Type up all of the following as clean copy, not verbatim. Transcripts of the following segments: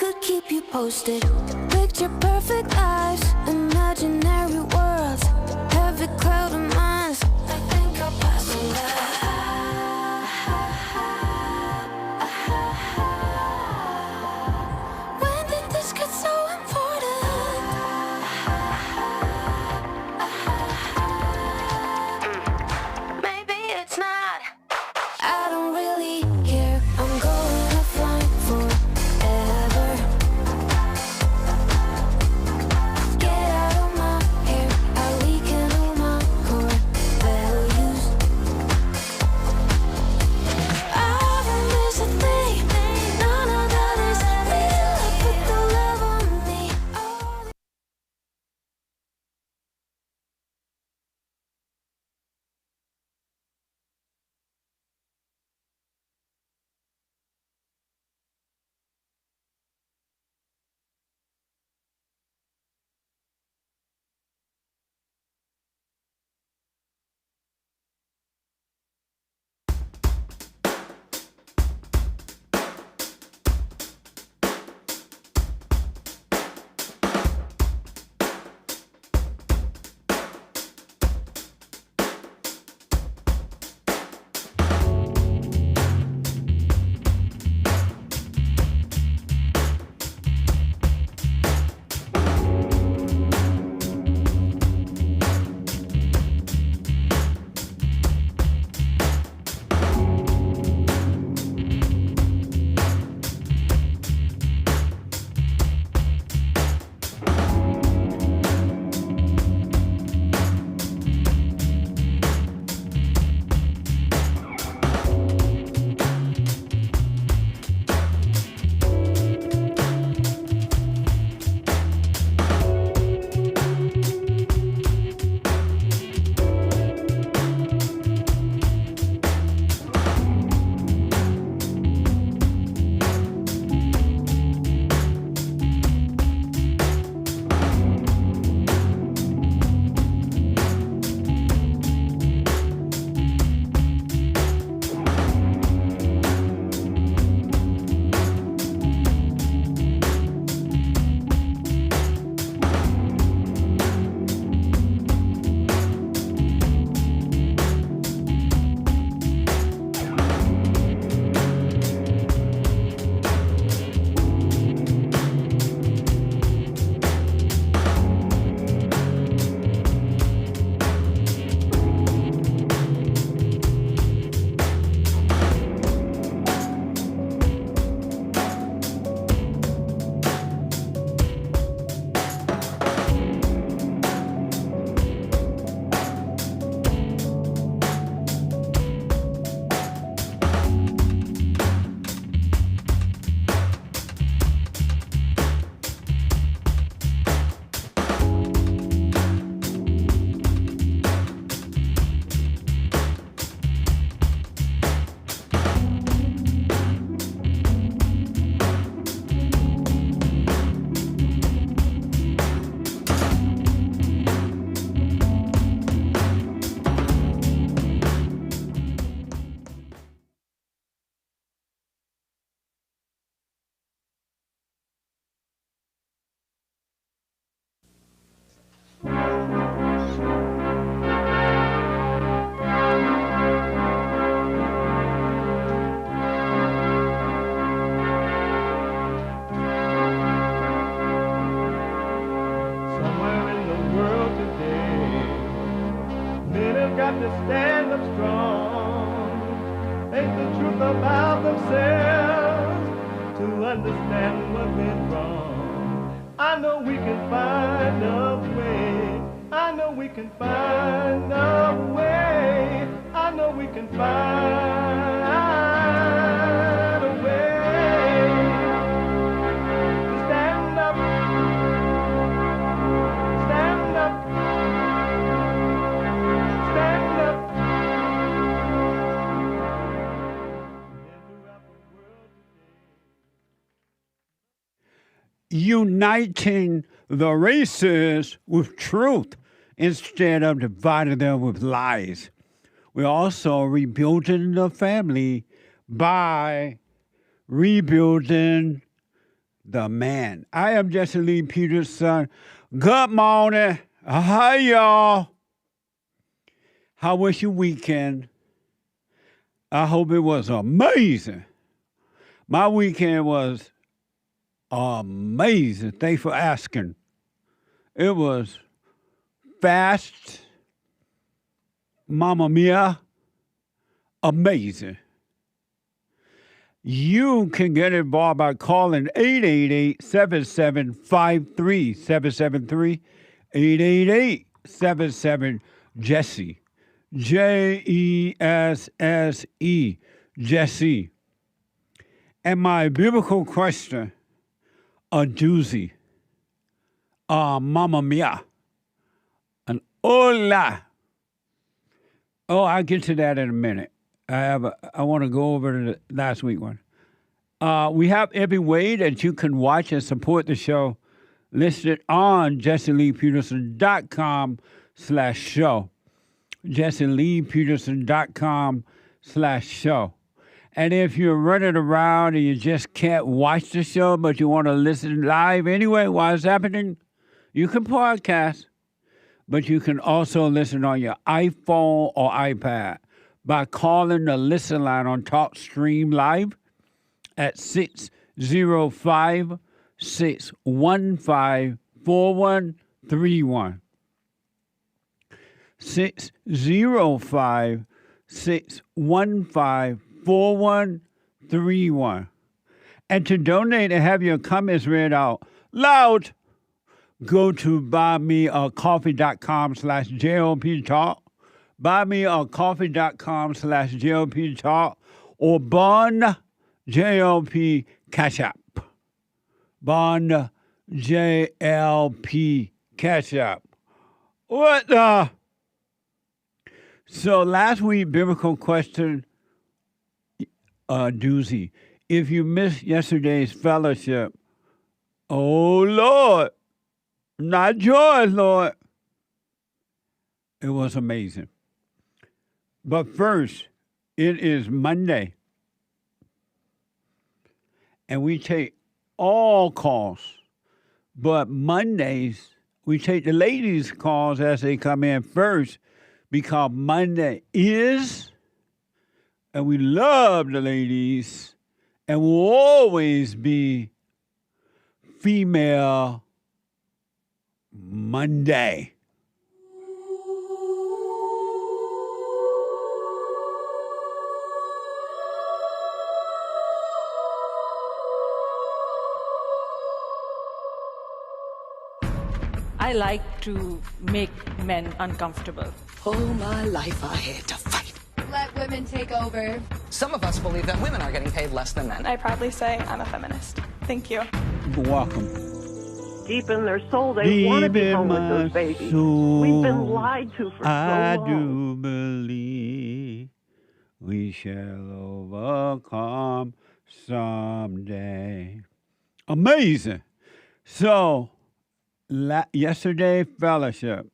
could keep you posted. Picture perfect lives, imaginary worlds, heavy cloud of minds. I think I'll pass on that. When did this get so important? Maybe it's not. I don't really care. I'm going offline forever. Get out of my hair. I weaken all my core values. I don't miss a thing. None of that is real. I put the love on me. Oh. about themselves to understand what went wrong. I know we can find a way. I know we can find a way. I know we can find a way to stand up, stand up, stand up. Uniting the races with truth instead of dividing them with lies. We're also rebuilding the family by rebuilding the man. I am Jesse Lee Peterson. Good morning. Hi, y'all. How was your weekend? I hope it was amazing. My weekend was amazing. Thanks for asking. It was fast, Mamma Mia, amazing. You can get involved by calling 888-7753, 773-888-77-JESSE, Jesse, Jesse. And my biblical question, a doozy, Mamma Mia, an hola. Oh, I'll get to that in a minute. I want to go over to the last week one. We have every way that you can watch and support the show listed on JesseLeePeterson.com/show. JesseLeePeterson.com/show. And if you're running around and you just can't watch the show, but you want to listen live anyway while it's happening, you can podcast. But you can also listen on your iPhone or iPad by calling the listen line on TalkStream Live at 605-615-4131. 605-615-4131. And to donate and have your comments read out loud, go to buymeacoffee.com/JLP Talk, buymeacoffee.com/JLP Talk, or Bond JLP Cash App. Bond JLP Cash App. What the? So last week, biblical question, doozy. If you missed yesterday's fellowship, oh Lord, not yours, Lord. It was amazing. But first, it is Monday. And we take all calls. But Mondays, we take the ladies' calls as they come in first because Monday is, and we love the ladies, and will always be Female Monday. I like to make men uncomfortable. All my life I had to fight. Let women take over. Some of us believe that women are getting paid less than men. I proudly say I'm a feminist. Thank you. You're welcome. Deep in their soul, they want to be home with those babies. We've been lied to for so long. I do believe we shall overcome someday. Amazing. So, yesterday fellowship.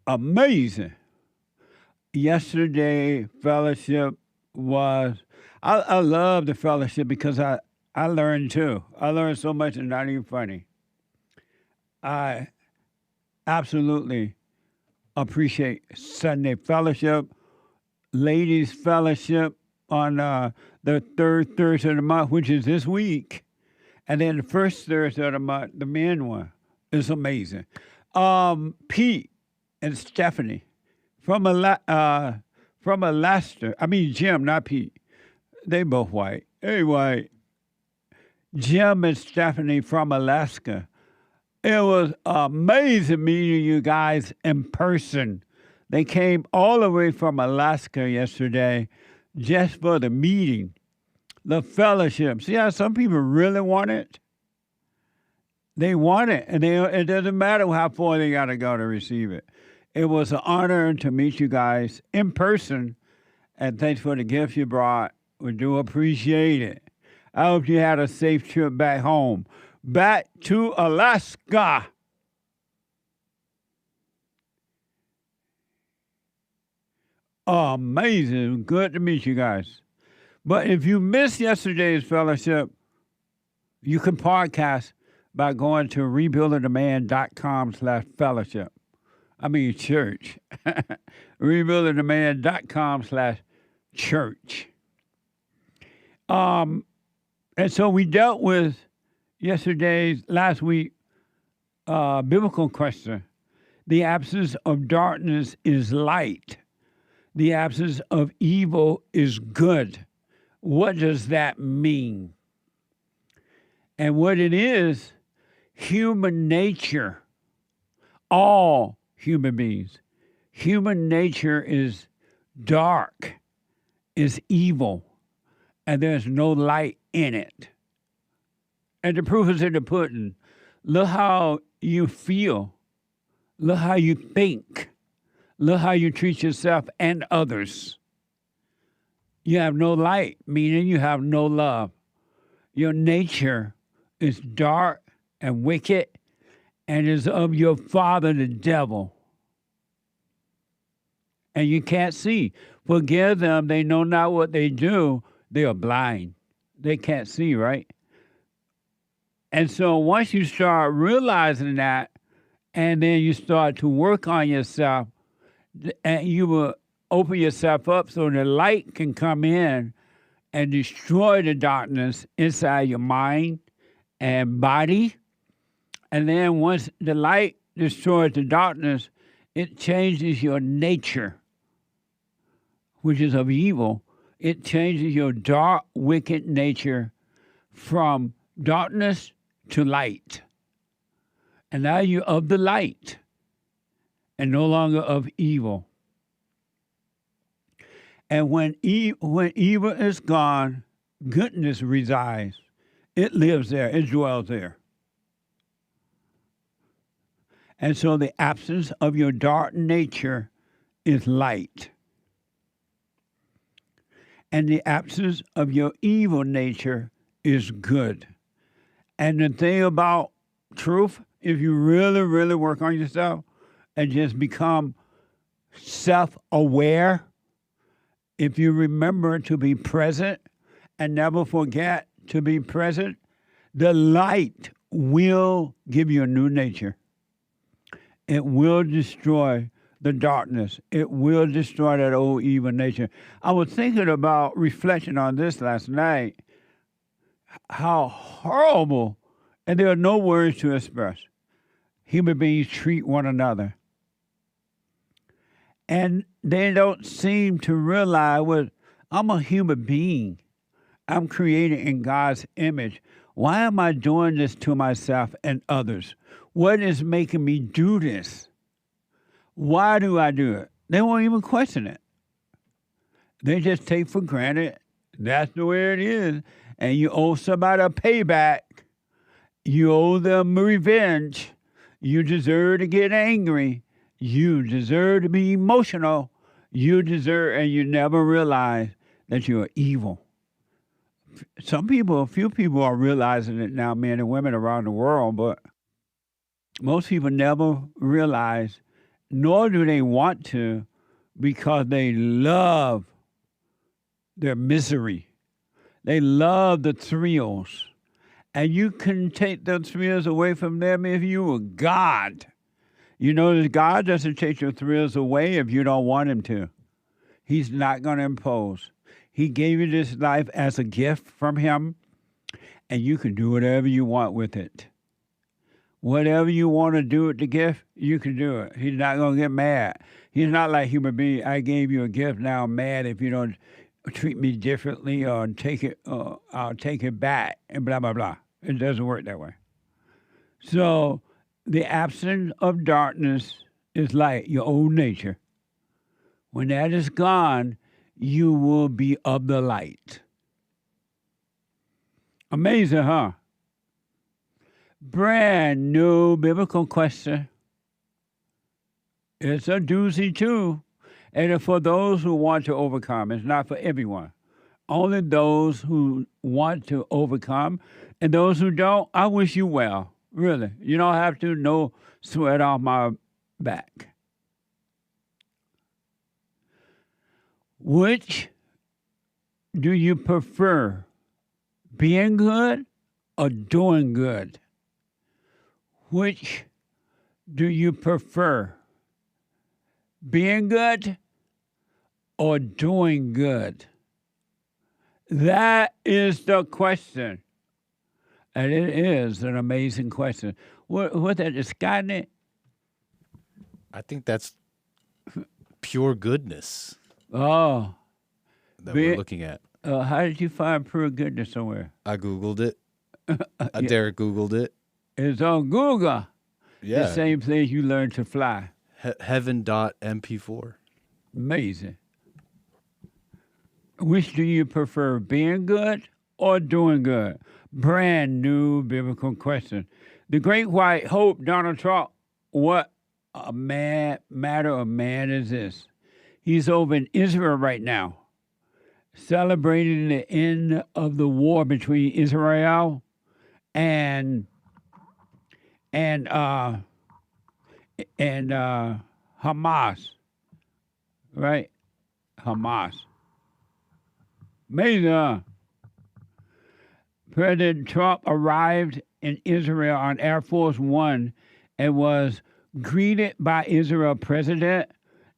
Amazing. Yesterday fellowship was, I love the fellowship because I learned too. I learned so much and not even funny. I absolutely appreciate Sunday fellowship, ladies fellowship on the third Thursday of the month, which is this week. And then the first Thursday of the month, the men one, is amazing. Pete and Stephanie from Alaska. I mean Jim, not Pete. They both white. Hey, white. Jim and Stephanie from Alaska. It was amazing meeting you guys in person. They came all the way from Alaska yesterday just for the meeting, the fellowship. See how some people really want it? They want it, and it doesn't matter how far they got to go to receive it. It was an honor to meet you guys in person, and thanks for the gifts you brought. We do appreciate it. I hope you had a safe trip back home. Back to Alaska. Amazing. Good to meet you guys. But if you missed yesterday's fellowship, you can podcast by going to rebuildingtheman.com/fellowship. I mean church. rebuildingtheman.com/church. And so we dealt with last week, biblical question. The absence of darkness is light. The absence of evil is good. What does that mean? And what it is, human nature, all human beings, human nature is dark, is evil, and there's no light in it. And the proof is in the pudding. Look how you feel. Look how you think. Look how you treat yourself and others. You have no light, meaning you have no love. Your nature is dark and wicked and is of your father, the devil. And you can't see. Forgive them, they know not what they do. They are blind. They can't see, right? And so once you start realizing that, and then you start to work on yourself, and you will open yourself up so the light can come in and destroy the darkness inside your mind and body. And then once the light destroys the darkness, it changes your nature, which is of evil. It changes your dark, wicked nature from darkness to light. And now you're of the light and no longer of evil. And when evil is gone, goodness resides. It lives there. It dwells there. And so the absence of your dark nature is light. And the absence of your evil nature is good. And the thing about truth, if you really, really work on yourself and just become self-aware, if you remember to be present and never forget to be present, the light will give you a new nature. It will destroy the darkness. It will destroy that old evil nature. I was thinking about reflecting on this last night, how horrible, and there are no words to express, human beings treat one another. And they don't seem to realize, well, I'm a human being. I'm created in God's image. Why am I doing this to myself and others? What is making me do this? Why do I do it? They won't even question it. They just take for granted that's the way it is. And you owe somebody a payback. You owe them revenge. You deserve to get angry. You deserve to be emotional. You deserve, and you never realize that you are evil. A few people are realizing it now, men and women around the world, but most people never realize, nor do they want to, because they love their misery. They love the thrills. And you can take the thrills away from them if you were God. You know that God doesn't take your thrills away if you don't want him to. He's not going to impose. He gave you this life as a gift from him, and you can do whatever you want with it. Whatever you want to do with the gift, you can do it. He's not going to get mad. He's not like human being. I gave you a gift, now I'm mad if you don't treat me differently or I'll take it back and blah, blah, blah. It doesn't work that way. So the absence of darkness is like your old nature. When that is gone, you will be of the light. Amazing, huh? Brand new biblical question. It's a doozy too. And it's for those who want to overcome. It's not for everyone. Only those who want to overcome. And those who don't, I wish you well. Really. You don't have to, no sweat off my back. Which do you prefer, being good or doing good? Which do you prefer, being good or doing good? That is the question. And it is an amazing question. What that is, Skynet? I think that's pure goodness Oh. that we're looking at. How did you find pure goodness somewhere? I Googled it. Derek Googled it. It's on Google. Yeah. The same place you learned to fly. Heaven.mp4. Amazing. Which do you prefer, being good or doing good? Brand new biblical question. The great white hope, Donald Trump, what a matter of man is this? He's over in Israel right now, celebrating the end of the war between Israel and Hamas, right? Hamas. Amazing, huh? President Trump arrived in Israel on Air Force One and was greeted by Israel President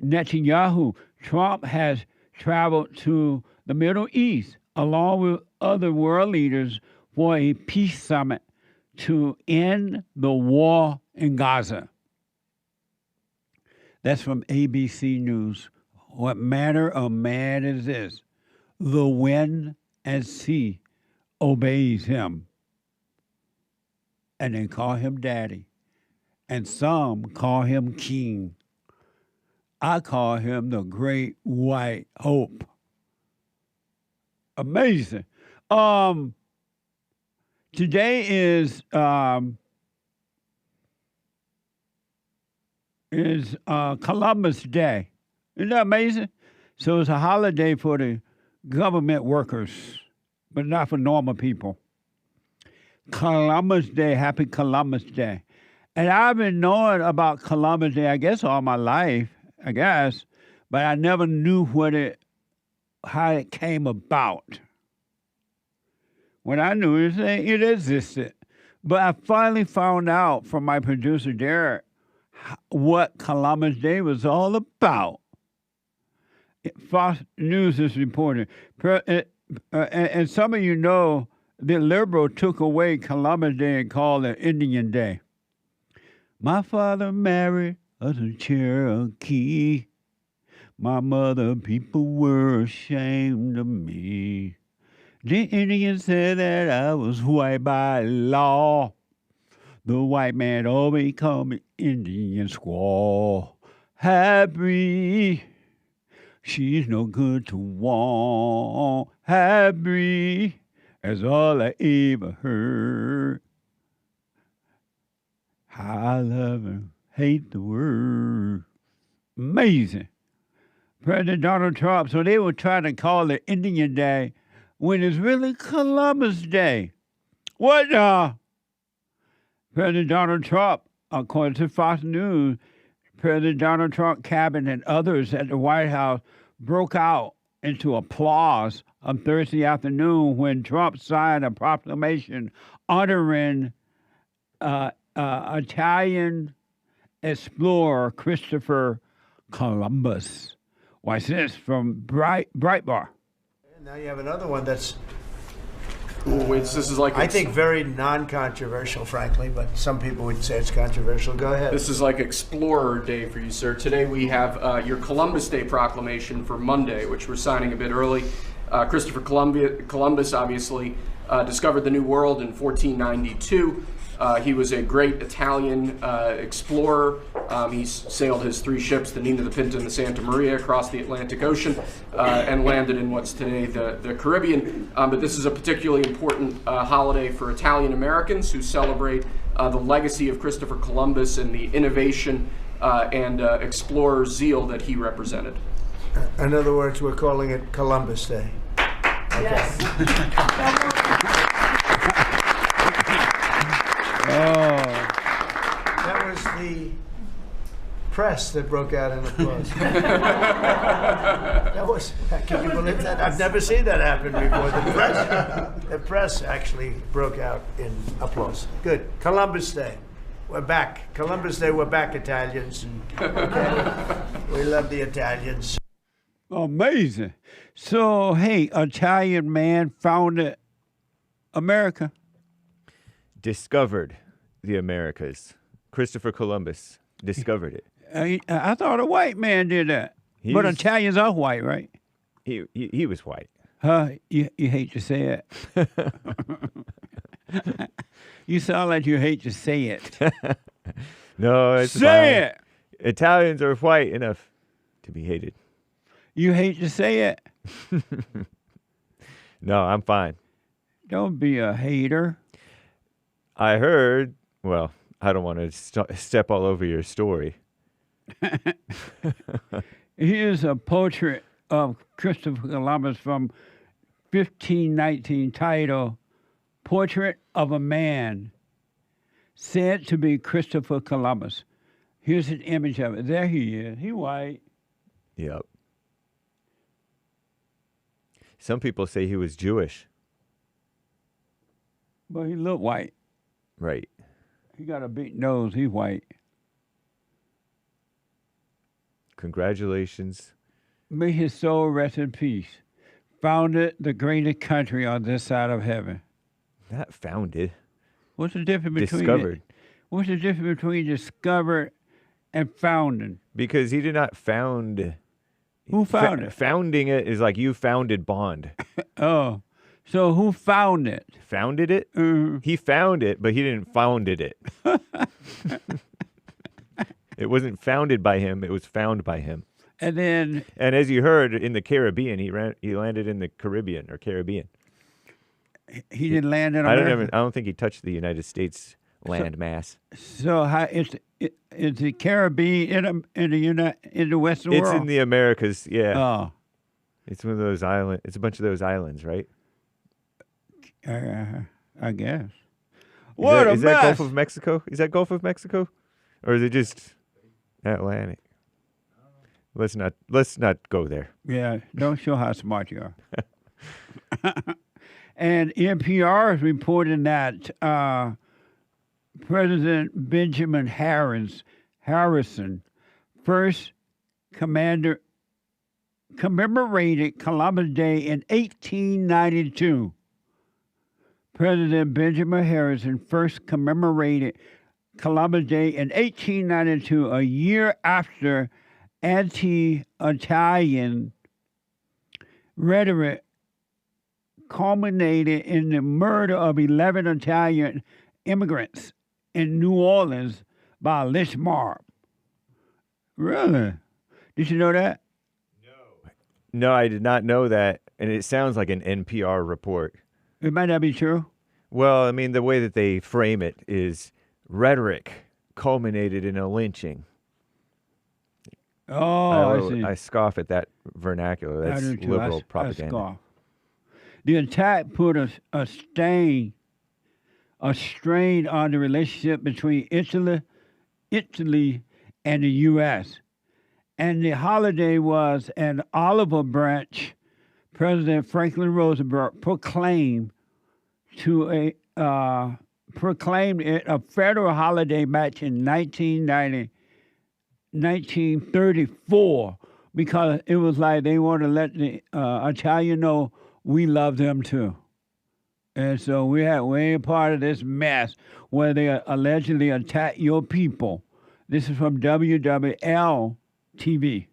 Netanyahu. Trump has traveled to the Middle East along with other world leaders for a peace summit to end the war in Gaza. That's from ABC News. What manner of man is this? The wind and sea obeys him. And they call him daddy. And some call him king. I call him the great white hope. Amazing. Today is Columbus Day. Isn't that amazing? So it's a holiday for the government workers, but not for normal people. Columbus Day, happy Columbus Day. And I've been knowing about Columbus Day, I guess, all my life, but I never knew how it came about. When I knew it existed. But I finally found out from my producer, Derek, what Columbus Day was all about. Fox News is reporting. And some of you know the liberal took away Columbus Day and called it Indian Day. My father married a Cherokee. My mother, people were ashamed of me. The Indians said that I was white by law. The white man always called me Indian squaw. Happy, she's no good to want. Happy, that's all I ever heard. I love her, hate the word. Amazing. President Donald Trump, so they were trying to call it Indian Day when it's really Columbus Day. What President Donald Trump, according to Fox News, President Donald Trump cabinet and others at the White House broke out into applause on Thursday afternoon when Trump signed a proclamation honoring Italian explorer Christopher Columbus. Watch this from Breitbart. Now you have another one that's, this is like I think, very non-controversial, frankly, but some people would say it's controversial. Go ahead. This is like Explorer Day for you, sir. Today we have your Columbus Day proclamation for Monday, which we're signing a bit early. Christopher Columbus obviously discovered the New World in 1492. He was a great Italian explorer. He sailed his 3 ships, the Nina, the Pinta, and the Santa Maria, across the Atlantic Ocean and landed in what's today the Caribbean. But this is a particularly important holiday for Italian Americans who celebrate the legacy of Christopher Columbus and the innovation and explorer zeal that he represented. In other words, we're calling it Columbus Day. Okay. Yes. That was press that broke out in applause. That was, can you believe that? I've never seen that happen before. The press actually broke out in applause. Good. Columbus Day. We're back. Columbus Day, we're back, Italians. Okay? We love the Italians. Amazing. So, hey, Italian man founded America. Discovered the Americas. Christopher Columbus discovered it. I thought a white man did that. But Italians are white, right? He was white. Huh? You hate to say it. You sound like you hate to say it. No, it's say fine. it. Italians are white enough to be hated. You hate to say it. No, I'm fine. Don't be a hater. I heard. Well, I don't want to step all over your story. Here's a portrait of Christopher Columbus from 1519 titled Portrait of a Man, said to be Christopher Columbus. Here's an image of it. There he is. He white. Yep. Some people say he was Jewish. But he looked white. Right. He got a big nose. He's white. Congratulations. May his soul rest in peace. Founded the greatest country on this side of heaven. Not founded. What's the difference between discovered? What's the difference between discovered and founding? Because he did not found. Who found it? Founding it is like you founded Bond. Oh, so who found it? Founded it? Mm-hmm. He found it, but he didn't founded it. It wasn't founded by him. It was found by him. And then, and as you heard in the Caribbean, he landed in the Caribbean or Caribbean. He didn't land in America. I don't think he touched the United States land mass. So how is the Caribbean in the Western world? It's in the Americas. Yeah. Oh, it's one of those islands. It's a bunch of those islands, right? I guess. Is that Gulf of Mexico? Is that Gulf of Mexico, or is it just Atlantic? Let's not go there. Yeah, don't show how smart you are. And NPR is reporting that President Benjamin Harrison, first commemorated Columbus Day in 1892. President Benjamin Harrison first commemorated Columbus Day in 1892, a year after anti-Italian rhetoric culminated in the murder of 11 Italian immigrants in New Orleans by a lynch mob. Really? Did you know that? No, I did not know that, and it sounds like an NPR report. It might not be true. Well, I mean, the way that they frame it is rhetoric culminated in a lynching. Oh, I see. I scoff at that vernacular. That's liberal propaganda. I scoff. The attack put a strain on the relationship between Italy and the U.S. And the holiday was an olive branch President Franklin Roosevelt proclaimed it a federal holiday match in 1934 because it was like they wanted to let the Italian know we love them too. And so we're a part of this mess where they allegedly attack your people. This is from WWL TV.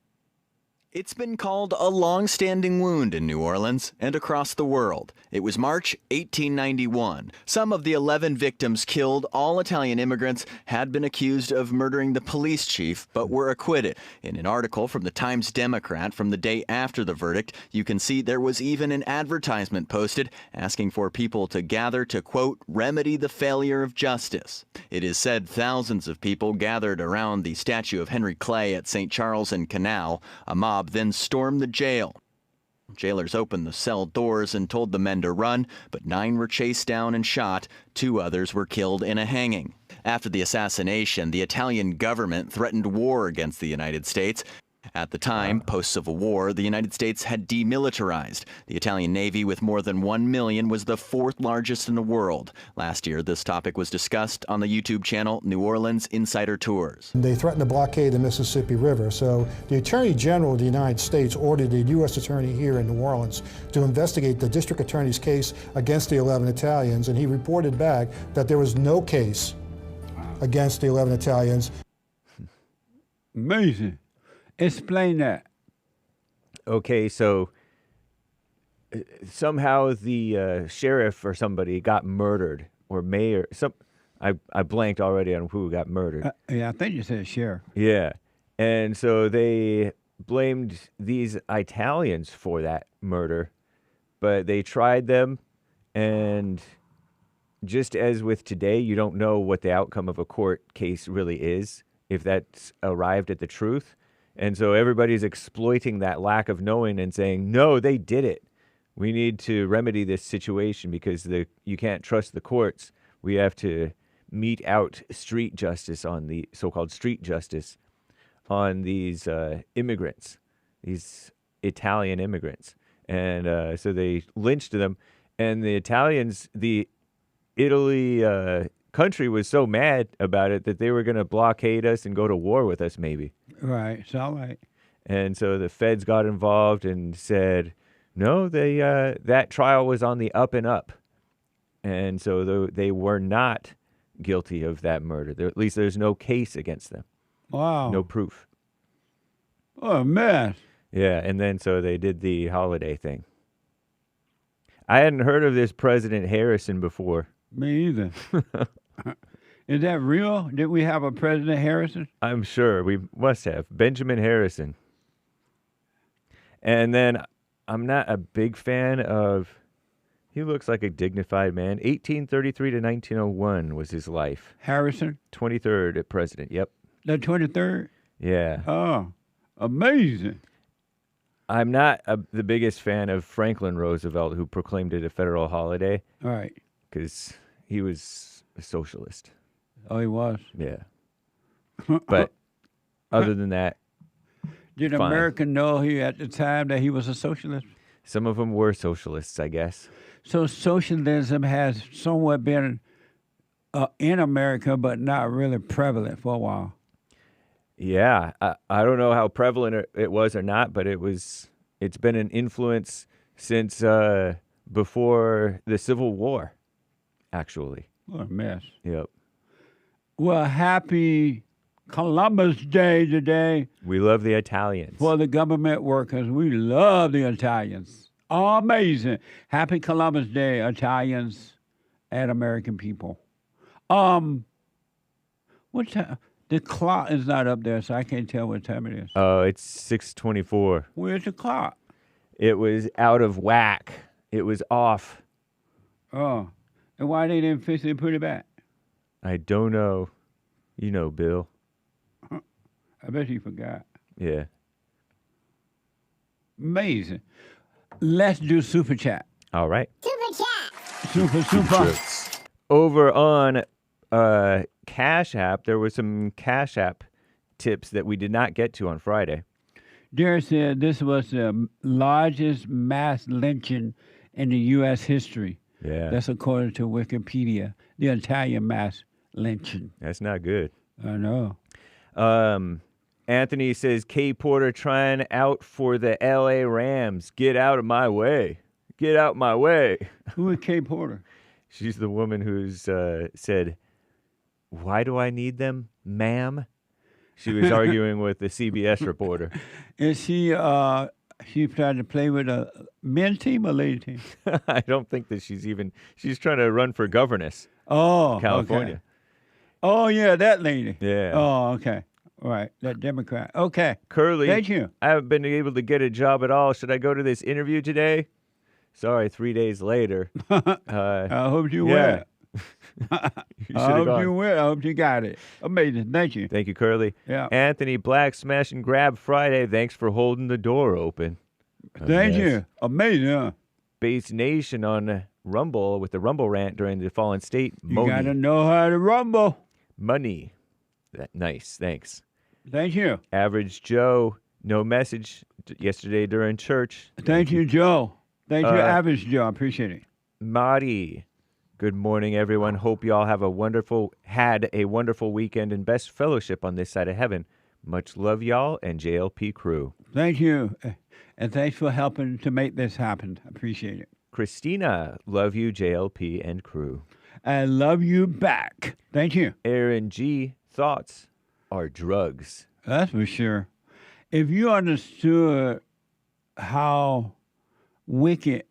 It's been called a long-standing wound in New Orleans and across the world. It was March 1891. Some of the 11 victims killed, all Italian immigrants, had been accused of murdering the police chief, but were acquitted. In an article from the Times-Democrat from the day after the verdict, you can see there was even an advertisement posted asking for people to gather to, quote, remedy the failure of justice. It is said thousands of people gathered around the statue of Henry Clay at St. Charles and Canal. A mob then stormed the jail. Jailers opened the cell doors and told the men to run, but 9 were chased down and shot. 2 others were killed in a hanging. After the assassination, the Italian government threatened war against the United States. At the time, post-Civil War, the United States had demilitarized. The Italian Navy, with more than 1 million, was the 4th largest in the world. Last year, this topic was discussed on the YouTube channel New Orleans Insider Tours. They threatened to blockade the Mississippi River, so the Attorney General of the United States ordered the U.S. Attorney here in New Orleans to investigate the district attorney's case against the 11 Italians, and he reported back that there was no case against the 11 Italians. Amazing. Explain that. Okay, so somehow the sheriff or somebody got murdered, or mayor. I blanked already on who got murdered. Yeah, I think you said sheriff. Yeah, and so they blamed these Italians for that murder, but they tried them, and just as with today, you don't know what the outcome of a court case really is, if that's arrived at the truth. And so everybody's exploiting that lack of knowing and saying, no, they did it. We need to remedy this situation because you can't trust the courts. We have to mete out street justice on the so-called street justice on these immigrants, these Italian immigrants. And so they lynched them. And the Italians, the Italy country was so mad about it that they were going to blockade us and go to war with us maybe. Right, it's all right. And so the feds got involved and said, no, that trial was on the up and up. And so they were not guilty of that murder. At least there's no case against them. Wow. No proof. Oh, man. Yeah, and then so they did the holiday thing. I hadn't heard of this President Harrison before. Me either. Is that real? Did we have a President Harrison? I'm sure we must have. Benjamin Harrison. And then I'm not a big fan of, he looks like a dignified man. 1833 to 1901 was his life. Harrison? 23rd at president, yep. The 23rd? Yeah. Oh, amazing. I'm not the biggest fan of Franklin Roosevelt, who proclaimed it a federal holiday. All right. Because he was a socialist. Oh, he was? Yeah. But other than that, did fine. America know at the time that he was a socialist? Some of them were socialists, I guess. So socialism has somewhat been in America, but not really prevalent for a while. Yeah, I don't know how prevalent it was or not, but it's been an influence since before the Civil War, actually. What a mess. Yep. Well, happy Columbus Day today. We love the Italians. For the government workers, we love the Italians. Amazing. Happy Columbus Day, Italians and American people. What time? The clock is not up there, so I can't tell what time it is. Oh, it's 6:24. Where's the clock? It was out of whack. It was off. Oh, and why they didn't fix it and put it back? I don't know. You know, Bill. I bet he forgot. Yeah. Amazing. Let's do Super Chat. All right. Super Chat. Super. Over on Cash App, there was some Cash App tips that we did not get to on Friday. Derek said this was the largest mass lynching in the U.S. history. Yeah. That's according to Wikipedia. The Italian mass lynching. That's not good. I know. Anthony says, Kay Porter trying out for the L.A. Rams. Get out of my way. Get out my way. Who is Kay Porter? She's the woman who's said, why do I need them, ma'am? She was arguing with the CBS reporter. Is she trying to play with a men's team or lady team? I don't think that she's trying to run for governess. Oh, California. Okay. Oh, yeah, that lady. Yeah. Oh, okay. All right, that Democrat. Okay. Curly, thank you. I haven't been able to get a job at all. Should I go to this interview today? Sorry, 3 days later. I hope you yeah. will. I hope you will. I hope you got it. Amazing. Thank you. Thank you, Curly. Yeah. Anthony Black, Smash and Grab Friday. Thanks for holding the door open. Thank you. Amazing, huh? Base Nation on Rumble with the Rumble rant during the Fallen State. You got to know how to rumble. Money. Nice. Thanks. Thank you. Average Joe. No message yesterday during church. Thank you, Joe. Thank you, Average Joe. I appreciate it. Marty. Good morning, everyone. Hope you all had a wonderful weekend and best fellowship on this side of heaven. Much love, y'all, and JLP crew. Thank you. And thanks for helping to make this happen. I appreciate it. Christina, love you, JLP and crew. I love you back. Thank you. Aaron G, thoughts are drugs. That's for sure. If you understood how wicked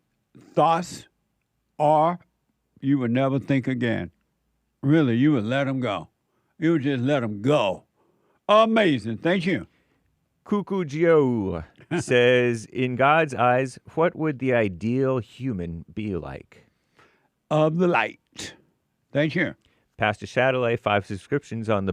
thoughts are, you would never think again. Really, you would let them go. You would just let them go. Amazing. Thank you. Cuckoo Joe says, in God's eyes, what would the ideal human be like? Of the light. Thank you. Pastor Shadowley, 5 subscriptions on the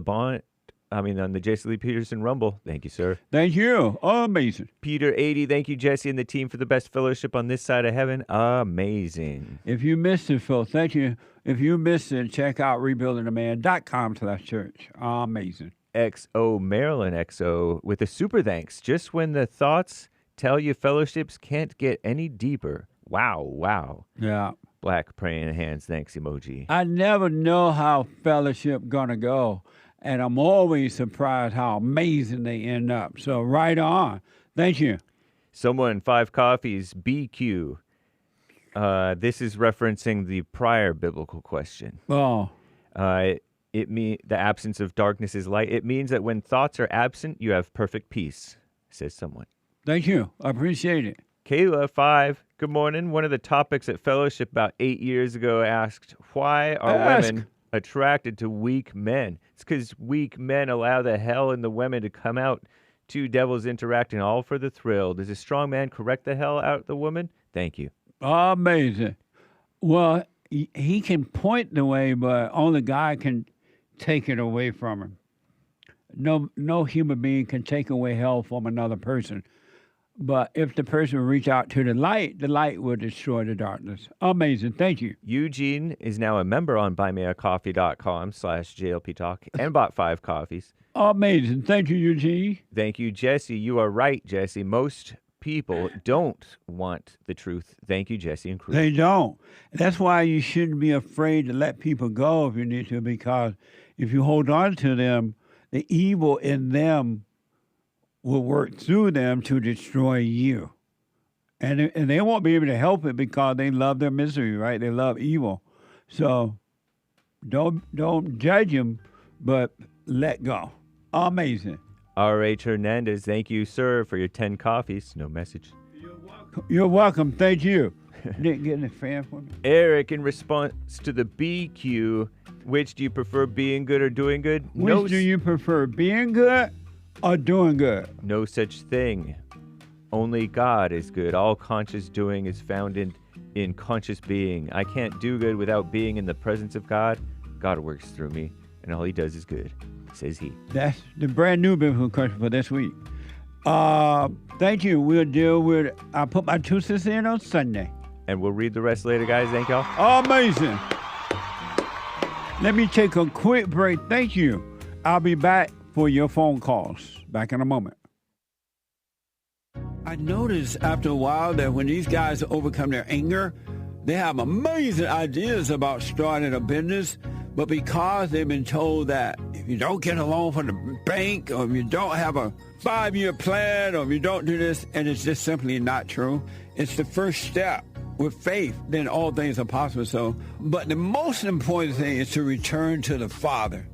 on the Jesse Lee Peterson Rumble. Thank you, sir. Thank you. Amazing. Peter 80, thank you, Jesse and the team for the best fellowship on this side of heaven. Amazing. If you missed it, Phil, thank you. If you missed it, check out rebuildingtheman.com/church. Amazing. XO Maryland XO with a super thanks. Just when the thoughts tell you fellowships can't get any deeper. Wow. Yeah. Black praying hands, thanks emoji. I never know how fellowship gonna go, and I'm always surprised how amazing they end up. So right on. Thank you. Someone 5 coffees BQ. This is referencing the prior biblical question. Oh. It means the absence of darkness is light. It means that when thoughts are absent, you have perfect peace, says someone. Thank you. I appreciate it. Kayla, 5, good morning. One of the topics at Fellowship about 8 years ago asked, why are women attracted to weak men? It's because weak men allow the hell in the women to come out. 2 devils interacting, all for the thrill. Does a strong man correct the hell out of the woman? Thank you. Amazing. Well, he can point the way, but only God can take it away from him. No human being can take away hell from another person. But if the person will reach out to the light will destroy the darkness. Amazing. Thank you. Eugene is now a member on buymeacoffee.com/JLP Talk and bought 5 coffees. Amazing. Thank you, Eugene. Thank you, Jesse. You are right, Jesse. Most people don't want the truth. Thank you, Jesse and crew. They don't. That's why you shouldn't be afraid to let people go if you need to, because if you hold on to them, the evil in them will work through them to destroy you. And they won't be able to help it because they love their misery, right? They love evil. So don't judge them, but let go. Amazing. R.H. Hernandez, thank you, sir, for your 10 coffees. No message. You're welcome. Thank you. Didn't get a fan for me. Eric, in response to the BQ, which do you prefer, being good or doing good? Which do you prefer, being good or doing good? No such thing. Only God is good. All conscious doing is found in conscious being. I can't do good without being in the presence of God. God works through me, and all he does is good, says he. That's the brand new biblical question for this week. Thank you. We'll deal with, I'll put my 2 cents in on Sunday. And we'll read the rest later, guys. Thank y'all. Amazing. Let me take a quick break. Thank you. I'll be back for your phone calls. Back in a moment. I noticed after a while that when these guys overcome their anger, they have amazing ideas about starting a business, but because they've been told that if you don't get a loan from the bank, or if you don't have a 5-year plan, or if you don't do this, and it's just simply not true, it's the first step. With faith, then all things are possible. So, but the most important thing is to return to the Father.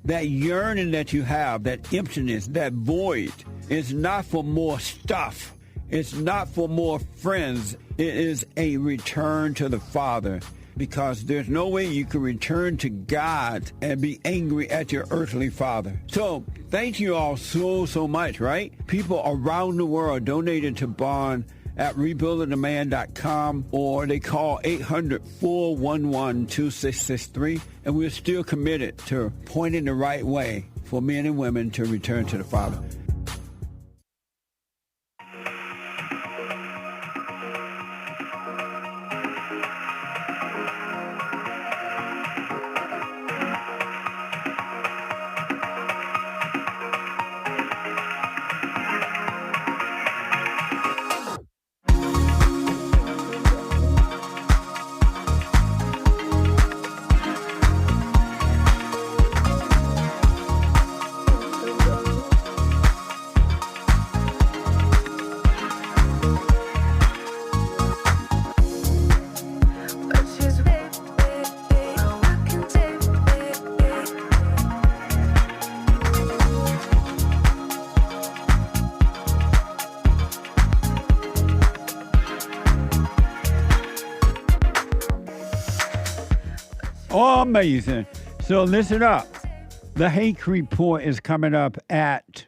That yearning that you have, that emptiness, that void, is not for more stuff. It's not for more friends. It is a return to the Father, because there's no way you can return to God and be angry at your earthly father. So thank you all so much, right? People around the world donated to Bond at rebuildingtheman.com, or they call 800-411-2663, and we're still committed to pointing the right way for men and women to return to the Father. Amazing. So listen up. The Hake Report is coming up at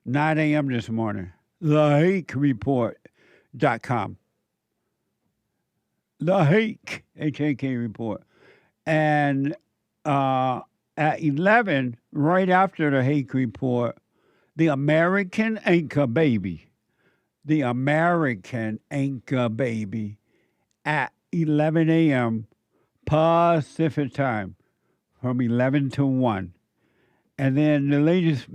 9 a.m. this morning. TheHakeReport.com. The Hake, H-A-K report. And at 11, right after the Hake Report, the American Anchor Baby. The American Anchor Baby at 11 a.m. Pacific time from 11 to 1. And then the latest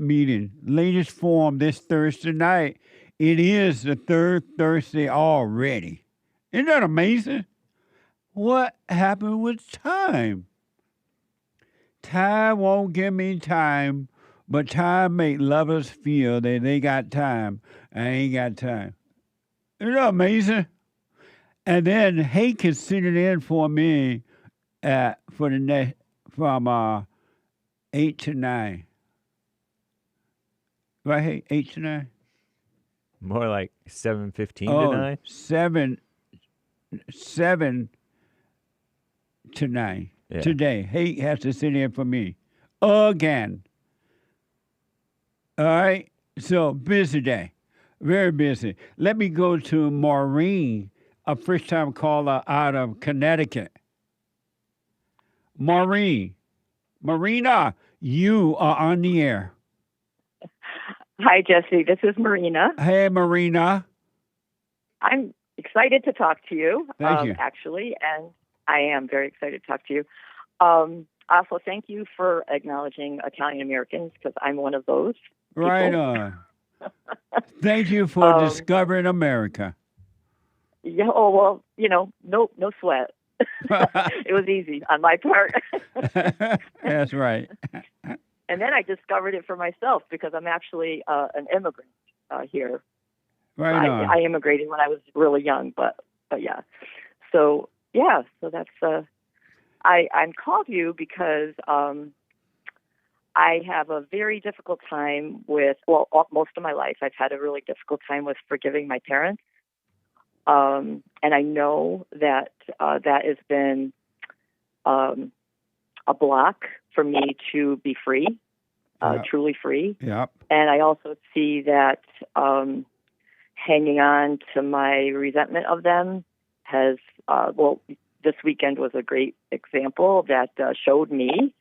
forum this Thursday night, it is the third Thursday already. Isn't that amazing? What happened with time? Time won't give me time, but time make lovers feel that they got time. I ain't got time. Isn't that amazing? And then Hake is sitting in for me for the next from 8 to 9. Right, Hake? 8 to 9? More like 7:15 to 9? 7 to 9. Yeah. Today, Hake has to sit in for me again. All right? So, busy day. Very busy. Let me go to Maureen, a first-time caller out of Connecticut. Maureen. Marina, you are on the air. Hi, Jesse. This is Marina. Hey, Marina. I'm excited to talk to you, Thank you. actually, and I am very excited to talk to you. Also, thank you for acknowledging Italian Americans, because I'm one of those people. Right on. Thank you for discovering America. Yeah. Oh well, no sweat. It was easy on my part. That's right. And then I discovered it for myself because I'm actually an immigrant here. Right on. I immigrated when I was really young, but yeah. So that's I'm called you because I have a very difficult time with, most of my life I've had a really difficult time with forgiving my parents. And I know that that has been a block for me to be free, truly free. Yep. And I also see that hanging on to my resentment of them has, this weekend was a great example that showed me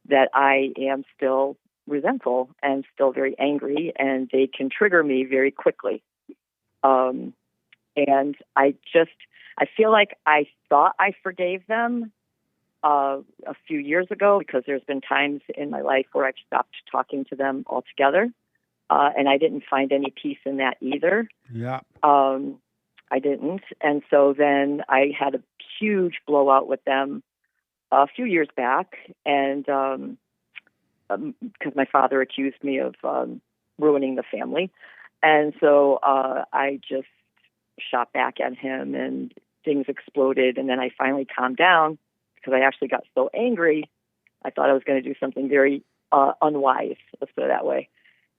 that I am still resentful and still very angry, and they can trigger me very quickly. And I feel like I thought I forgave them a few years ago, because there's been times in my life where I've stopped talking to them altogether. And I didn't find any peace in that either. Yeah. I didn't. And so then I had a huge blowout with them a few years back, and because my father accused me of ruining the family. And so I just shot back at him, and things exploded. And then I finally calmed down because I actually got so angry. I thought I was going to do something very unwise, let's put it that way.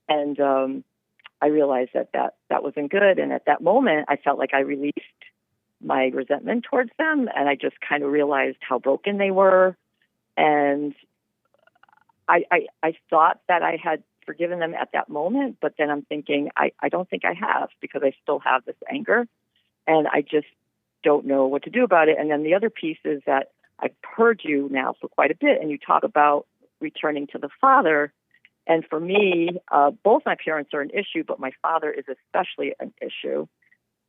And I realized that wasn't good. And at that moment, I felt like I released my resentment towards them, and I just kind of realized how broken they were. And I thought that I had forgiven them at that moment, but then I'm thinking, I don't think I have, because I still have this anger, and I just don't know what to do about it. And then the other piece is that I've heard you now for quite a bit, and you talk about returning to the Father. And for me, both my parents are an issue, but my father is especially an issue.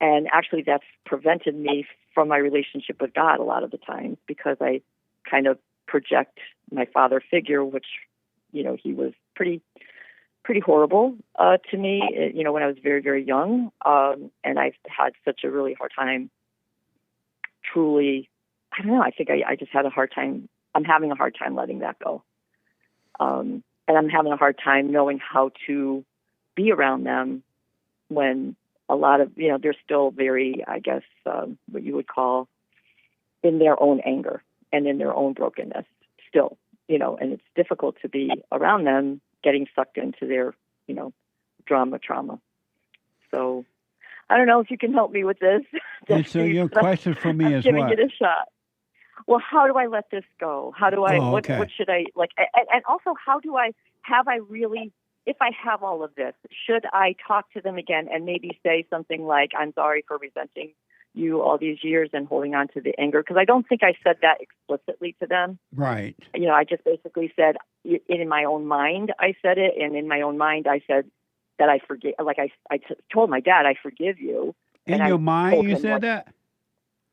And actually, that's prevented me from my relationship with God a lot of the time, because I kind of project my father figure, which, he was pretty horrible to me, when I was very, very young. And I've had such a really hard time truly, I don't know, I think I just had a hard time. I'm having a hard time letting that go. And I'm having a hard time knowing how to be around them when a lot of, they're still very, I guess, what you would call in their own anger and in their own brokenness still, and it's difficult to be around them getting sucked into their, trauma. So I don't know if you can help me with this. And so your question for me is giving what? it a shot. well, how do I let this go? How do I, what should I, like, and also how do I, have I really, if I have all of this, should I talk to them again and maybe say something like, I'm sorry for resenting you all these years and holding on to the anger? Because I don't think I said that explicitly to them. Right. You know, I just basically said, in my own mind, I said it. And in my own mind, I said that I forgive, like I told my dad, I forgive you. In your mind, you said that?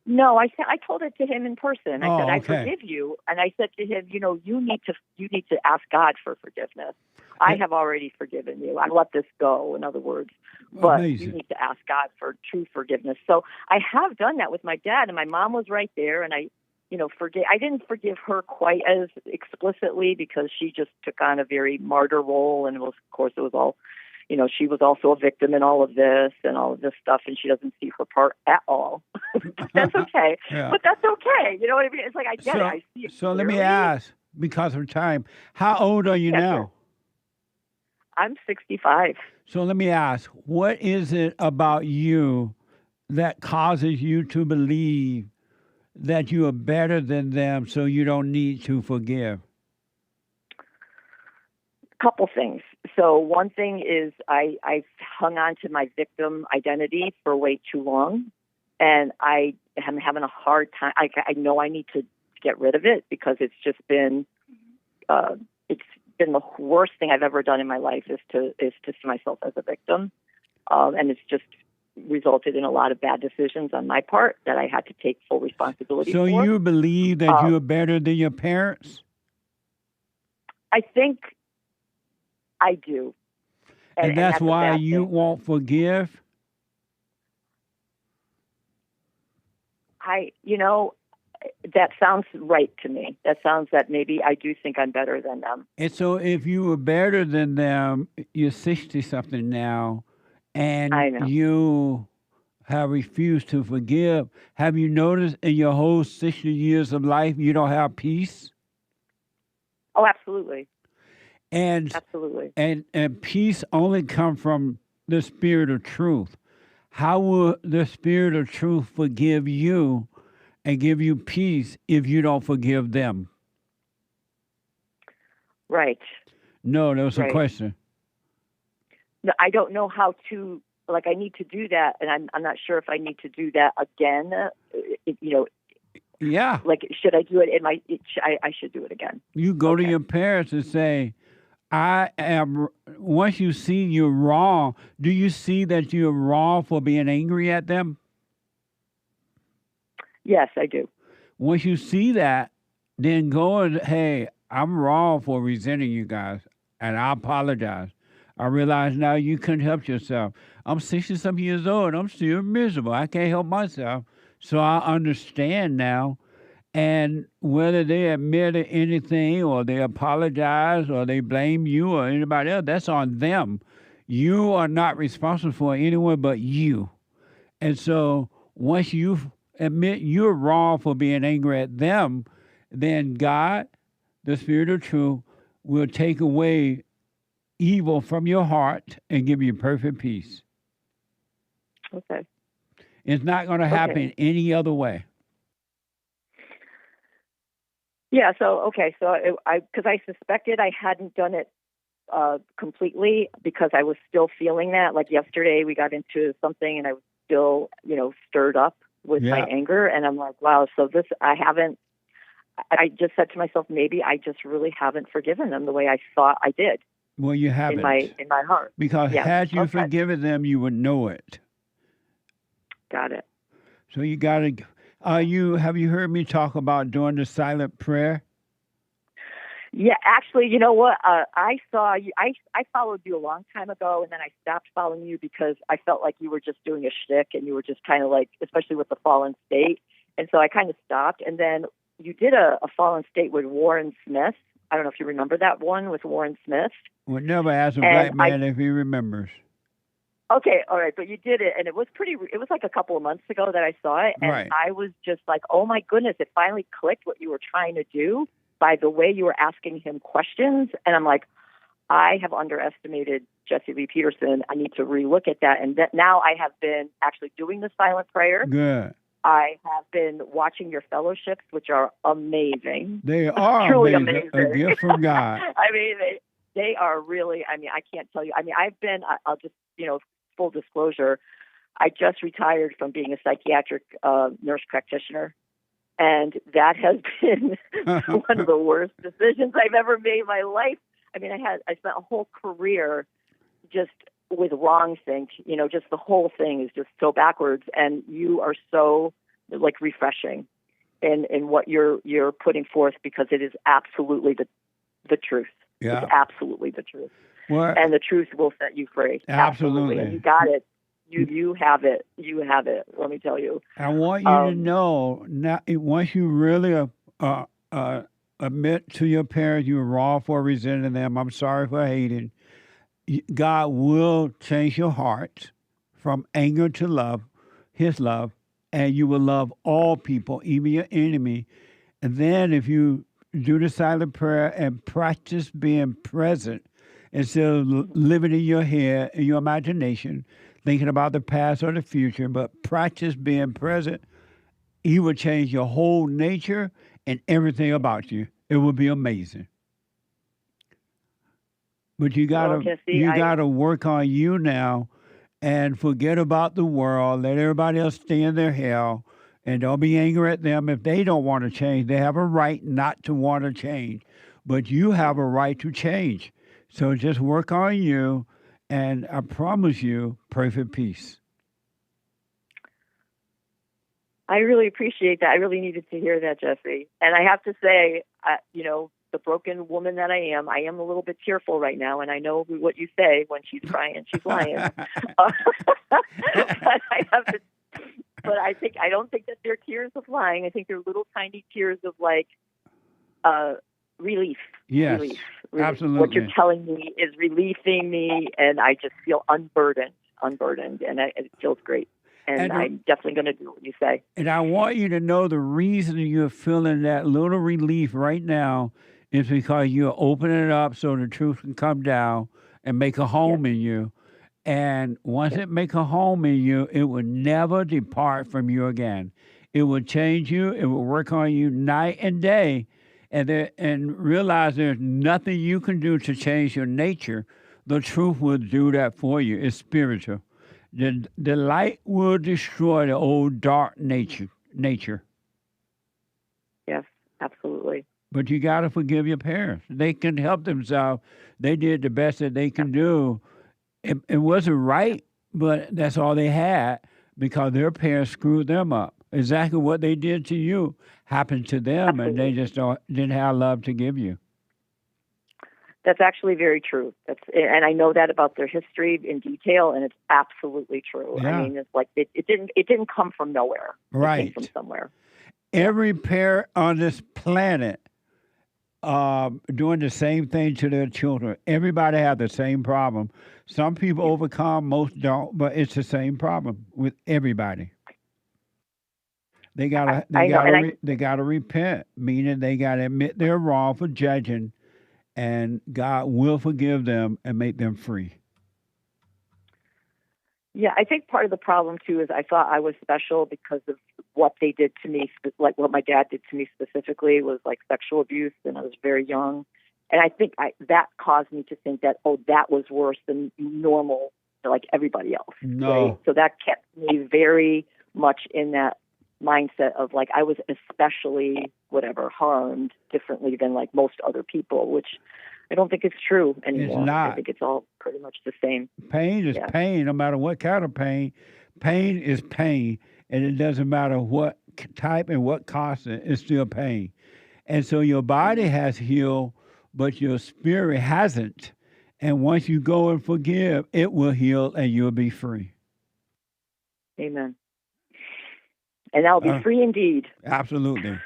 No, I told it to him in person. I said, I okay. forgive you. And I said to him, you know, you need to ask God for forgiveness. I have already forgiven you. I let this go, in other words. But you need to ask God for true forgiveness. So I have done that with my dad, and my mom was right there, and I didn't forgive her quite as explicitly because she just took on a very martyr role, and it was all, you know, she was also a victim in all of this stuff, and she doesn't see her part at all. But that's okay. Yeah. But that's okay. You know what I mean? It's like, I get it. I see it So let me clearly. ask, because of time, how old are you now? Sure. I'm 65. So let me ask, what is it about you that causes you to believe that you are better than them so you don't need to forgive? Couple things. So one thing is I've hung on to my victim identity for way too long, and I am having a hard time. I know I need to get rid of it because it's just been the worst thing I've ever done in my life is to see myself as a victim, and it's just resulted in a lot of bad decisions on my part that I had to take full responsibility for. So you believe that you are better than your parents? I think I do. And that's why you won't forgive? That sounds right to me. That sounds that maybe I do think I'm better than them. And so if you were better than them, you're 60-something now, and you have refused to forgive. Have you noticed in your whole 60 years of life you don't have peace? Oh, absolutely. Absolutely. And peace only comes from the Spirit of truth. How will the Spirit of truth forgive you and give you peace if you don't forgive them? Right. No, that was a question. No, I don't know how to, I need to do that, and I'm not sure if I need to do that again. Yeah. Should I do it I should do it again. You go to your parents and say, once you see you're wrong, do you see that you're wrong for being angry at them? Yes, I do. Once you see that, then go and, hey, I'm wrong for resenting you guys, and I apologize. I realize now you couldn't help yourself. I'm 60-something years old. I'm still miserable. I can't help myself. So I understand now. And whether they admit anything or they apologize or they blame you or anybody else, that's on them. You are not responsible for anyone but you. And so once you admit you're wrong for being angry at them, then God, the Spirit of truth, will take away evil from your heart and give you perfect peace. Okay. It's not going to happen any other way. Yeah, because I suspected I hadn't done it completely because I was still feeling that. Like yesterday, we got into something and I was still, stirred up with my anger. And I'm like, wow, so I just said to myself, maybe I just really haven't forgiven them the way I thought I did. Well, you haven't. In my heart. Because had you forgiven them, you would know it. Got it. So you got to... have you heard me talk about doing the silent prayer? Yeah, actually, you know what? I saw you. I followed you a long time ago, and then I stopped following you because I felt like you were just doing a shtick, and you were just kind of especially with the Fallen State. And so I kind of stopped. And then you did a Fallen State with Warren Smith. I don't know if you remember that one with Warren Smith. Well, never ask a black man if he remembers. Okay, all right, but you did it, and it was like a couple of months ago that I saw it, and I was just like, oh my goodness, it finally clicked what you were trying to do by the way you were asking him questions, and I'm like, I have underestimated Jesse Lee Peterson. I need to relook at that, and that now I have been actually doing the silent prayer. Good. I have been watching your fellowships, which are amazing. They are truly amazing. A gift from God. I mean, they are really, I mean, I can't tell you. I mean, I'll just, full disclosure, I just retired from being a psychiatric nurse practitioner. And that has been one of the worst decisions I've ever made in my life. I mean, I spent a whole career just with wrong think, just the whole thing is just so backwards. And you are so refreshing in what you're putting forth, because it is absolutely the truth. Yeah. It's absolutely the truth. Well, and the truth will set you free. Absolutely. And you got it. You have it. You have it. Let me tell you. I want you to know, now, once you really admit to your parents you were wrong for resenting them, I'm sorry for hating, God will change your heart from anger to love, his love, and you will love all people, even your enemy. And then if you do the silent prayer and practice being present instead of living in your head, in your imagination, thinking about the past or the future, but practice being present, he will change your whole nature and everything about you. It will be amazing. But you gotta work on you now and forget about the world. Let everybody else stay in their hell, and don't be angry at them if they don't want to change. They have a right not to want to change, but you have a right to change. So just work on you, and I promise you perfect peace. I really appreciate that. I really needed to hear that, Jesse. And I have to say, the broken woman that I am a little bit tearful right now. And I know what you say when she's crying, she's lying. But I don't think that they're tears of lying. I think they're little tiny tears of relief. Yes, relief. Absolutely. What you're telling me is relieving me, and I just feel unburdened, and it feels great. And I'm definitely going to do what you say. And I want you to know the reason you're feeling that little relief right now is because you're opening it up so the truth can come down and make a home in you. And once it make a home in you, it will never depart from you again. It will change you. It will work on you night and day. And realize there's nothing you can do to change your nature. The truth will do that for you. It's spiritual. The light will destroy the old dark nature. Yes, absolutely. But you got to forgive your parents. They can help themselves. They did the best that they can do. It wasn't right, but that's all they had because their parents screwed them up. Exactly what they did to you happened to them, and they just didn't have love to give you. That's actually very true. And I know that about their history in detail, and it's absolutely true. Yeah. I mean, it's like it didn't come from nowhere. Right. It came from somewhere. Every parent on this planet doing the same thing to their children. Everybody has the same problem. Some people overcome, most don't, but it's the same problem with everybody. They gotta repent, meaning they gotta admit they're wrong for judging, and God will forgive them and make them free. Yeah, I think part of the problem too is I thought I was special because of what they did to me, like what my dad did to me specifically was like sexual abuse, and I was very young, and I think that caused me to think that that was worse than normal, like everybody else. No, right? So that kept me very much in that mindset of like I was especially harmed differently than like most other people, which I don't think it's true anymore. It's not. I think it's all pretty much the same. Pain is pain, no matter what kind of pain. Pain is pain, and it doesn't matter what type and what constant, it's still pain. And so your body has healed, but your spirit hasn't. And once you go and forgive, it will heal and you'll be free. Amen. And I'll be free indeed. Absolutely.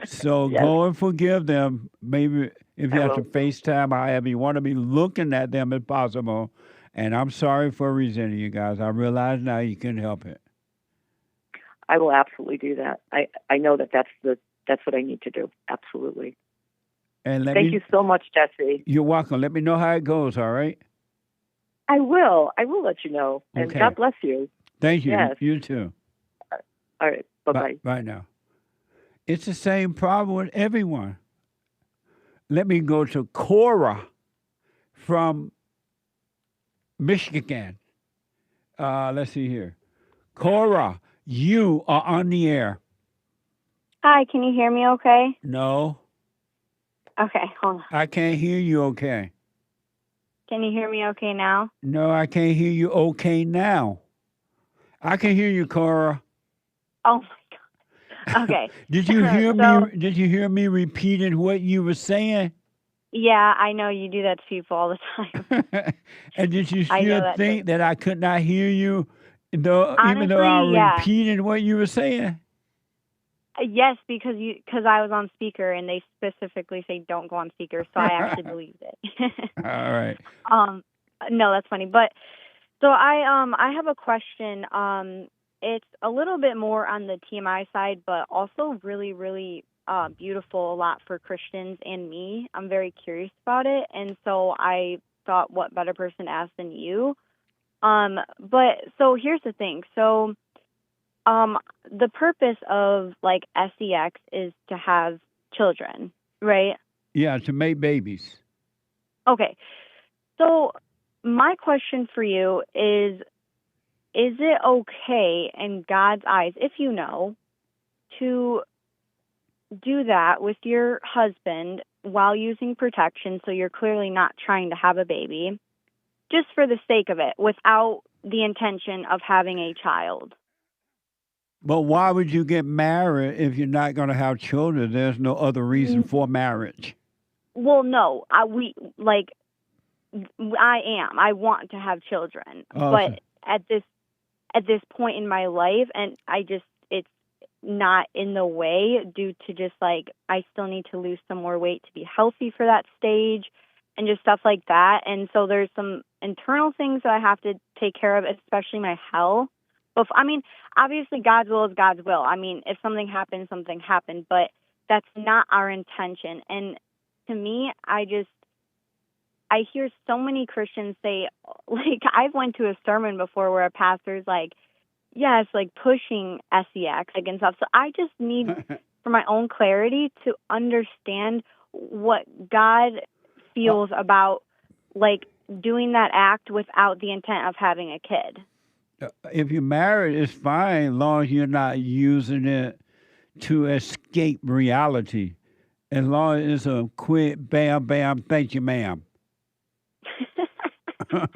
So go and forgive them. Maybe if you have to FaceTime, however you want to be looking at them if possible. And I'm sorry for resenting you guys. I realize now you couldn't help it. I will absolutely do that. I know that's what I need to do. Absolutely. And thank you so much, Jesse. You're welcome. Let me know how it goes, all right? I will let you know. And okay. God bless you. Thank you. Yes. You too. All right. Bye-bye. Right now. It's the same problem with everyone. Let me go to CORA from Michigan. Let's see here. CORA, you are on the air. Hi, can you hear me okay? No, Okay, hold on. I can't hear you okay. Can you hear me okay now? No, I can't hear you okay now. I can hear you, CORA. Oh my God. Okay. Did you hear So- me? Did you hear me repeating what you were saying? Yeah, I know you do that to people all the time. And did you I know still that think that I could not hear you, even though I Honestly, yeah. repeated what you were saying? Yes, because I was on speaker and they specifically say don't go on speaker, so I actually believed it. All right. No, that's funny. But so I have a question. It's a little bit more on the TMI side, but also really, really beautiful a lot for Christians and me. I'm very curious about it, and so I thought, what better person to ask than you? But so here's the thing. So the purpose of like SEX is to have children, right? Yeah, to make babies. Okay. So my question for you is it okay in God's eyes, if you know, to do that with your husband while using protection, so you're clearly not trying to have a baby, just for the sake of it, without the intention of having a child? But why would you get married if you're not going to have children? There's no other reason for marriage. Well, no, I am. I want to have children, but at this point in my life, and it's not in the way due to just like I still need to lose some more weight to be healthy for that stage, and just stuff like that. And so there's some internal things that I have to take care of, especially my health. But obviously God's will is God's will. I mean, if something happens, something happened, but that's not our intention. And to me, I hear so many Christians say, like, I've went to a sermon before where a pastor's like, yes, like pushing SEX and stuff. So I just need, for my own clarity, to understand what God feels about, like, doing that act without the intent of having a kid. If you're married, it's fine as long as you're not using it to escape reality. As long as it's a quick bam, bam, thank you, ma'am. Well,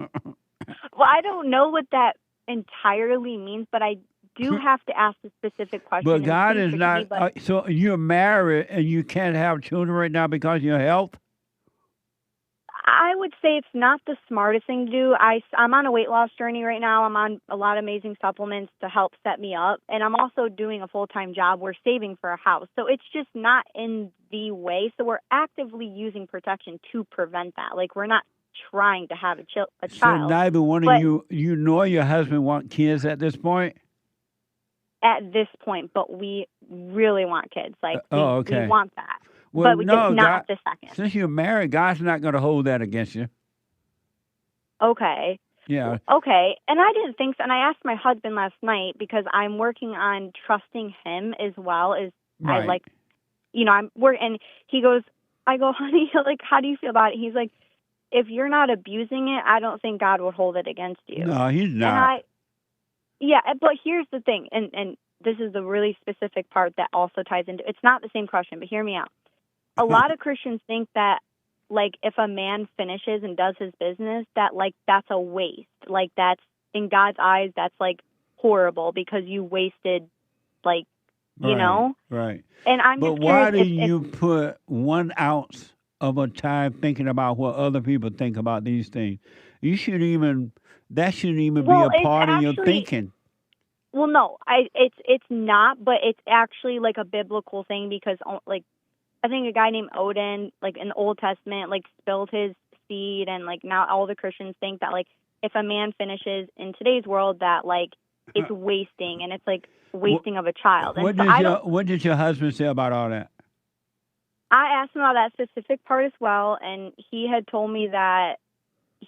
I don't know what that entirely means, but I do have to ask a specific question. But God is not. So you're married and you can't have children right now because of your health? I would say it's not the smartest thing to do. I'm on a weight loss journey right now. I'm on a lot of amazing supplements to help set me up. And I'm also doing a full-time job. We're saving for a house. So it's just not in the way. So we're actively using protection to prevent that. Like, we're not trying to have a child. So neither one of you nor your husband want kids at this point? At this point, but we really want kids. Like, we want that. Well, but no, just not this second. Since you're married, God's not going to hold that against you. Okay. Yeah. Okay. And I didn't think so. And I asked my husband last night because I'm working on trusting him as well as Right. I'm working. And he goes, I go, honey, like, how do you feel about it? He's like, if you're not abusing it, I don't think God would hold it against you. No, he's not. But here's the thing, and this is the really specific part that also ties into, it's not the same question, but hear me out. A lot of Christians think that, like, if a man finishes and does his business, that, like, that's a waste. Like, that's, in God's eyes, that's, like, horrible because you wasted, like, you know? Right. And I'm but just why curious do you put 1 ounce of a time thinking about what other people think about these things? That shouldn't even be a part of your thinking. Well, no, it's not, but it's actually like a biblical thing because, like, I think a guy named Odin, like in the Old Testament, like spilled his seed, and like now all the Christians think that, like, if a man finishes in today's world, that, like, it's wasting, and it's like wasting of a child. What did your husband say about all that? I asked him about that specific part as well, and he had told me that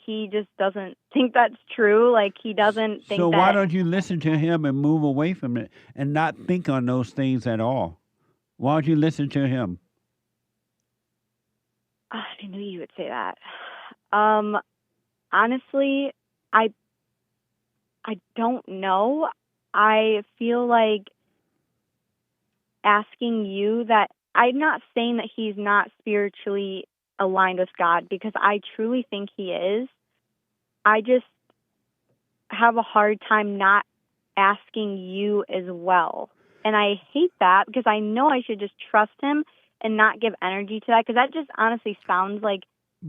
he just doesn't think that's true. Like, he doesn't think So that. why don't you listen to him and move away from it and not think on those things at all? Why don't you listen to him? I knew you would say that. Honestly, I don't know. I feel like asking you that. I'm not saying that he's not spiritually aligned with God, because I truly think he is. I just have a hard time not asking you as well. And I hate that, because I know I should just trust him and not give energy to that, because that just honestly sounds like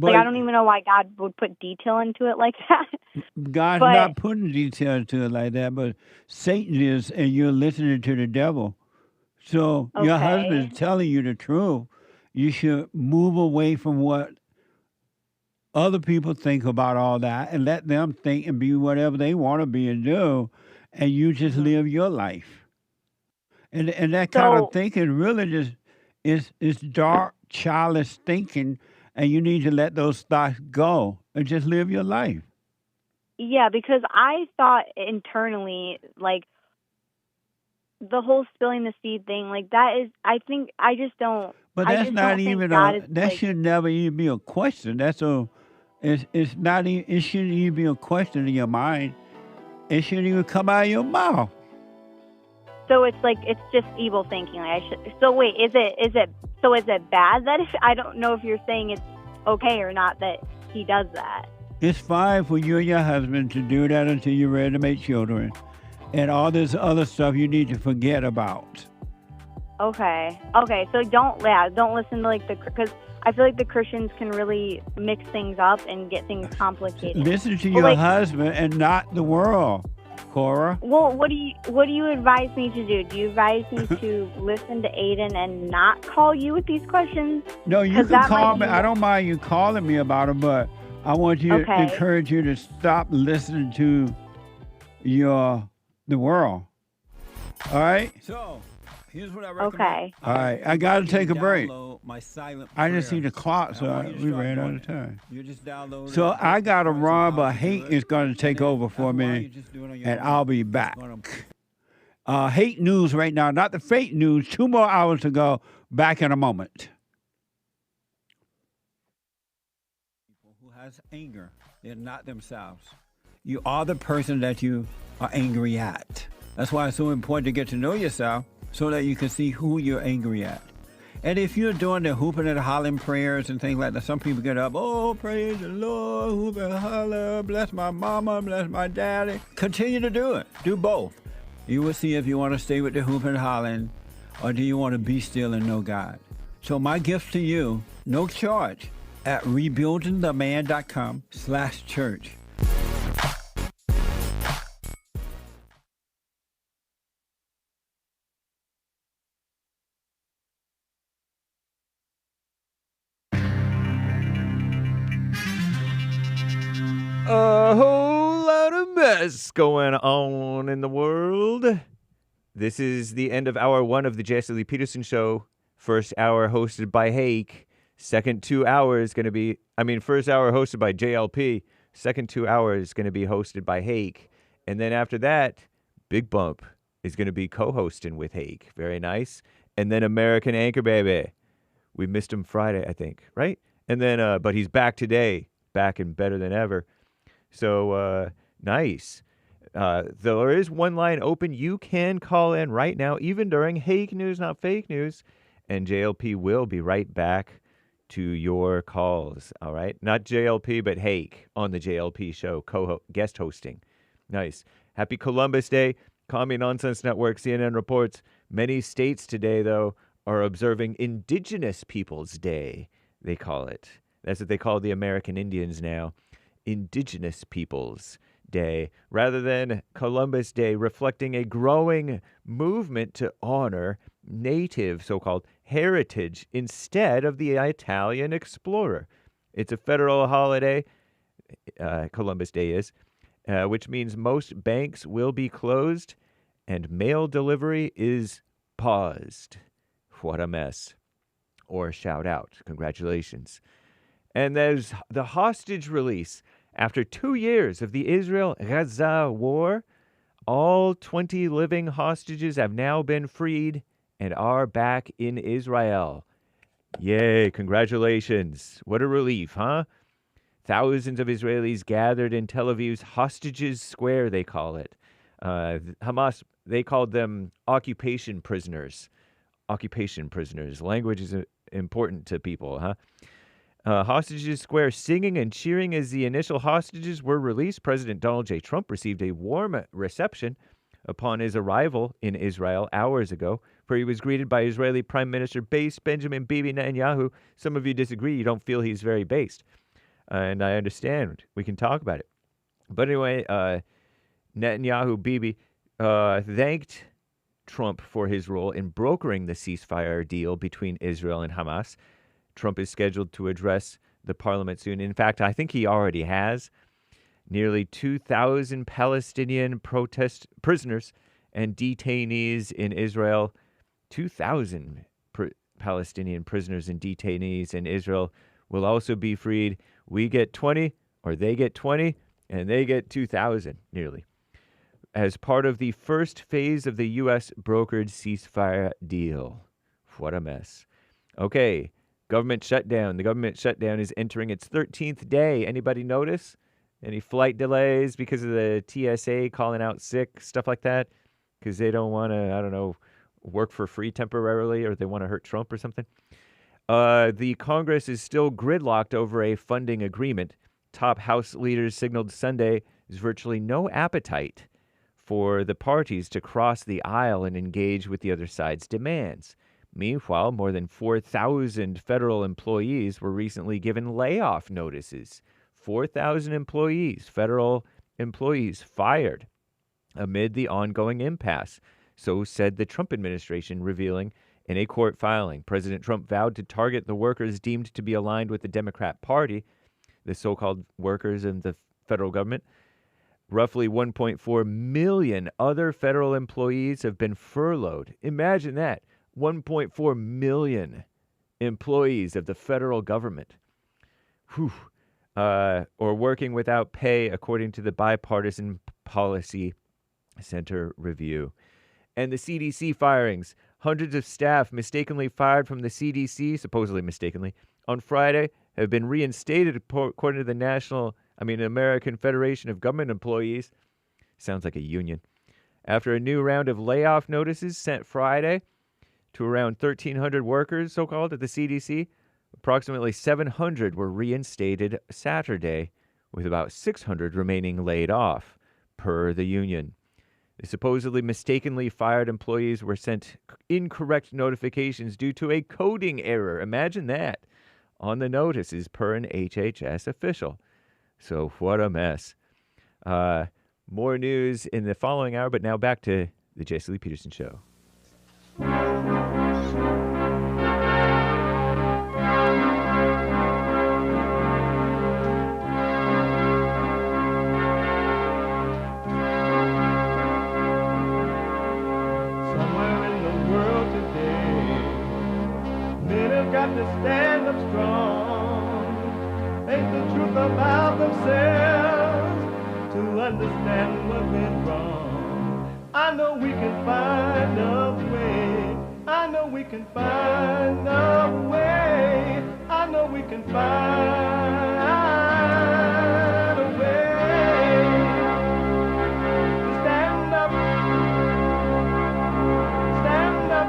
I don't even know why God would put detail into it like that. God's not putting detail into it like that, but Satan is, and you're listening to the devil. So your husband is telling you the truth. You should move away from what other people think about all that and let them think and be whatever they want to be and do, and you just live your life. And that kind of thinking really just is dark, childish thinking, and you need to let those thoughts go and just live your life. Yeah, because I thought internally, like, the whole spilling the seed thing, like, that is, I think, I just don't. But that's not even that should never even be a question. It's not even, it shouldn't even be a question in your mind. It shouldn't even come out of your mouth. So it's like, it's just evil thinking. Like, so wait, is it bad that if, I don't know if you're saying it's okay or not that he does that? It's fine for you and your husband to do that until you're ready to make children. And all this other stuff you need to forget about. Okay, so don't listen to, like, because I feel like the Christians can really mix things up and get things complicated. Listen to your husband and not the world, Cora. Well, what do you advise me to do? Do you advise me to listen to Aiden and not call you with these questions? No, you can call me. I don't mind you calling me about it, but I want you to encourage you to stop listening to the world. All right? So, here's what I recommend. Okay. All right, I got to take a break. I just see the clock, so we ran out of time. So I got to run, but Hake is going to take over for me, and I'll be back. Hate news right now, not the fake news. 2 more hours to go. Back in a moment. People who has anger, they're not themselves. You are the person that you are angry at. That's why it's so important to get to know yourself so that you can see who you're angry at. And if you're doing the hooping and hollering prayers and things like that, some people get up, oh, praise the Lord, hoop and holler, bless my mama, bless my daddy. Continue to do it. Do both. You will see if you want to stay with the hooping and hollering, or do you want to be still and know God. So my gift to you, no charge, at rebuildingtheman.com/church. A whole lot of mess going on in the world. This is the end of hour 1 of the Jesse Lee Peterson Show. First hour hosted by Hake. Second 2 hours going to be, first hour hosted by JLP. Second 2 hours going to be hosted by Hake. And then after that, Big Bump is going to be co-hosting with Hake. Very nice. And then American Anchor Baby. We missed him Friday, I think, right? And then, but he's back today. Back and better than ever. So, nice. There is one line open. You can call in right now, even during Hake News, not fake news. And JLP will be right back to your calls, all right? Not JLP, but Hake on the JLP show, guest hosting. Nice. Happy Columbus Day. Commie Nonsense Network, CNN reports. Many states today, though, are observing Indigenous Peoples Day, they call it. That's what they call the American Indians now. Indigenous Peoples Day, rather than Columbus Day, reflecting a growing movement to honor native so-called heritage instead of the Italian explorer. It's a federal holiday, Columbus Day is, which means most banks will be closed and mail delivery is paused. What a mess. Or shout out. Congratulations. And there's the hostage release After 2 years of the Israel-Gaza war, all 20 living hostages have now been freed and are back in Israel. Yay, congratulations. What a relief, huh? Thousands of Israelis gathered in Tel Aviv's Hostages Square, they call it. Hamas, they called them occupation prisoners. Occupation prisoners. Language is important to people, huh? Hostages Square singing and cheering as the initial hostages were released. President Donald J. Trump received a warm reception upon his arrival in Israel hours ago, where he was greeted by Israeli Prime Minister Benjamin Bibi Netanyahu. Some of you disagree. You don't feel he's very based. And I understand. We can talk about it. But anyway, Netanyahu, Bibi, thanked Trump for his role in brokering the ceasefire deal between Israel and Hamas. Trump is scheduled to address the parliament soon. In fact, I think he already has. Nearly 2,000 Palestinian prisoners and detainees in Israel. 2,000 Palestinian prisoners and detainees in Israel will also be freed. We get 20, or they get 20, and they get 2,000, nearly, as part of the first phase of the U.S. brokered ceasefire deal. What a mess. Okay, government shutdown. The government shutdown is entering its 13th day. Anybody notice? Any flight delays because of the TSA calling out sick, stuff like that? Because they don't want to, I don't know, work for free temporarily, or they want to hurt Trump or something? The Congress is still gridlocked over a funding agreement. Top House leaders signaled Sunday there's virtually no appetite for the parties to cross the aisle and engage with the other side's demands. Meanwhile, more than 4,000 federal employees were recently given layoff notices. 4,000 employees, federal employees, fired amid the ongoing impasse. So said the Trump administration, revealing in a court filing. President Trump vowed to target the workers deemed to be aligned with the Democrat Party, the so-called workers in the federal government. Roughly 1.4 million other federal employees have been furloughed. Imagine that. 1.4 million employees of the federal government. Or working without pay, according to the Bipartisan Policy Center review. And the CDC firings. Hundreds of staff mistakenly fired from the CDC, supposedly mistakenly, on Friday have been reinstated, according to the American Federation of Government Employees. Sounds like a union. After a new round of layoff notices sent Friday to around 1,300 workers, so-called, at the CDC, approximately 700 were reinstated Saturday, with about 600 remaining laid off, per the union. The supposedly mistakenly fired employees were sent incorrect notifications due to a coding error. Imagine that. On the notices, per an HHS official. So what a mess. More news in the following hour, but now back to the Jesse Lee Peterson Show. Got to stand up strong, face the truth about themselves, to understand what went wrong. I know we can find a way. I know we can find a way. I know we can find a way to stand up, stand up.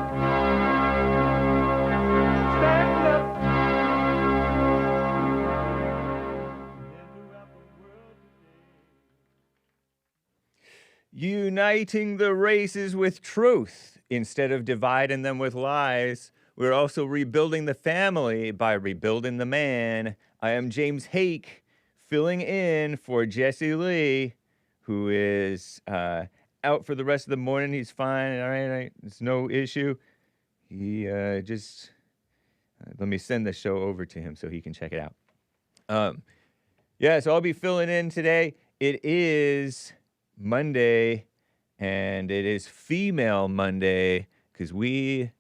Uniting the races with truth instead of dividing them with lies. We're also rebuilding the family by rebuilding the man. I am James Hake, filling in for Jesse Lee, who is out for the rest of the morning. He's fine. All right. It's no issue. He just... let me send the show over to him so he can check it out. So I'll be filling in today. It is Monday, and it is Female Monday, because we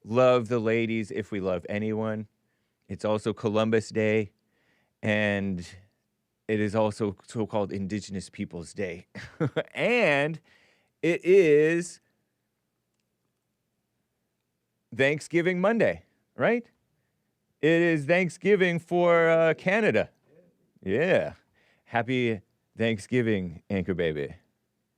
love the ladies if we love anyone. It's also Columbus Day, and it is also so-called Indigenous Peoples Day. And it is Thanksgiving Monday, right? It is Thanksgiving for Canada. Yeah. Happy Thanksgiving, Anchor Baby.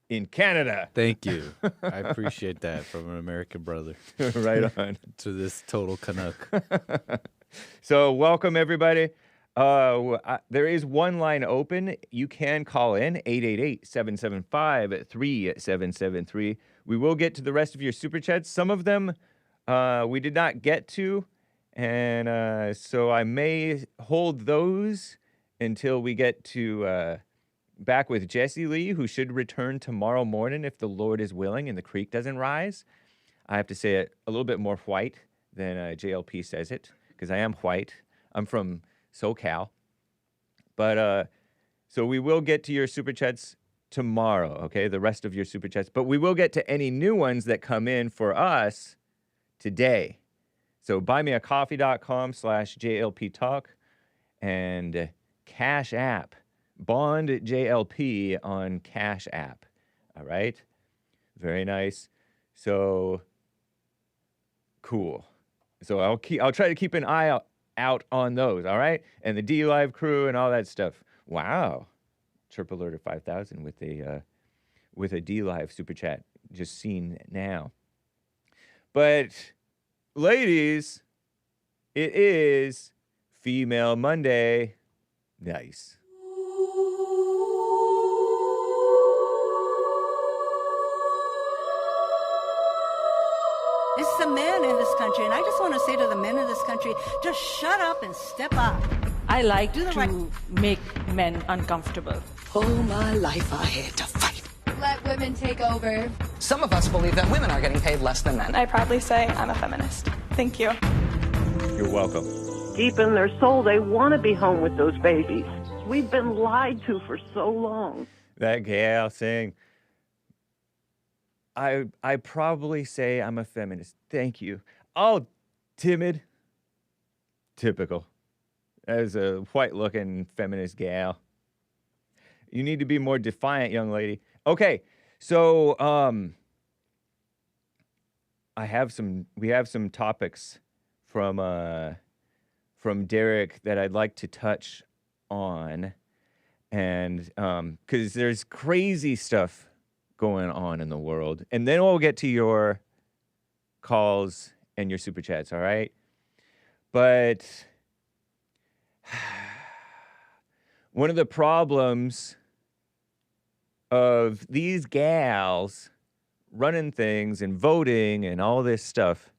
In Canada. Thank you. I appreciate that from an American brother. Right on. To this total Canuck. So welcome, everybody. There is one line open. You can call in, 888-775-3773. We will get to the rest of your Super Chats. Some of them we did not get to, and so I may hold those until we get to back with Jesse Lee, who should return tomorrow morning if the Lord is willing and the creek doesn't rise. I have to say it a little bit more white than JLP says it, because I am white. I'm from SoCal. But so we will get to your Super Chats tomorrow, okay? The rest of your Super Chats. But we will get to any new ones that come in for us today. So buymeacoffee.com/JLP Talk and Cash App. Bond JLP on Cash App. All right? Very nice. So cool. So I'll try to keep an eye out on those, all right? And the D Live crew and all that stuff. Wow. Chirp Alert at 5,000 with a D Live super chat just seen now. But ladies, it is Female Monday. Nice. It's the men in this country, and I just want to say to the men in this country, just shut up and step up. I like to make men uncomfortable. All my life I had to fight. Let women take over. Some of us believe that women are getting paid less than men. I proudly say I'm a feminist. Thank you. You're welcome. Deep in their soul, they want to be home with those babies. We've been lied to for so long. That gal saying, I probably say I'm a feminist. Thank you. Oh, timid. Typical. As a white-looking feminist gal. You need to be more defiant, young lady. Okay, so we have some topics from Derek that I'd like to touch on, and because there's crazy stuff going on in the world, and then we'll get to your calls and your super chats, all right? But one of the problems of these gals running things and voting and all this stuff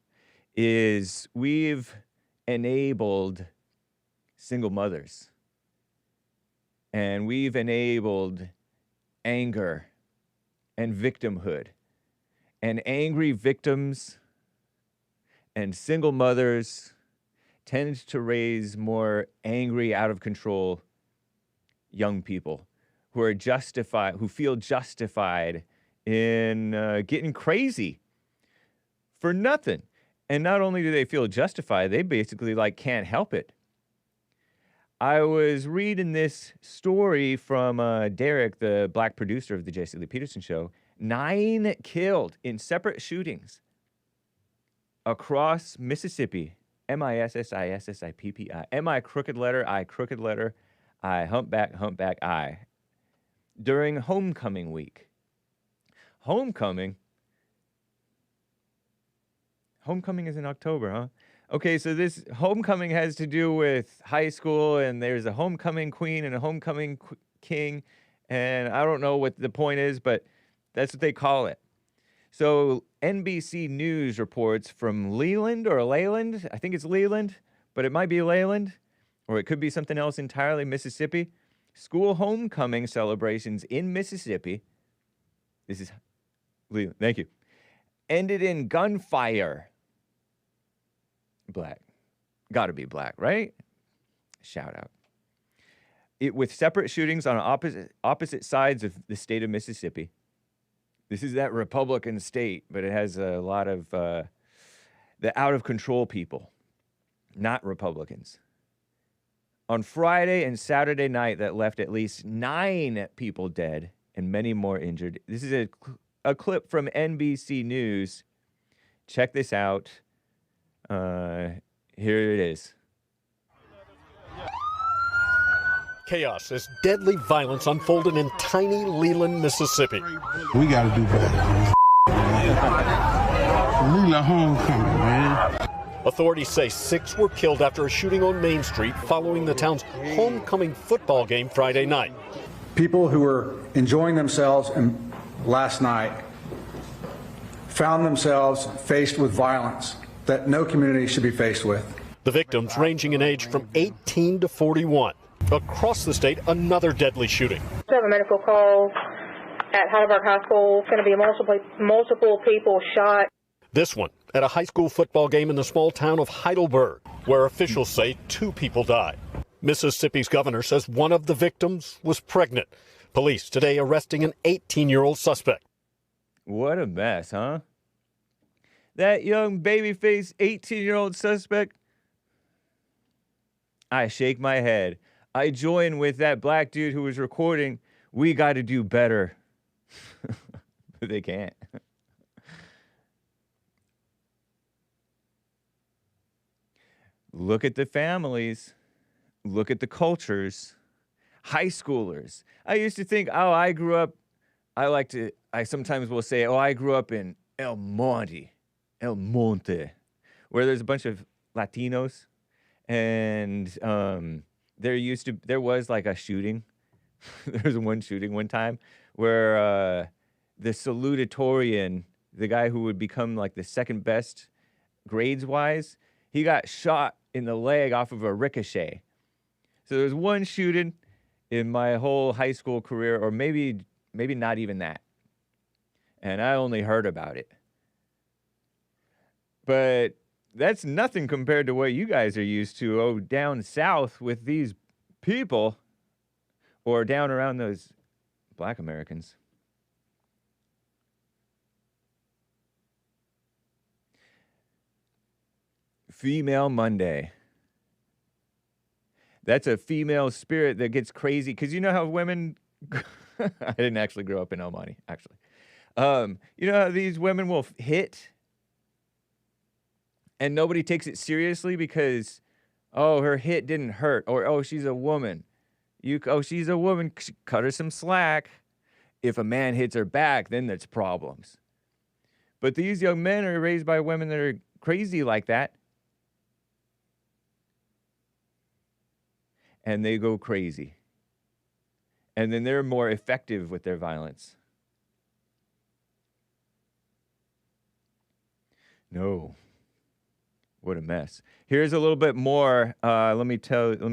is we've enabled single mothers, and we've enabled anger and victimhood, and angry victims and single mothers tend to raise more angry, out of control young people who feel justified in getting crazy for nothing. And not only do they feel justified, they basically can't help it. I was reading this story from Derek, the black producer of the Jesse Lee Peterson Show. 9 killed in separate shootings across Mississippi. Mississippi. M-I crooked letter, I crooked letter, I humpback, I. During homecoming week. Homecoming is in October, huh? Okay, so this homecoming has to do with high school, and there's a homecoming queen and a homecoming king, and I don't know what the point is, but that's what they call it. So NBC News reports from Leland or Leyland, I think it's Leland, but it might be Leyland, or it could be something else entirely, Mississippi. School homecoming celebrations in Mississippi, this is Leland, thank you, ended in gunfire. Black. Gotta be black, right? Shout out. With separate shootings on opposite sides of the state of Mississippi. This is that Republican state, but it has a lot of the out-of-control people, not Republicans. on Friday and Saturday night that left at least 9 people dead and many more injured. This is a clip from NBC News. Check this out. Here it is. Chaos as deadly violence unfolded in tiny Leland, Mississippi. We got to do better. Leland homecoming, man. Authorities say 6 were killed after a shooting on Main Street following the town's homecoming football game Friday night. People who were enjoying themselves last night found themselves faced with violence that no community should be faced with. The victims ranging in age from 18 to 41. Across the state, another deadly shooting. We have a medical call at Heidelberg High School. Going to be multiple people shot. This one at a high school football game in the small town of Heidelberg, where officials say 2 people died. Mississippi's governor says one of the victims was pregnant. Police today arresting an 18-year-old suspect. What a mess, huh? That young baby-faced 18-year-old suspect. I shake my head. I join with that black dude who was recording. We got to do better. But they can't. Look at the families. Look at the cultures. High schoolers. I used to think, I grew up, I sometimes will say, I grew up in El Monte, where there's a bunch of Latinos. And there was like a shooting. There was one shooting one time where the salutatorian, the guy who would become like the second best grades-wise, he got shot in the leg off of a ricochet. So there was one shooting in my whole high school career, or maybe not even that. And I only heard about it. But that's nothing compared to what you guys are used to, down south with these people, or down around those black Americans. Female Monday. That's a female spirit that gets crazy. Because you know how women... I didn't actually grow up in El Monte, actually. You know how these women will hit? And nobody takes it seriously because, her hit didn't hurt. Or, she's a woman. She's a woman. Cut her some slack. If a man hits her back, then there's problems. But these young men are raised by women that are crazy like that. And they go crazy. And then they're more effective with their violence. No. What a mess. Here's a little bit more. Let me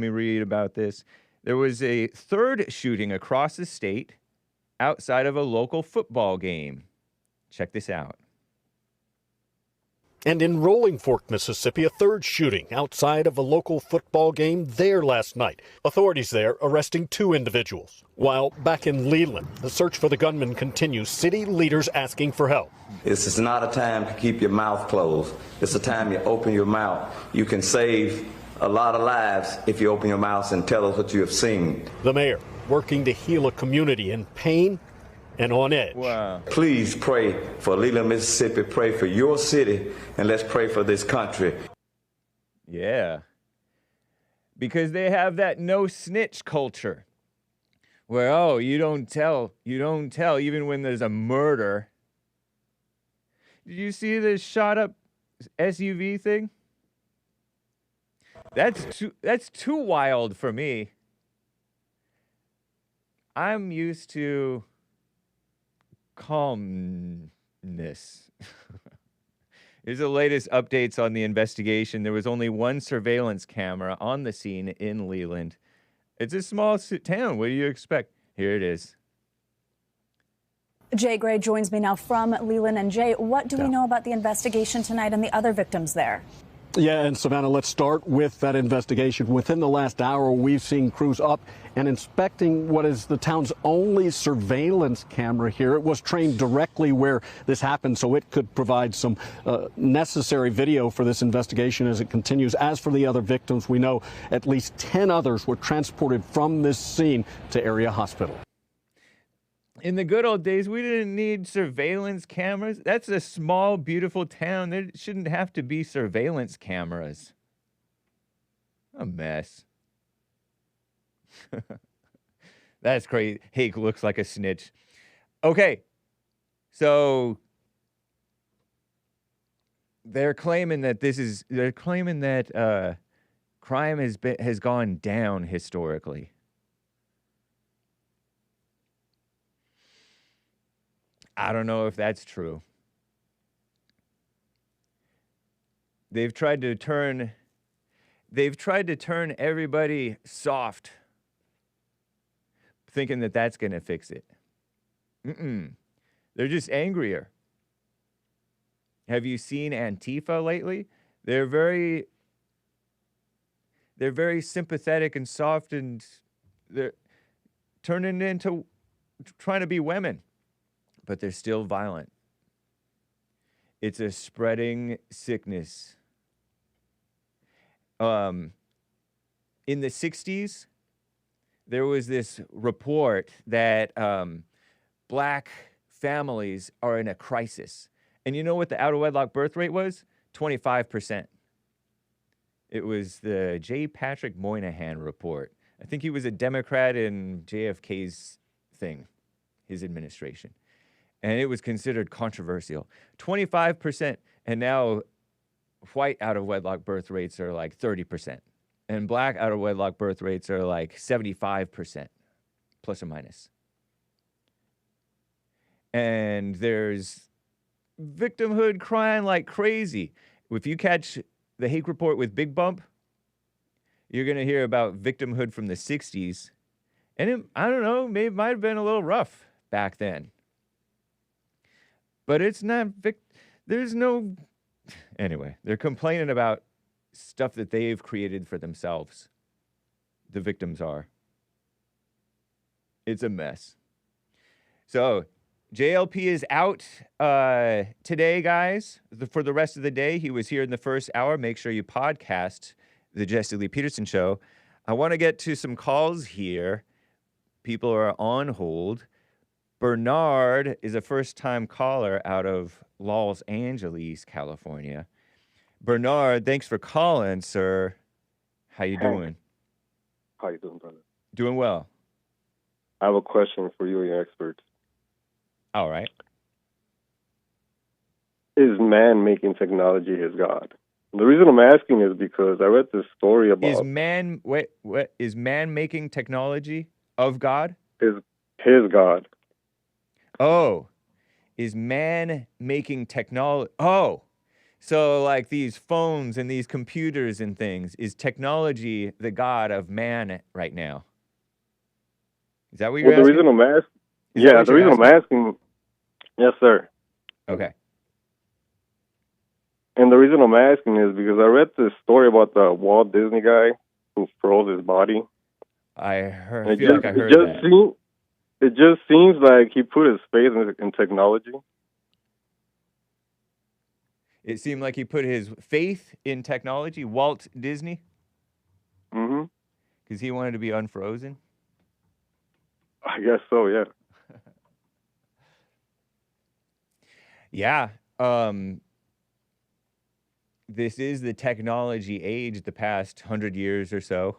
read about this. There was a third shooting across the state outside of a local football game. Check this out. And in Rolling Fork, Mississippi, a third shooting outside of a local football game there last night. Authorities there arresting 2 individuals. While back in Leland, the search for the gunman continues, city leaders asking for help. This is not a time to keep your mouth closed. It's a time you open your mouth. You can save a lot of lives if you open your mouth and tell us what you have seen. The mayor working to heal a community in pain and on edge. Wow. Please pray for Leland, Mississippi. Pray for your city, and let's pray for this country. Yeah. Because they have that no snitch culture where, you don't tell, even when there's a murder. Did you see this shot up SUV thing? That's too wild for me. I'm used to calmness. Here's the latest updates on the investigation. There was only one surveillance camera on the scene in Leland. It's a small town. What do you expect? Here it is. Jay Gray joins me now from Leland. And Jay, what do we know about the investigation tonight and the other victims there? Yeah, and Savannah, let's start with that investigation. Within the last hour, we've seen crews up and inspecting what is the town's only surveillance camera here. It was trained directly where this happened, so it could provide some necessary video for this investigation as it continues. As for the other victims, we know at least 10 others were transported from this scene to area hospital. In the good old days, we didn't need surveillance cameras. That's a small, beautiful town. There shouldn't have to be surveillance cameras. A mess. That's crazy. Hake looks like a snitch. Okay, so they're claiming that crime has gone down historically. I don't know if that's true. They've tried to turn everybody soft, thinking that that's going to fix it. They're just angrier. Have you seen Antifa lately? They're very sympathetic and soft, and they're turning into trying to be women. But they're still violent. It's a spreading sickness. In the 60s, there was this report that black families are in a crisis. And you know what the out-of-wedlock birth rate was? 25%. It was the J. Patrick Moynihan report. I think he was a Democrat in JFK's thing, his administration. And it was considered controversial. 25%, and now white out-of-wedlock birth rates are like 30%. And black out-of-wedlock birth rates are like 75%, plus or minus. And there's victimhood crying like crazy. If you catch the Hake report with Big Bump, you're going to hear about victimhood from the 60s. And I don't know, maybe it might have been a little rough back then. But it's not, there's no, anyway, they're complaining about stuff that they've created for themselves. The victims are. It's a mess. So, JLP is out today, guys, for the rest of the day. He was here in the first hour. Make sure you podcast the Jesse Lee Peterson Show. I want to get to some calls here. People are on hold. Bernard is a first-time caller out of Los Angeles, California. Bernard, thanks for calling, sir. How you doing? How you doing, brother? Doing well. I have a question for you and your experts. All right. Is man making technology his God? The reason I'm asking is because I read this story about... Is man making technology of God? His God. Oh, is man making technology? Oh, so like these phones and these computers and things, is technology the God of man right now? Is that what you're asking? The reason I'm asking... Yeah, the reason I'm asking... Yes, sir. Okay. And the reason I'm asking is because I read this story about the Walt Disney guy who froze his body. I feel like I heard that. It just seems like he put his faith in technology. It seemed like he put his faith in technology, Walt Disney? Mm-hmm. Because he wanted to be unfrozen? I guess so, yeah. Yeah. This is the technology age the past 100 years or so.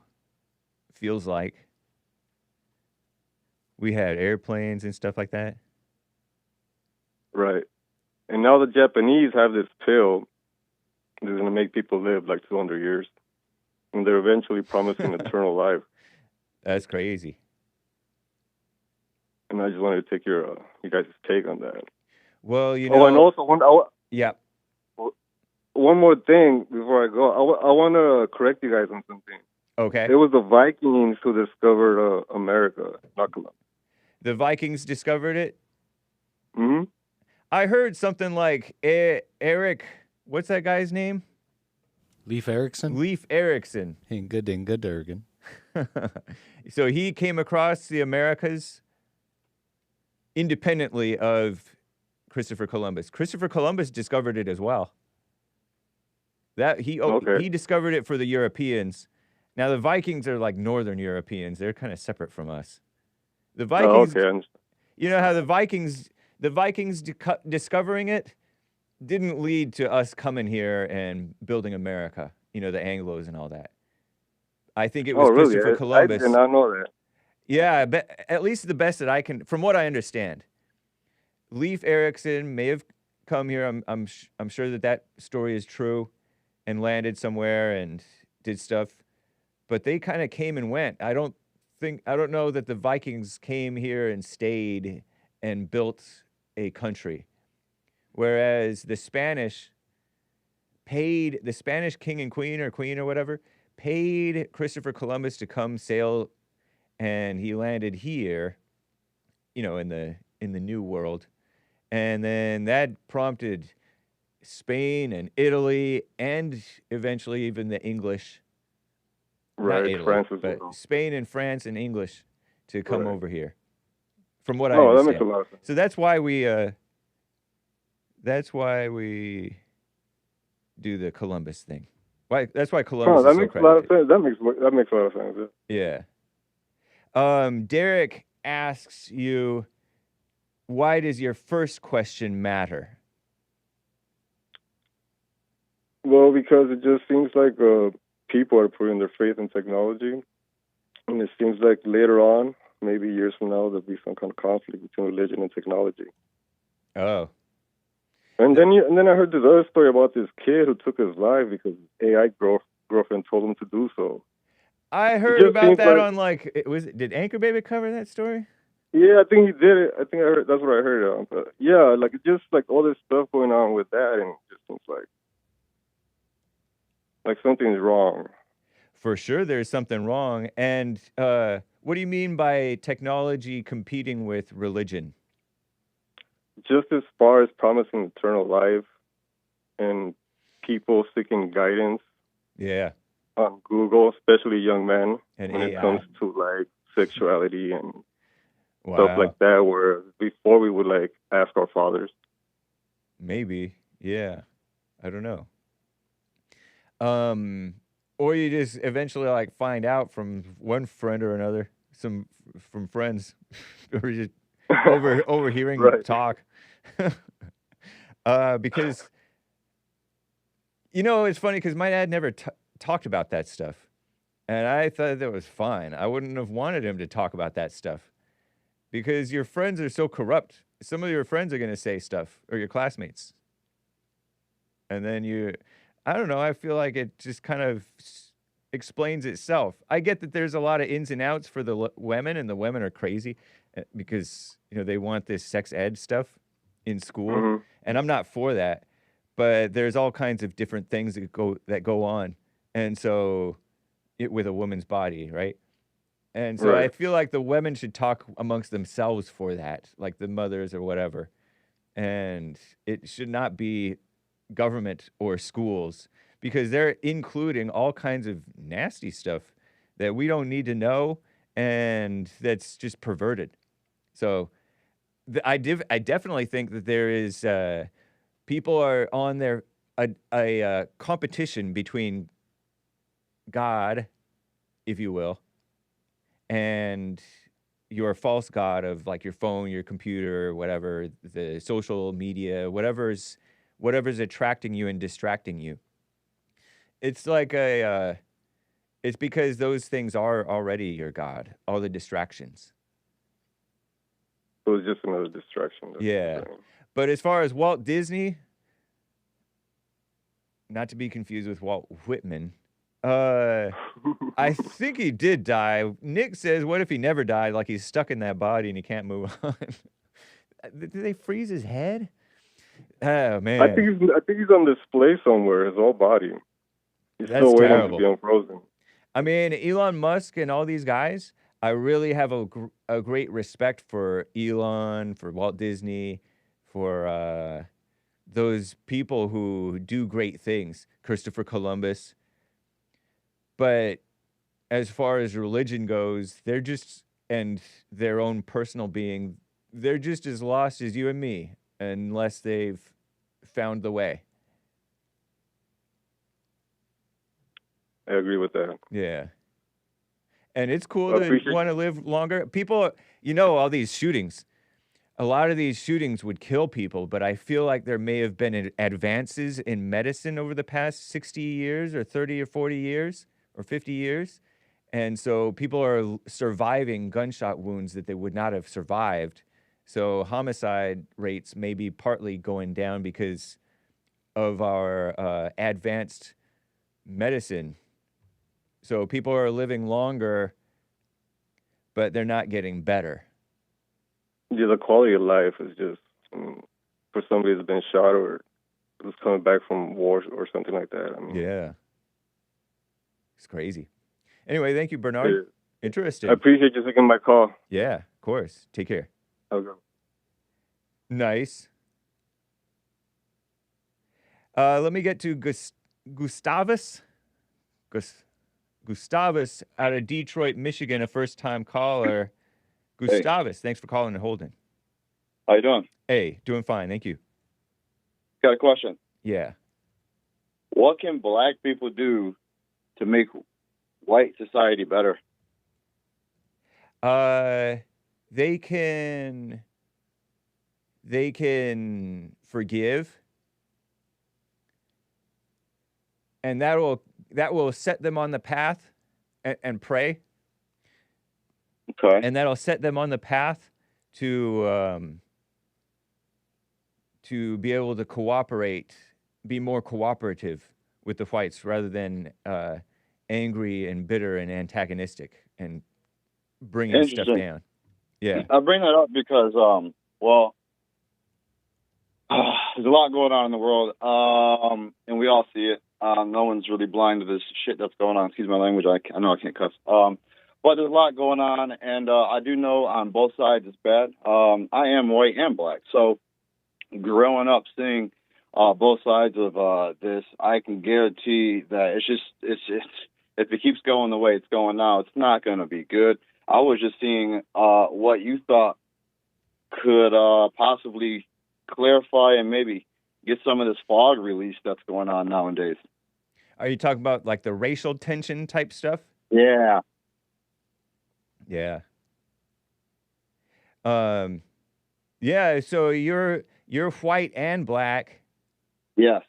Feels like. We had airplanes and stuff like that. Right. And now the Japanese have this pill that's going to make people live like 200 years. And they're eventually promising eternal life. That's crazy. And I just wanted to take your you guys' take on that. Well, you know... Oh, and also, yeah. One more thing before I go. I want to correct you guys on something. Okay. It was the Vikings who discovered America, not Columbus. The Vikings discovered it? Mm-hmm. I heard something like Eric, what's that guy's name? Leif Erikson? Leif Erikson. In good Durgan. So he came across the Americas independently of Christopher Columbus. Christopher Columbus discovered it as well. He discovered it for the Europeans. Now the Vikings are like northern Europeans. They're kind of separate from us. The Vikings, you know how the Vikings discovering it didn't lead to us coming here and building America. You know, the Anglos and all that. I think it was Christopher Columbus. I did not know that. Yeah, at least the best that I can, from what I understand. Leif Erikson may have come here. I'm sure that story is true, and landed somewhere and did stuff, but they kind of came and went. I don't know that the Vikings came here and stayed and built a country, whereas the Spanish king and queen or whatever paid Christopher Columbus to come sail, and he landed here, you know, in the New World. And then that prompted Spain and Italy and eventually even the English. Right, Italy, France as but well. Spain and France and English to come over here. From what I that understand. makes a lot of sense. So that's why we do the Columbus thing. That's why Columbus that is so makes a lot of credited. sense. That makes a lot of sense. Yeah. Derek asks you, why does your first question matter? Well, because it just seems like people are putting their faith in technology, and it seems like later on, maybe years from now, there'll be some kind of conflict between religion and technology. Oh. And then I heard this other story about this kid who took his life because his AI girlfriend told him to do so. I heard about that on did Anchor Baby cover that story? Yeah, I think he did it. I think that's what I heard. But yeah, like it's just like all this stuff going on with that, and it just seems like something's wrong. For sure, there's something wrong. And what do you mean by technology competing with religion? Just as far as promising eternal life and people seeking guidance. Yeah. On Google, especially young men, and when AI. It comes to like sexuality and Wow. stuff like that, where before we would like ask our fathers. Maybe, yeah. I don't know. Or you just eventually like find out from one friend or another, from friends, or just overhearing talk. Because, you know, it's funny because my dad never talked about that stuff. And I thought that was fine. I wouldn't have wanted him to talk about that stuff. Because your friends are so corrupt. Some of your friends are going to say stuff, or your classmates. And then I don't know, I feel like it just kind of explains itself. I get that there's a lot of ins and outs for the women, and the women are crazy because, you know, they want this sex ed stuff in school. Mm-hmm. And I'm not for that. But there's all kinds of different things that go on. And so, with a woman's body, right? And so I feel like the women should talk amongst themselves for that, like the mothers or whatever. And it should not be government or schools, because they're including all kinds of nasty stuff that we don't need to know, and that's just perverted. So I definitely think that there is people are on a competition between God, if you will, and your false god of like your phone, your computer, whatever, the social media, whatever's attracting you and distracting you. It's like it's because those things are already your god, all the distractions. It was just another distraction. Yeah. But as far as Walt Disney, not to be confused with Walt Whitman, I think he did die. Nick says, what if he never died? Like he's stuck in that body and he can't move on. Did they freeze his head? Oh, man. I think he's on display somewhere, his whole body. He's That's still waiting terrible. to be unfrozen. I mean, Elon Musk and all these guys, I really have a great respect for Elon, for Walt Disney, for those people who do great things. Christopher Columbus, But as far as religion goes, they're just, and their own personal being, they're just as lost as you and me, unless they've found the way. I agree with that. Yeah. And it's cool to want to live longer. People, all these shootings, a lot of these shootings would kill people, but I feel like there may have been advances in medicine over the past 60 years or 30 or 40 years or 50 years. And so people are surviving gunshot wounds that they would not have survived. So homicide rates may be partly going down because of our advanced medicine. So people are living longer, but they're not getting better. Yeah, the quality of life is just, for somebody that's been shot or who's coming back from war or something like that. Yeah. It's crazy. Anyway, thank you, Bernard. Yeah. Interesting. I appreciate you taking my call. Yeah, of course. Take care. Okay. Nice. Let me get to Gustavus. Gustavus out of Detroit, Michigan, a first-time caller. Gustavus, thanks for calling and holding. How you doing? Hey, doing fine, thank you. Got a question. Yeah. What can black people do to make white society better? They can forgive, and that will set them on the path, and pray. Okay. And that'll set them on the path to be able to cooperate, be more cooperative with the whites rather than angry and bitter and antagonistic and bringing stuff down. Yeah. I bring that up because, there's a lot going on in the world, and we all see it. No one's really blind to this shit that's going on. Excuse my language. I know I can't cuss. But there's a lot going on, and I do know on both sides it's bad. I am white and black, so growing up seeing both sides of this, I can guarantee that it's if it keeps going the way it's going now, it's not going to be good. I was just seeing what you thought could possibly clarify and maybe get some of this fog released that's going on nowadays. Are you talking about like the racial tension type stuff? Yeah. Yeah. Yeah, so you're white and black. Yes.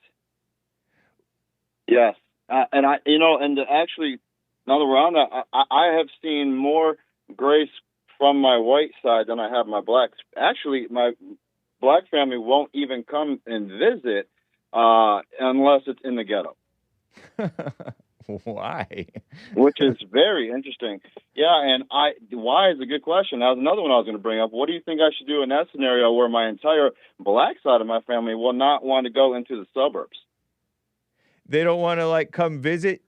Yes. And actually, now that we're on that, I have seen more grace from my white side than I have my black. Actually, my black family won't even come and visit unless it's in the ghetto. Why? Which is very interesting. Yeah, and why is a good question. That was another one I was going to bring up. What do you think I should do in that scenario where my entire black side of my family will not want to go into the suburbs? They don't want to come visit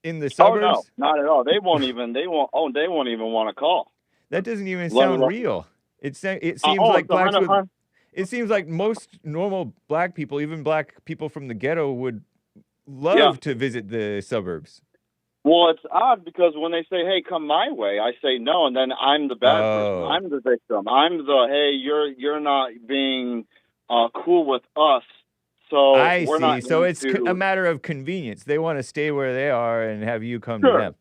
in the suburbs? Oh no, not at all. They won't even want to call. That doesn't even sound real. It seems like blacks would, it seems like most normal black people, even black people from the ghetto, would love to visit the suburbs. Well, it's odd because when they say, hey, come my way, I say no, and then I'm the bad person. I'm the victim. I'm the, hey, you're not being cool with us, so I we're see. not So it's a matter of convenience. They want to stay where they are and have you come to them.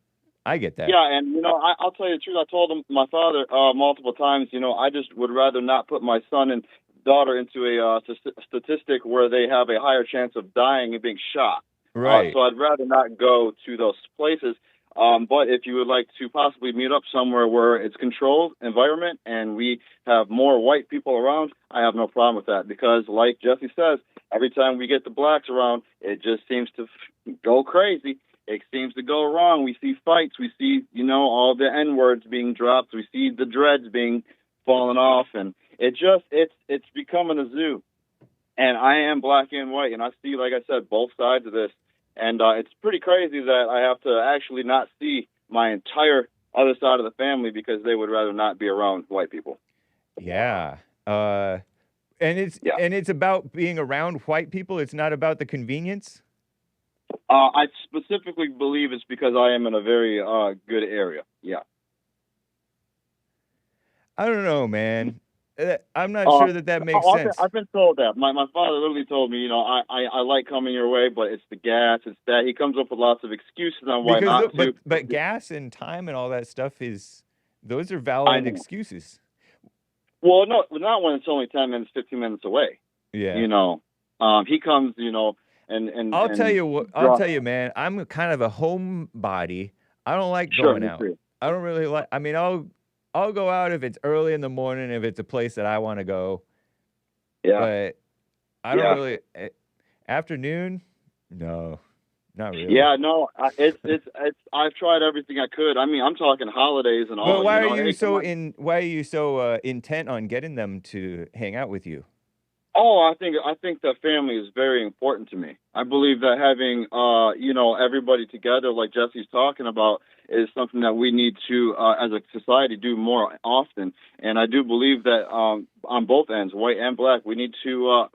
I get that. Yeah, and, I'll tell you the truth. I told my father multiple times, I just would rather not put my son and daughter into a statistic where they have a higher chance of dying and being shot. Right. So I'd rather not go to those places. But if you would like to possibly meet up somewhere where it's controlled environment and we have more white people around, I have no problem with that. Because like Jesse says, every time we get the blacks around, it just seems to go crazy. It seems to go wrong. We see fights. We see, all the N-words being dropped. We see the dreads being fallen off. And it's becoming a zoo. And I am black and white. And I see, like I said, both sides of this. And it's pretty crazy that I have to actually not see my entire other side of the family because they would rather not be around white people. Yeah. And it's about being around white people. It's not about the convenience. I specifically believe it's because I am in a very good area. Yeah. I don't know, man. I'm not sure that makes sense. I've been told that. My father literally told me, I like coming your way, but it's the gas, it's that. He comes up with lots of excuses on why not to. But gas and time and all that stuff those are valid excuses. Well, no, not when it's only 10 minutes, 15 minutes away. Yeah. He comes, and I'll tell you, man, I'm kind of a homebody. I don't like going out. I don't really like, I mean, I'll go out if it's early in the morning, if it's a place that I want to go. Yeah. But I don't really, afternoon, no, not really. Yeah, no, it's I've tried everything I could. I mean, I'm talking holidays and all. But why are you so intent on getting them to hang out with you? Oh, I think that family is very important to me. I believe that having everybody together, like Jesse's talking about, is something that we need to, as a society, do more often. And I do believe that on both ends, white and black, we need to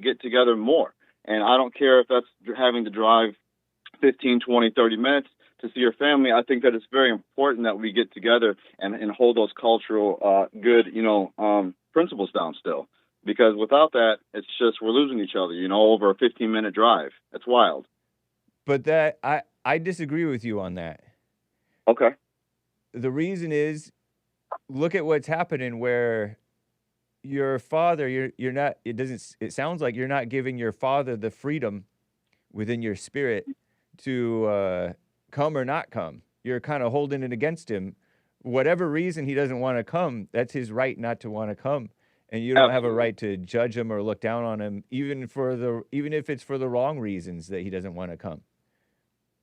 get together more. And I don't care if that's having to drive 15, 20, 30 minutes to see your family. I think that it's very important that we get together and hold those cultural good principles down still. Because without that, it's just we're losing each other, over a 15-minute drive. It's wild. But I disagree with you on that. Okay. The reason is, look at what's happening where your father, you're not, it sounds like you're not giving your father the freedom within your spirit to come or not come. You're kind of holding it against him. Whatever reason he doesn't want to come, that's his right not to want to come. And you don't have a right to judge him or look down on him, even if it's for the wrong reasons that he doesn't want to come.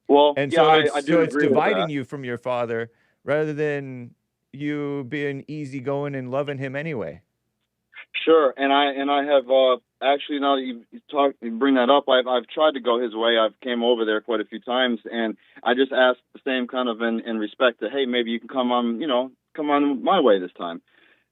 Well, and yeah, so I do it's agree with dividing that. you from your father rather than you being easygoing and loving him anyway. Sure, and I have actually, now that you bring that up, I've tried to go his way. I've came over there quite a few times, and I just asked the same kind of in respect to, hey, maybe you can come on my way this time,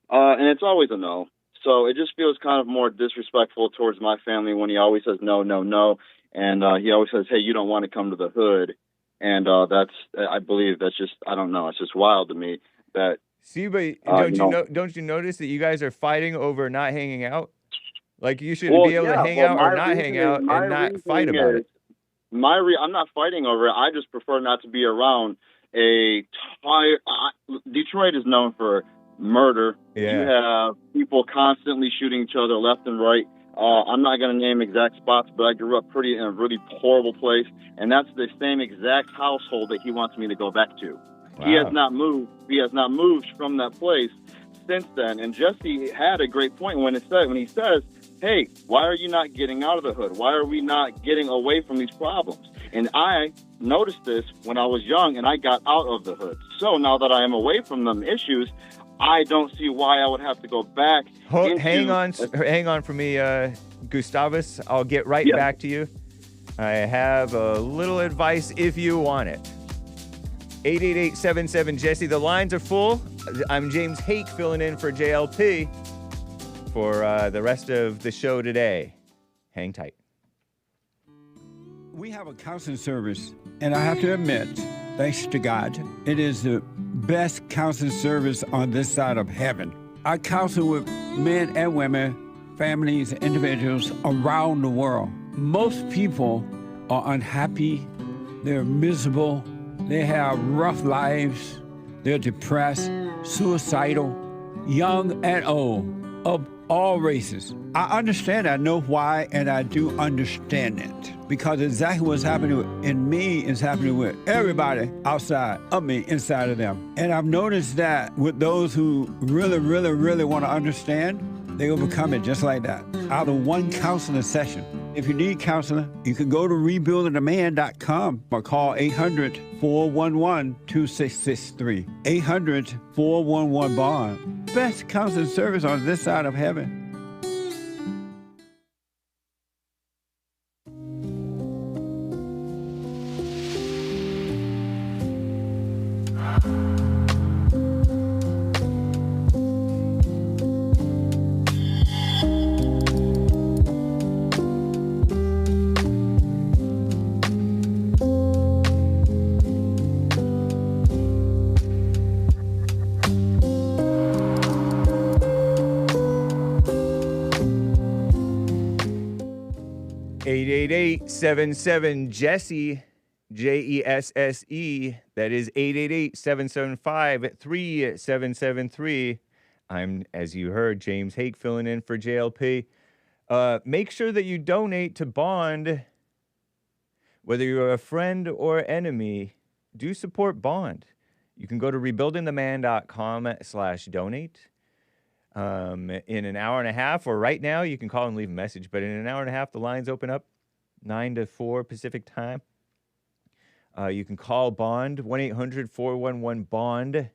and it's always a no. So it just feels kind of more disrespectful towards my family when he always says no, no, no. And he always says, hey, you don't want to come to the hood. And I believe that's just, I don't know. It's just wild to me that. See, but don't you notice that you guys are fighting over not hanging out? Like you should be able to hang out or not hang out and not fight about it. I'm not fighting over it. I just prefer not to be around Detroit is known for murder. Yeah. You have people constantly shooting each other left and right. I'm not going to name exact spots, but I grew up in a really horrible place, and that's the same exact household that he wants me to go back to. Wow. He has not moved. He has not moved from that place since then. And Jesse had a great point when he says, "Hey, why are you not getting out of the hood? Why are we not getting away from these problems?" And I noticed this when I was young, and I got out of the hood. So now that I am away from them issues, I don't see why I would have to go back. Hang on for me, Gustavus. I'll get right back to you. I have a little advice if you want it. 888-77-JESSE. The lines are full. I'm James Hake filling in for JLP for the rest of the show today. Hang tight. We have a counseling service, and I have to admit, thanks to God, it is the best counseling service on this side of heaven. I counsel with men and women, families, individuals around the world. Most people are unhappy, they're miserable, they have rough lives, they're depressed, suicidal, young and old, of all races. I understand, I know why, and I do understand it. Because exactly what's happening in me is happening with everybody outside of me, inside of them. And I've noticed that with those who really, really, really want to understand, they will become it just like that, out of one counseling session. If you need counseling, you can go to rebuildingaman.com or call 800-411-2663. 800-411-BOND. Best counseling service on this side of heaven. 888-77-JESSE, JESSE. That is 888-775-3773. I'm, as you heard, James Hake filling in for JLP. Make sure that you donate to Bond. Whether you're a friend or enemy, do support Bond. You can go to rebuildingtheman.com/donate. In an hour and a half, or right now, you can call and leave a message, but in an hour and a half, the lines open up 9 to 4 Pacific time. You can call Bond, 1-800-411-BOND,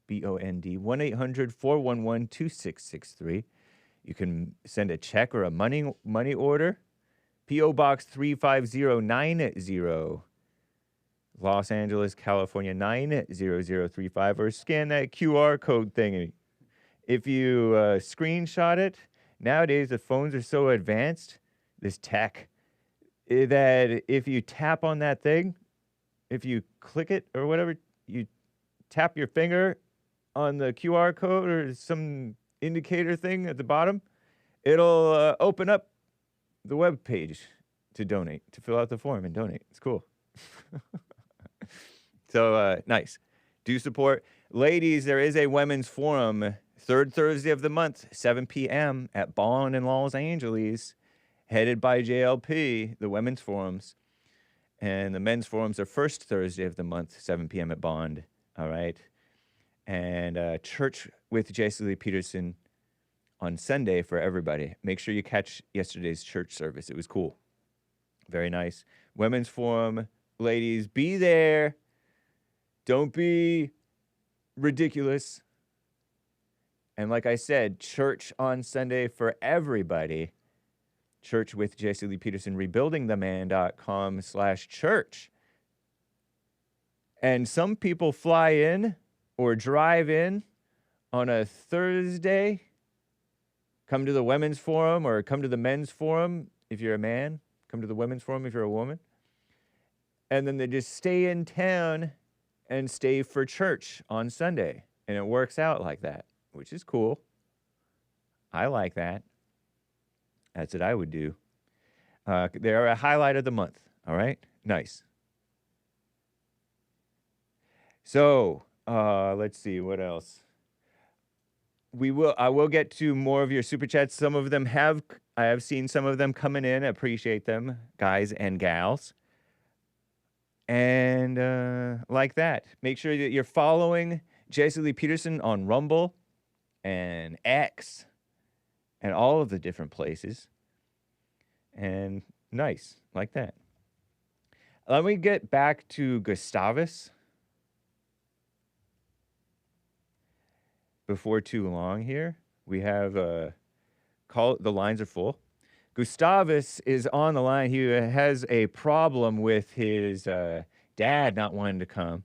B-O-N-D, 1-800-411-2663. You can send a check or a money order, P.O. Box 35090, Los Angeles, California, 90035, or scan that QR code thingy. If you screenshot it, nowadays the phones are so advanced, this tech, that if you tap on that thing, if you click it or whatever, you tap your finger on the QR code or some indicator thing at the bottom, it'll open up the web page to donate, to fill out the form and donate. It's cool. So nice. Do support. Ladies, there is a women's forum, third Thursday of the month, 7 p.m. at Bond in Los Angeles, headed by JLP, the women's forums. And the men's forums are first Thursday of the month, 7 p.m. at Bond. All right. And church with J.C. Lee Peterson on Sunday for everybody. Make sure you catch yesterday's church service. It was cool. Very nice. Women's forum. Ladies, be there. Don't be ridiculous. And like I said, church on Sunday for everybody. Church with J.C. Lee Peterson, rebuildingtheman.com/church. And some people fly in or drive in on a Thursday, come to the women's forum or come to the men's forum if you're a man, come to the women's forum if you're a woman. And then they just stay in town and stay for church on Sunday. And it works out like that, which is cool. I like that. That's what I would do. They're a highlight of the month. All right? Nice. So, let's see. What else? I will get to more of your super chats. I have seen some of them coming in. I appreciate them, guys and gals. And like that. Make sure that you're following J.C. Lee Peterson on Rumble and X and all of the different places. And nice, like that. Let me get back to Gustavus before too long here. We have the lines are full. Gustavus is on the line. He has a problem with his dad not wanting to come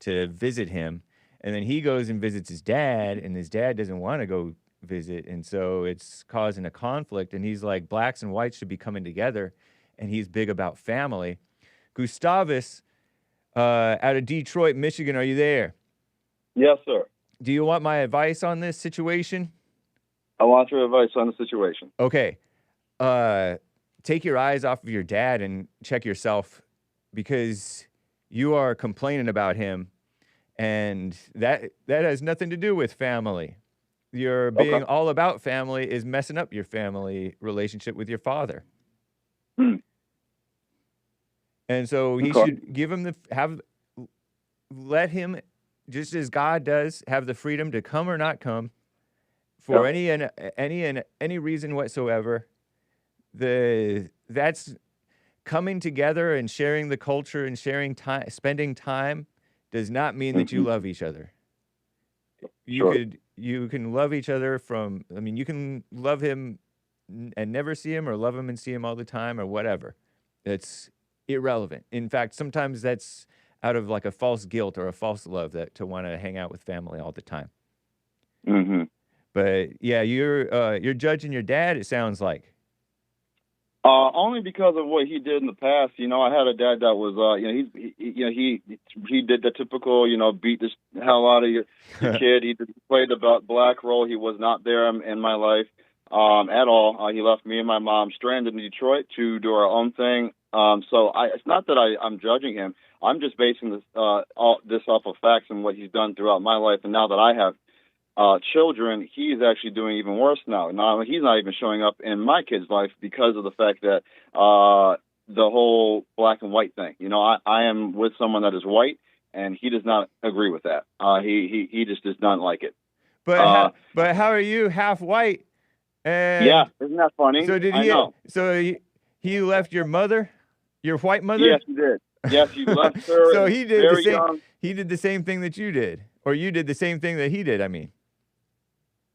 to visit him. And then he goes and visits his dad, and his dad doesn't want to go visit. And so it's causing a conflict. And he's like, blacks and whites should be coming together. And he's big about family. Gustavus, out of Detroit, Michigan, are you there? Yes, sir. Do you want my advice on this situation? I want your advice on the situation. Okay. Take your eyes off of your dad and check yourself, because you are complaining about him, and that has nothing to do with family. Your being all about family is messing up your family relationship with your father. And so he should give him let him, just as God does, have the freedom to come or not come for any reason whatsoever. That's coming together and sharing the culture and sharing time, spending time, does not mean that you love each other. You can love each other you can love him and never see him, or love him and see him all the time, or whatever. It's irrelevant. In fact, sometimes that's out of like a false guilt or a false love to want to hang out with family all the time. Mm-hmm. But yeah, you're judging your dad, it sounds like. Only because of what he did in the past. You know, I had a dad that was, he did the typical, beat the hell out of your kid. He played the black role. He was not there in my life. at all. He left me and my mom stranded in Detroit to do our own thing. So it's not that I'm judging him. I'm just basing this this off of facts and what he's done throughout my life. And now that I have children, he's actually doing even worse now. Now he's not even showing up in my kid's life because of the fact that the whole black and white thing. You know, I am with someone that is white, and he does not agree with that. He just does not like it. But how are you half white? And yeah, isn't that funny? So did I he? know. So he left your mother, your white mother? Yes, he did. Yes, he left her. So he did very the same. young. He did the same thing that you did, or you did the same thing that he did. I mean.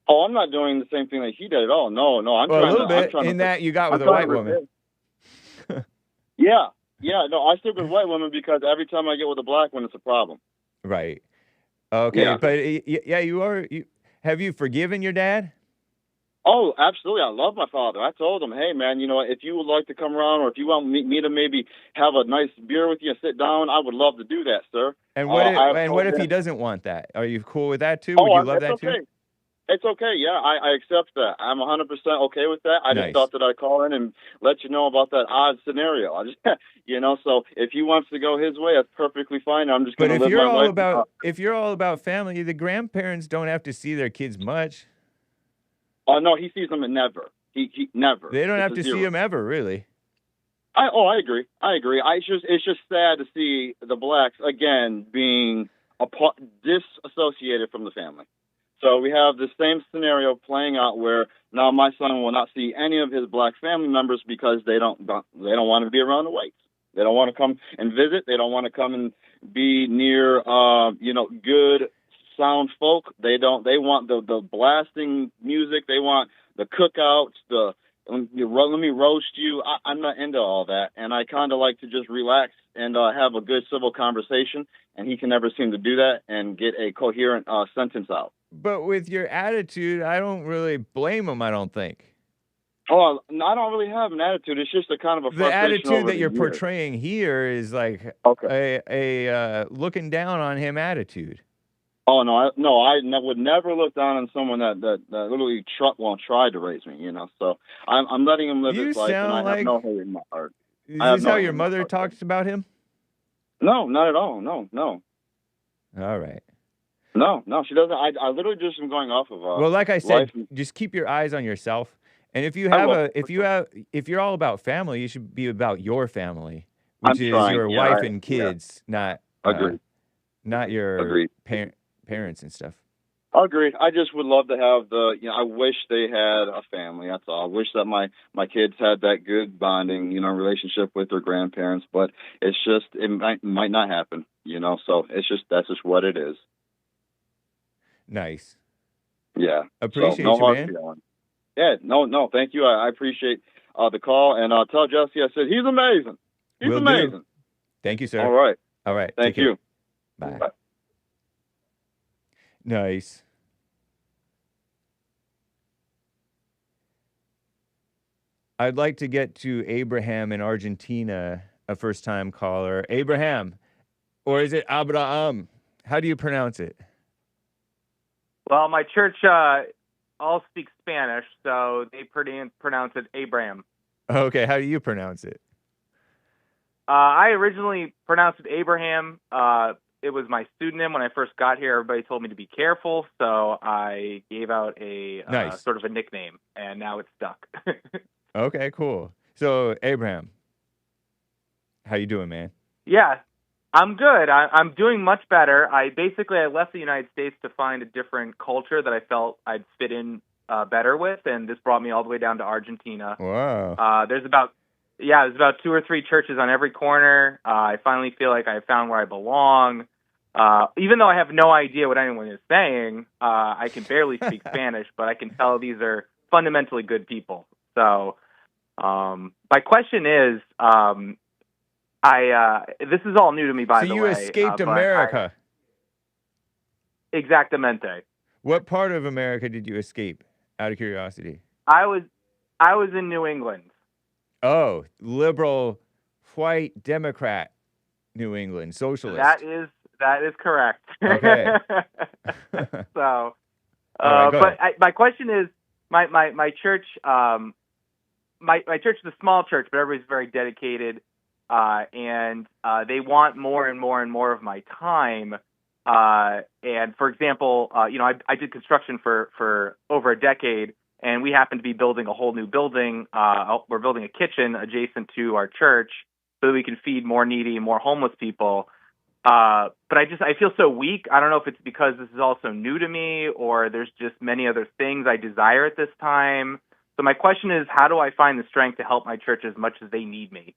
Oh, I'm not doing the same thing that he did at all. No. I'm well, trying a little to, bit I'm trying in to, that you got I'm with a white trying to woman. Yeah. No, I stick with white women because every time I get with a black one, it's a problem. Right. Okay, Yeah. but yeah, you are. Have you forgiven your dad? Oh, absolutely. I love my father. I told him, hey, man, you know, if you would like to come around or if you want me to maybe have a nice beer with you and sit down, I would love to do that, sir. And what if he doesn't want that? Are you cool with that too? Oh, Would you love it's that okay. too? It's okay. Yeah, I accept that. I'm 100% okay with that. I Nice. just thought that I'd call in and let you know about that odd scenario. I just, so if he wants to go his way, that's perfectly fine. I'm just going But to if live you're my all life. about family, the grandparents don't have to see their kids much. Oh, no, he sees them never. He never. They don't It's have a to zero. see them ever, really. I agree. It's just sad to see the blacks again being disassociated from the family. So we have the same scenario playing out where now my son will not see any of his black family members because they don't want to be around the whites. They don't want to come and visit. They don't want to come and be near good sound folk. They want the blasting music. They want the cookouts, let me roast you. I'm not into all that, and I kind of like to just relax and have a good civil conversation, and he can never seem to do that and get a coherent sentence out. But with your attitude, I don't really blame him, I don't think. Oh, I don't really have an attitude. It's just a kind of a The frustration attitude over that the you're years. portraying here is like a looking down on him attitude. Oh, no, I would never look down on someone that literally tried to raise me, So I'm letting him live his life, and I have no hate in my heart. Is this how your mother talks about him? No, not at all. No. All right. No, she doesn't. I literally just am going off of. Well, like I said, life. just keep your eyes on yourself. And if you're all about family, you should be about your family, which is your wife and kids, not your parents and stuff. Agreed. I just would love to have I wish they had a family. That's all. I wish that my kids had that good bonding, relationship with their grandparents. But it's just it might not happen, So that's just what it is. Nice. Yeah. Appreciate you, man. Feeling. Yeah. No. Thank you. I appreciate the call, and tell Jesse I said he's amazing. He's amazing. Do. Thank you, sir. All right. Thank you. Bye. Bye. Nice. I'd like to get to Abraham in Argentina, a first-time caller. Abraham, or is it Abraham? How do you pronounce it? Well, my church all speak Spanish, so they pronounce it Abraham. Okay, how do you pronounce it? I originally pronounced it Abraham. It was my pseudonym when I first got here. Everybody told me to be careful, so I gave out a sort of a nickname, and now it's stuck. Okay, cool. So, Abraham, how you doing, man? Yeah, I'm good. I'm doing much better. I left the United States to find a different culture that I felt I'd fit in better with, and this brought me all the way down to Argentina. Wow. There's about 2 or 3 churches on every corner. I finally feel like I found where I belong. Even though I have no idea what anyone is saying, I can barely speak Spanish, but I can tell these are fundamentally good people. So, my question is, this is all new to me, by the way. So you escaped America. Exactamente. What part of America did you escape, out of curiosity? I was in New England. Oh, liberal, white, Democrat, New England, socialist. That is correct. Okay. So, right, but my question is, my church, my church is a small church, but everybody's very dedicated, and they want more and more and more of my time. And for example, I did construction for over a decade, and we happen to be building a whole new building. We're building a kitchen adjacent to our church so that we can feed more needy, more homeless people. But I feel so weak. I don't know if it's because this is also new to me or there's just many other things I desire at this time. So my question is, how do I find the strength to help my church as much as they need me?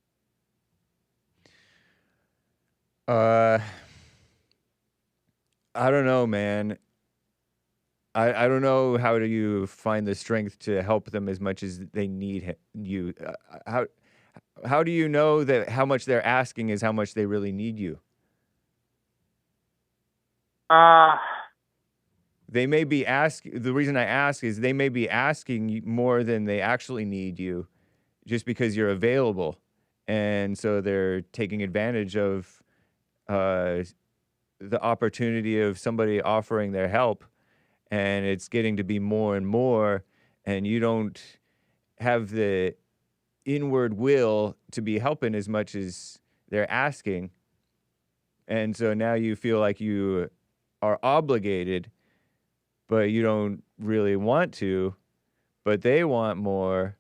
I don't know, man. I don't know how do you find the strength to help them as much as they need you. How do you know that how much they're asking is how much they really need you? They may be the reason I ask is they may be asking you more than they actually need you just because you're available. And so they're taking advantage of the opportunity of somebody offering their help, and it's getting to be more and more, and you don't have the inward will to be helping as much as they're asking. And so now you feel like you are obligated, but you don't really want to, but they want more.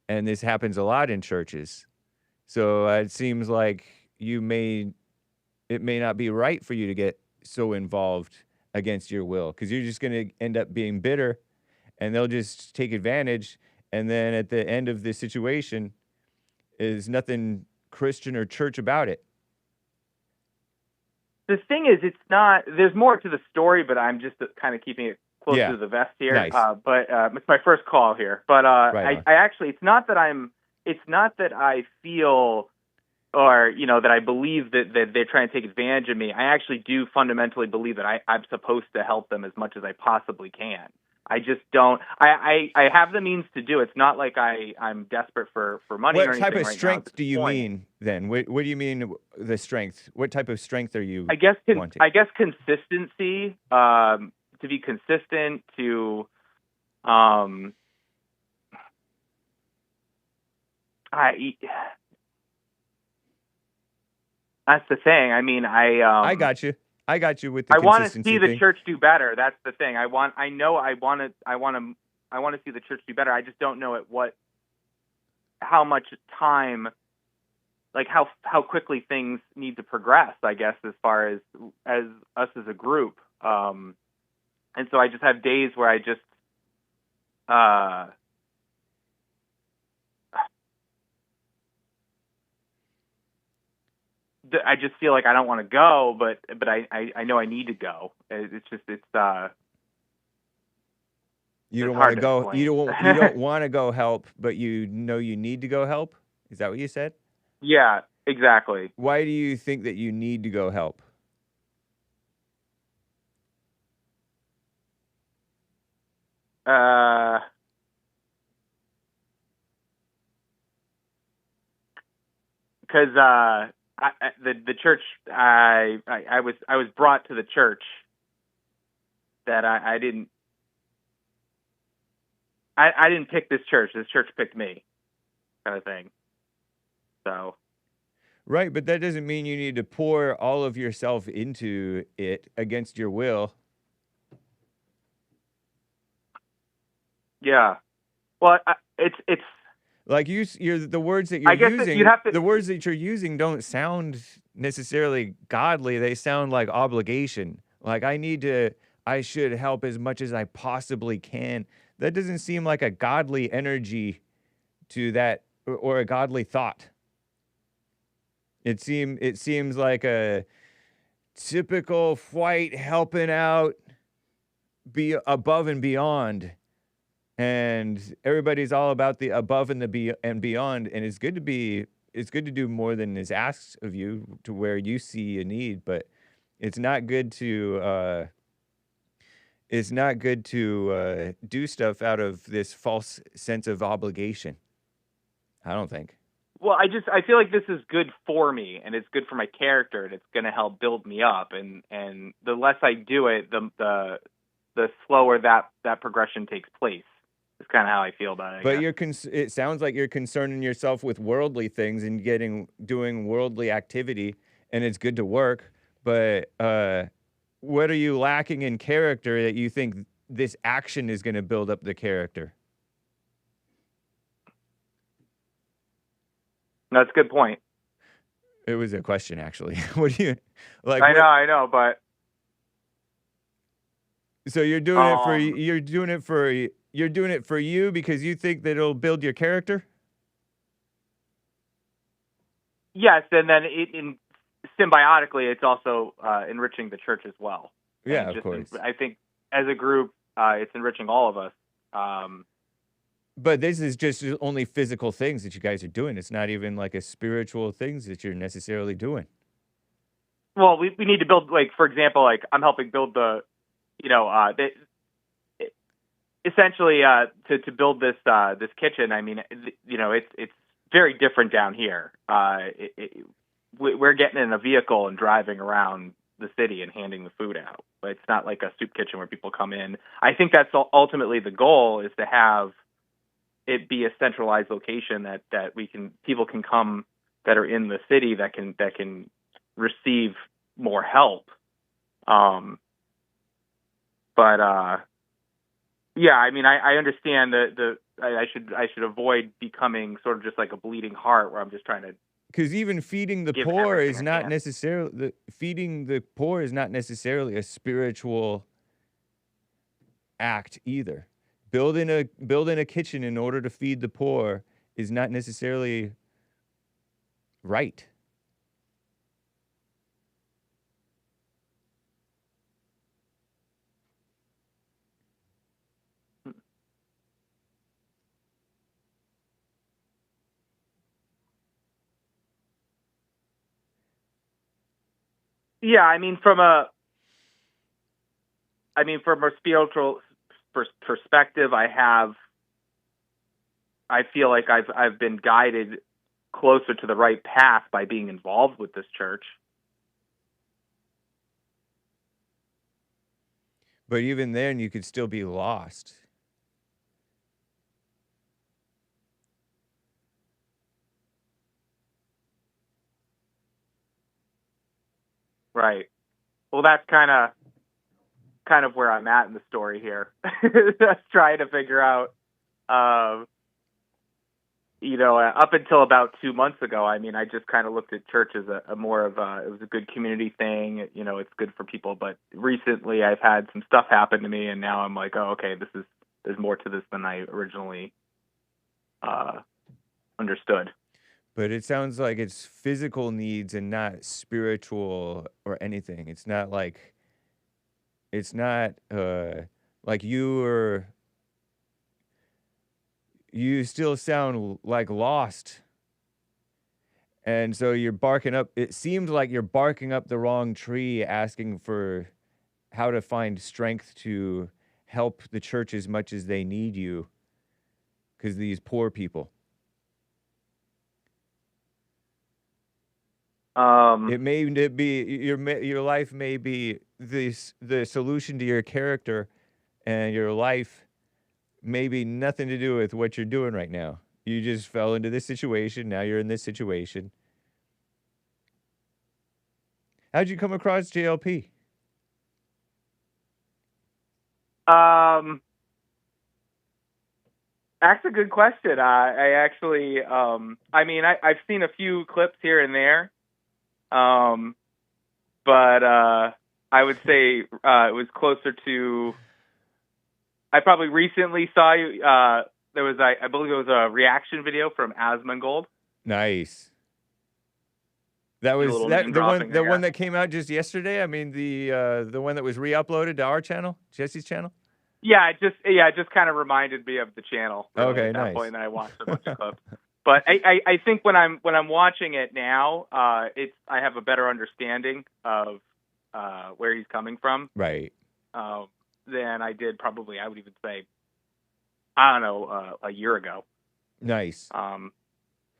And this happens a lot in churches. So it seems like it may not be right for you to get so involved against your will, because you're just going to end up being bitter, and they'll just take advantage. And then at the end of the situation is nothing Christian or church about it. The thing is, there's more to the story, but I'm just kind of keeping it close to the vest here. Nice. But it's my first call here. But Right I actually, it's not that I feel or, that I believe that they're trying to take advantage of me. I actually do fundamentally believe that I'm supposed to help them as much as I possibly can. I just don't. I have the means to do it. It's not like I'm desperate for money or anything. What type of right strength now do you mean then? What do you mean the strength? What type of strength are you wanting? I guess consistency, to be consistent, to that's the thing. I mean, I got you. I got you with the I want to consistency see the thing. church do better. That's the thing. I want to see the church do better. I just don't know how much time, like how quickly things need to progress, I guess, as far as us as a group. And so I just have days where I just feel like I don't want to go, but I know I need to go. It's you don't want to go. You don't want to go help, but you know you need to go help. Is that what you said? Yeah, exactly. Why do you think that you need to go help? Because the church I was brought to the church that I didn't pick this church. This church picked me, kind of thing. So. Right, but that doesn't mean you need to pour all of yourself into it against your will. Yeah. Well, it's like you're the words that you're using. The words that you're using don't sound necessarily godly. They sound like obligation. Like I should help as much as I possibly can. That doesn't seem like a godly energy to that, or a godly thought. It seems like a typical white helping out, be above and beyond. And everybody's all about the above and beyond, and it's good to do more than is asked of you to where you see a need, but it's not good to do stuff out of this false sense of obligation. I don't think. Well, I feel like this is good for me, and it's good for my character, and it's going to help build me up, and the less I do it, the slower that progression takes place. It's kind of how I feel about it. But it sounds like you're concerning yourself with worldly things and doing worldly activity, and it's good to work. But what are you lacking in character that you think this action is going to build up the character? That's a good point. It was a question, actually. What do you like? I know, but so you're doing it for you because you think that it'll build your character? Yes, and then symbiotically, it's also enriching the church as well. Yeah, of course. I think as a group, it's enriching all of us. But this is just only physical things that you guys are doing. It's not even like a spiritual things that you're necessarily doing. Well, we need to build, like, for example, like I'm helping build essentially to build this kitchen. I mean, it's very different down here. We're getting in a vehicle and driving around the city and handing the food out. It's not like a soup kitchen where people come in. I think that's ultimately the goal, is to have it be a centralized location that people can come that are in the city that can receive more help. Yeah, I mean, I understand I should avoid becoming sort of just like a bleeding heart where I'm just trying to. Because even feeding the poor is not necessarily a spiritual act either. Building a kitchen in order to feed the poor is not necessarily right. Yeah, I mean, from a spiritual perspective, I feel like I've been guided closer to the right path by being involved with this church. But even then, you could still be lost. Right. Well, that's kind of where I'm at in the story here. Just trying to figure out, up until about 2 months ago, I mean, I just kind of looked at church as it was a good community thing. It's good for people. But recently I've had some stuff happen to me, and now I'm like, oh, okay, there's more to this than I originally understood. But it sounds like it's physical needs and not spiritual or anything. It's not like you still sound like lost. And so you're barking up. It seems like you're barking up the wrong tree, asking for how to find strength to help the church as much as they need you, because these poor people. It may be your life may be the solution to your character, and your life may be nothing to do with what you're doing right now. You just fell into this situation. Now you're in this situation. How'd you come across JLP? That's a good question. I actually, I've seen a few clips here and there. But I would say it was closer to. I probably recently saw you. There was, I believe, it was a reaction video from Asmongold. Nice. That was the one that came out just yesterday. I mean, the one that was re-uploaded to our channel, Jesse's channel. Yeah, it just kind of reminded me of the channel. Really, okay, at that nice. point, and then I watched a bunch of clips. But I think when I'm watching it now, I have a better understanding of where he's coming from. Right. Than I did probably, I would even say, I don't know, a year ago. Nice. So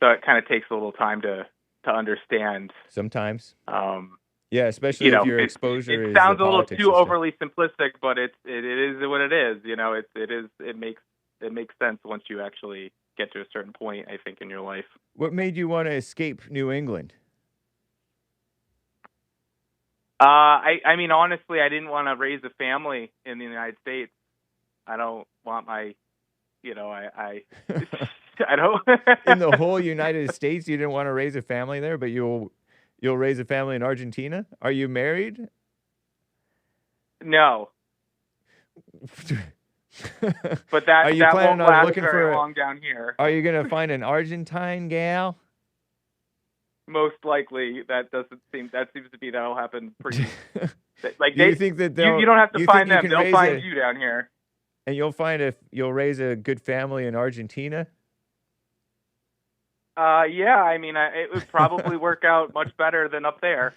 it kind of takes a little time to understand. Sometimes. Yeah, especially if your exposure it sounds a little too overly simplistic, but it is what it is. It makes it makes sense once you actually get to a certain point, I think, in your life. What made you want to escape New England? I mean, honestly, I didn't want to raise a family in the United States. I don't want my, I don't. In the whole United States, you didn't want to raise a family there, but you'll raise a family in Argentina? Are you married? No. But Are you that planning won't on last looking very for long down here. Are you gonna find an Argentine gal? Most likely, that seems to be that'll happen pretty. Like Do you think that you don't have to find them; they'll find a, you down here. And you'll raise a good family in Argentina. Yeah, I mean, it would probably work out much better than up there.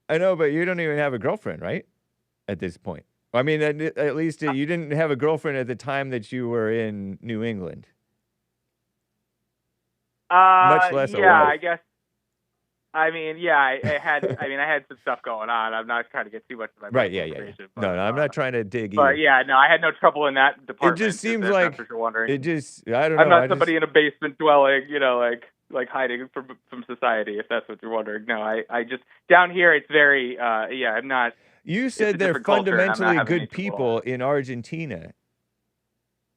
I know, but you don't even have a girlfriend, right? At this point. I mean, at least you didn't have a girlfriend at the time that you were in New England. Much less a wife. I guess. I mean, yeah, I had some stuff going on. I'm not trying to get too much of my right. Yeah. But, no, I'm not trying to dig. But either. yeah, no, I had no trouble in that department. It just seems if like that's what you're wondering. I don't know. I'm not somebody in a basement dwelling, like hiding from society. If that's what you're wondering. No, I just down here. It's very. I'm not. You said they're fundamentally good people in Argentina.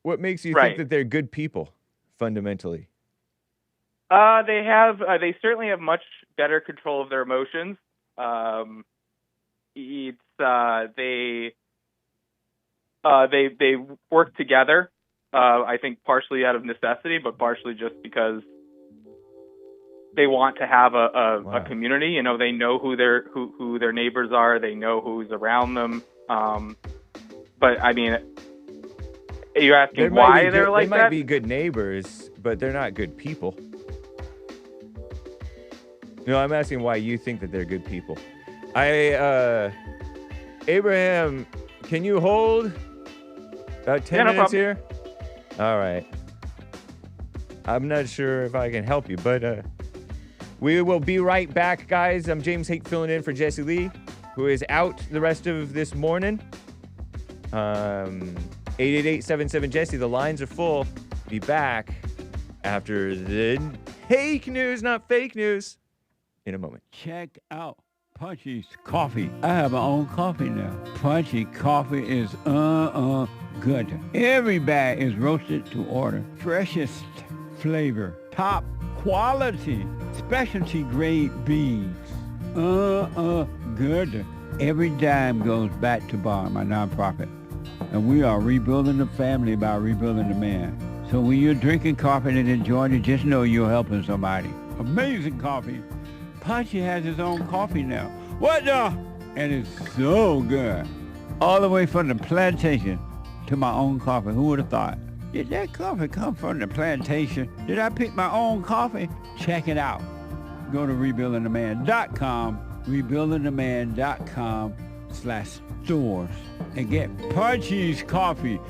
What makes you think that they're good people fundamentally? They certainly have much better control of their emotions. They work together. I think partially out of necessity, but partially just because they want to have a community. They know who their neighbors are. They know who's around them. But I mean, you're asking why they're like that? They might be good neighbors, but they're not good people. No, I'm asking why you think that they're good people. Abraham, can you hold about 10 minutes here? All right. I'm not sure if I can help you, but we will be right back, guys. I'm James Hake filling in for Jesse Lee, who is out the rest of this morning. 888-77-JESSE. The lines are full. Be back after the Hake news, not fake news, in a moment. Check out Punchy's coffee. I have my own coffee now. Punchy coffee is good. Every bag is roasted to order. Freshest flavor. Top quality. Specialty grade beans. Good. Every dime goes back to Bar, my nonprofit. And we are rebuilding the family by rebuilding the man. So when you're drinking coffee and enjoying it, just know you're helping somebody. Amazing coffee. Punchy has his own coffee now. What the? And it's so good. All the way from the plantation to my own coffee. Who would have thought? Did that coffee come from the plantation? Did I pick my own coffee? Check it out. Go to rebuildingtheman.com, rebuildingtheman.com/stores, and get Punchy's coffee.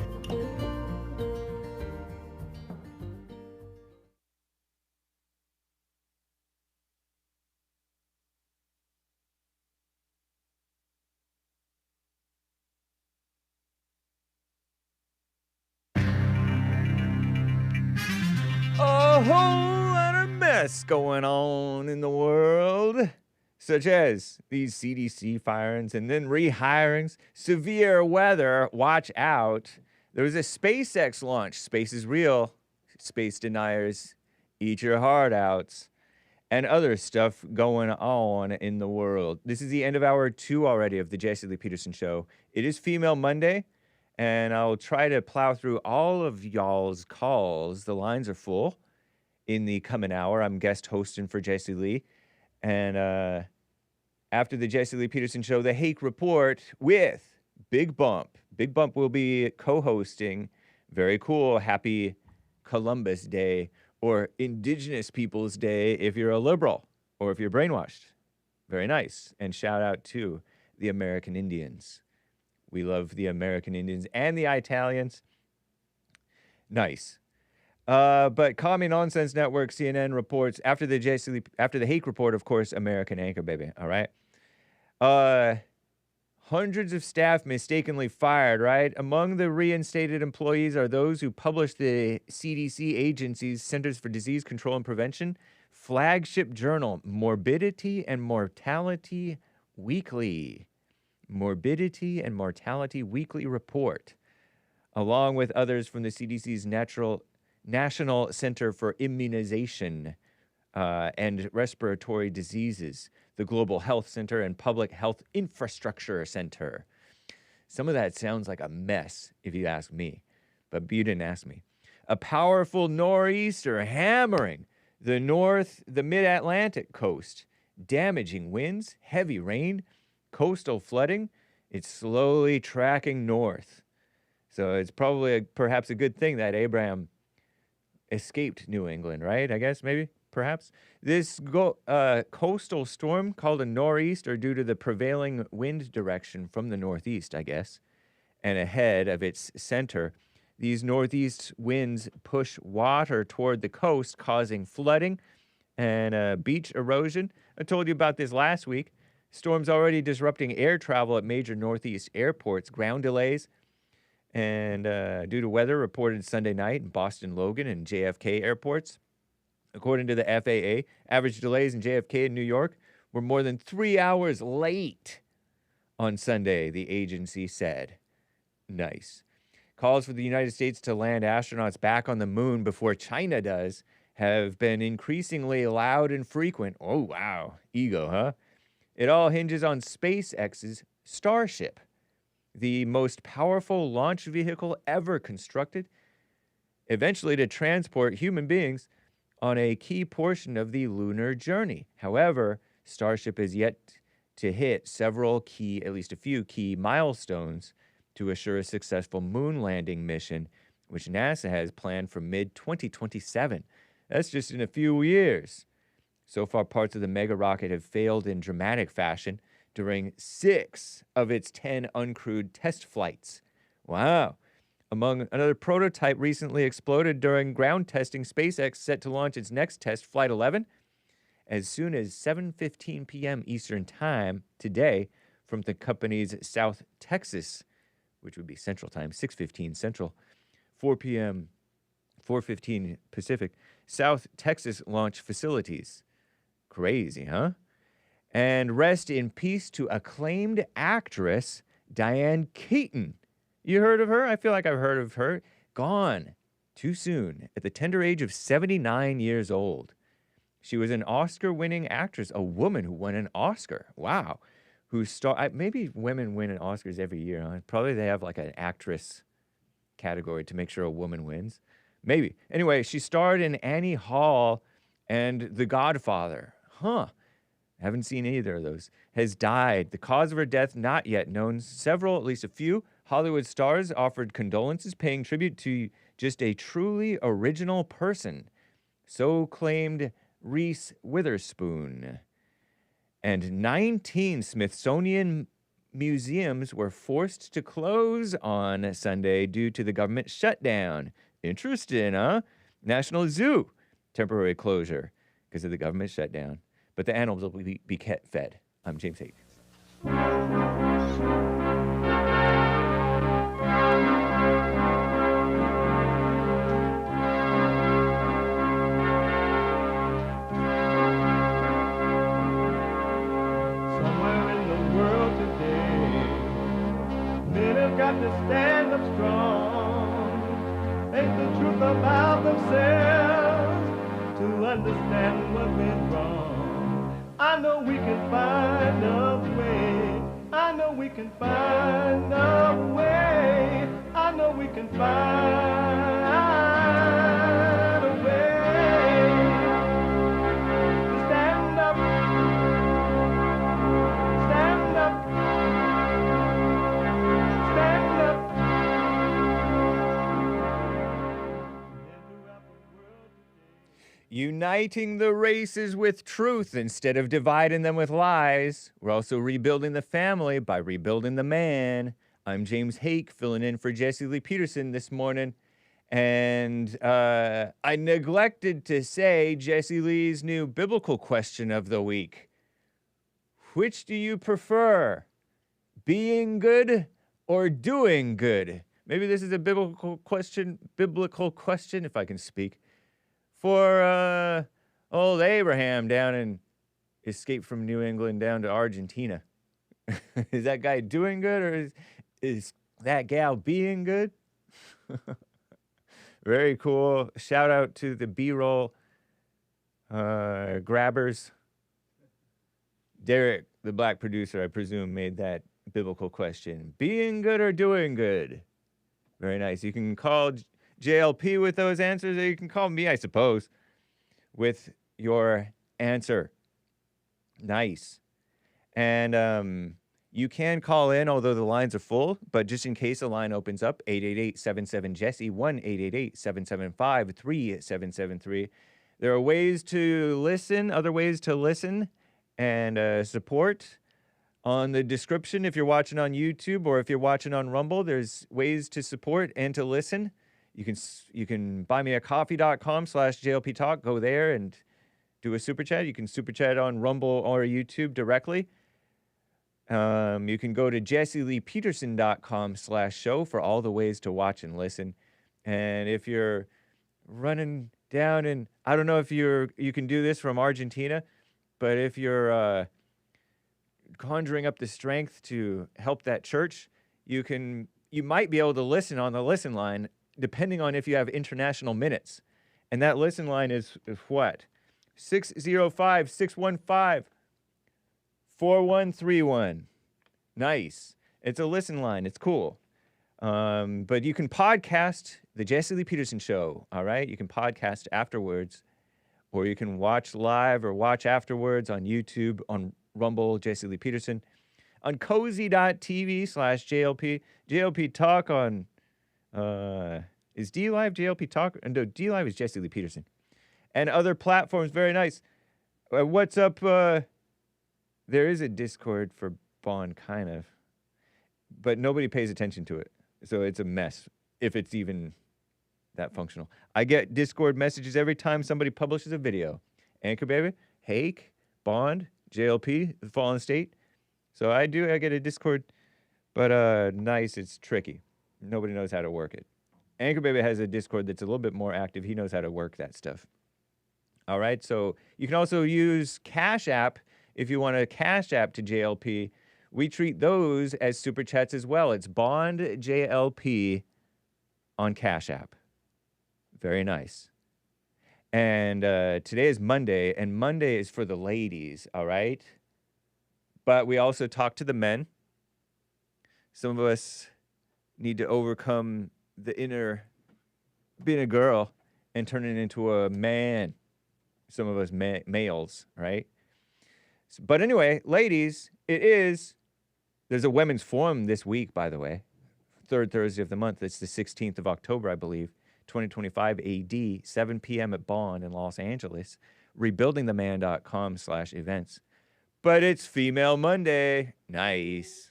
A whole lot of mess going on in the world, such as these CDC firings and then rehirings, severe weather, watch out. There was a SpaceX launch, space is real, space deniers, eat your heart out, and other stuff going on in the world. This is the end of hour 2 already of the Jesse Lee Peterson Show. It is Female Monday, and I'll try to plow through all of y'all's calls. The lines are full. In the coming hour, I'm guest hosting for Jesse Lee. And after the Jesse Lee Peterson Show, the Hake Report with Big Bump. Big Bump will be co-hosting. Very cool. Happy Columbus Day or Indigenous Peoples Day if you're a liberal or if you're brainwashed. Very nice. And shout out to the American Indians. We love the American Indians and the Italians. Nice. But Commie Nonsense Network, CNN reports after the Hake Report, of course, American Anchor, baby. All right. Hundreds of staff mistakenly fired, right? Among the reinstated employees are those who published the CDC agency's Centers for Disease Control and Prevention flagship journal, Morbidity and Mortality Weekly. Morbidity and Mortality Weekly Report, along with others from the CDC's National Center for Immunization and Respiratory Diseases, the Global Health Center, and Public Health Infrastructure Center. Some of that sounds like a mess, if you ask me, but you didn't ask me. A powerful nor'easter hammering the mid-Atlantic coast, damaging winds, heavy rain, coastal flooding. It's slowly tracking north. So it's probably perhaps a good thing that Abraham escaped New England, right? I guess, maybe, perhaps. This coastal storm, called a nor'easter due to the prevailing wind direction from the northeast, I guess, and ahead of its center, these northeast winds push water toward the coast, causing flooding and beach erosion. I told you about this last week. Storms already disrupting air travel at major northeast airports, ground delays, and due to weather reported Sunday night in Boston Logan and JFK airports. According to the FAA, average delays in JFK and New York were more than 3 hours late on Sunday, the agency said. Nice. Calls for the United States to land astronauts back on the moon before China does have been increasingly loud and frequent. Oh, wow. Ego, huh? It all hinges on SpaceX's Starship, the most powerful launch vehicle ever constructed, eventually to transport human beings on a key portion of the lunar journey. However, Starship is yet to hit several key, at least a few key milestones to assure a successful moon landing mission, which NASA has planned for mid-2027. That's just in a few years. So far, parts of the mega rocket have failed in dramatic fashion during 6 of its 10 uncrewed test flights. Wow. Among another prototype recently exploded during ground testing, SpaceX set to launch its next test, Flight 11, as soon as 7:15 p.m. Eastern Time today from the company's South Texas, which would be Central Time, 6:15 Central, 4 p.m., 4:15 Pacific, South Texas launch facilities. Crazy, huh? And rest in peace to acclaimed actress Diane Keaton. You heard of her? I feel like I've heard of her. Gone too soon at the tender age of 79 years old. She was an Oscar-winning actress, a woman who won an Oscar. Wow. Maybe women win an Oscars every year. Huh? Probably they have like an actress category to make sure a woman wins. Maybe. Anyway, she starred in Annie Hall and The Godfather. Huh. Haven't seen either of those. Has died. The cause of her death not yet known. Several, at least a few, Hollywood stars offered condolences, paying tribute to just a truly original person. So claimed Reese Witherspoon. And 19 Smithsonian museums were forced to close on Sunday due to the government shutdown. Interesting, huh? National Zoo, temporary closure because of the government shutdown. But the animals will be fed. I'm James Hake. Got to stand up strong, face the truth about themselves, to understand what went wrong. I know we can find a way. I know we can find a way. I know we can find a way to stand up, stand up. Uniting the races with truth instead of dividing them with lies. We're also rebuilding the family by rebuilding the man. I'm James Hake, filling in for Jesse Lee Peterson this morning. And I neglected to say Jesse Lee's new biblical question of the week. Which do you prefer? being good or doing good? Maybe this is a biblical question, if I can speak, for old Abraham down in escaped from New England down to Argentina. Is that guy doing good, or is that gal being good? Very cool. Shout out to the B-roll grabbers. Derek, the black producer, I presume, made that biblical question. Being good or doing good? Very nice. You can call JLP with those answers, or you can call me, I suppose, with your answer. Nice. And you can call in, although the lines are full, but just in case a line opens up, 888-77-JESSE, 1-888-775-3773. There are ways to listen, other ways to listen and support. On the description, if you're watching on YouTube or if you're watching on Rumble, there's ways to support and to listen. You can buymeacoffee.com/JLP Talk. Go there and do a super chat. You can super chat on Rumble or YouTube directly. You can go to jesseleepeterson.com/show for all the ways to watch and listen. And if you're running down, and I don't know if you can do this from Argentina, but if you're conjuring up the strength to help that church, you might be able to listen on the listen line, depending on if you have international minutes. And that listen line is what? 605-615-4131. Nice. It's a listen line. It's cool. But you can podcast the Jesse Lee Peterson Show, all right? You can podcast afterwards, or you can watch live or watch afterwards on YouTube, on Rumble, Jesse Lee Peterson, on cozy.tv/JLP, JLP Talk on, is D Live JLP Talk? No, D Live is Jesse Lee Peterson. And other platforms, very nice. What's up? There is a Discord for Bond, kind of, but nobody pays attention to it. So it's a mess, if it's even that functional. I get Discord messages every time somebody publishes a video. Anchor Baby, Hake, Bond, JLP, The Fallen State. So I get a Discord, but nice, it's tricky. Nobody knows how to work it. Anchor Baby has a Discord that's a little bit more active. He knows how to work that stuff. All right, so you can also use Cash App if you want a Cash App to JLP. We treat those as super chats as well. It's Bond JLP on Cash App. Very nice. And today is Monday, and Monday is for the ladies, all right? But we also talk to the men. Some of us need to overcome the inner being a girl and turn it into a man. Some of us males, right? But anyway, ladies, there's a women's forum this week, by the way. Third Thursday of the month. It's the 16th of October, I believe. 2025 AD, 7 p.m. at Bond in Los Angeles, rebuildingtheman.com/events. But it's Female Monday. Nice.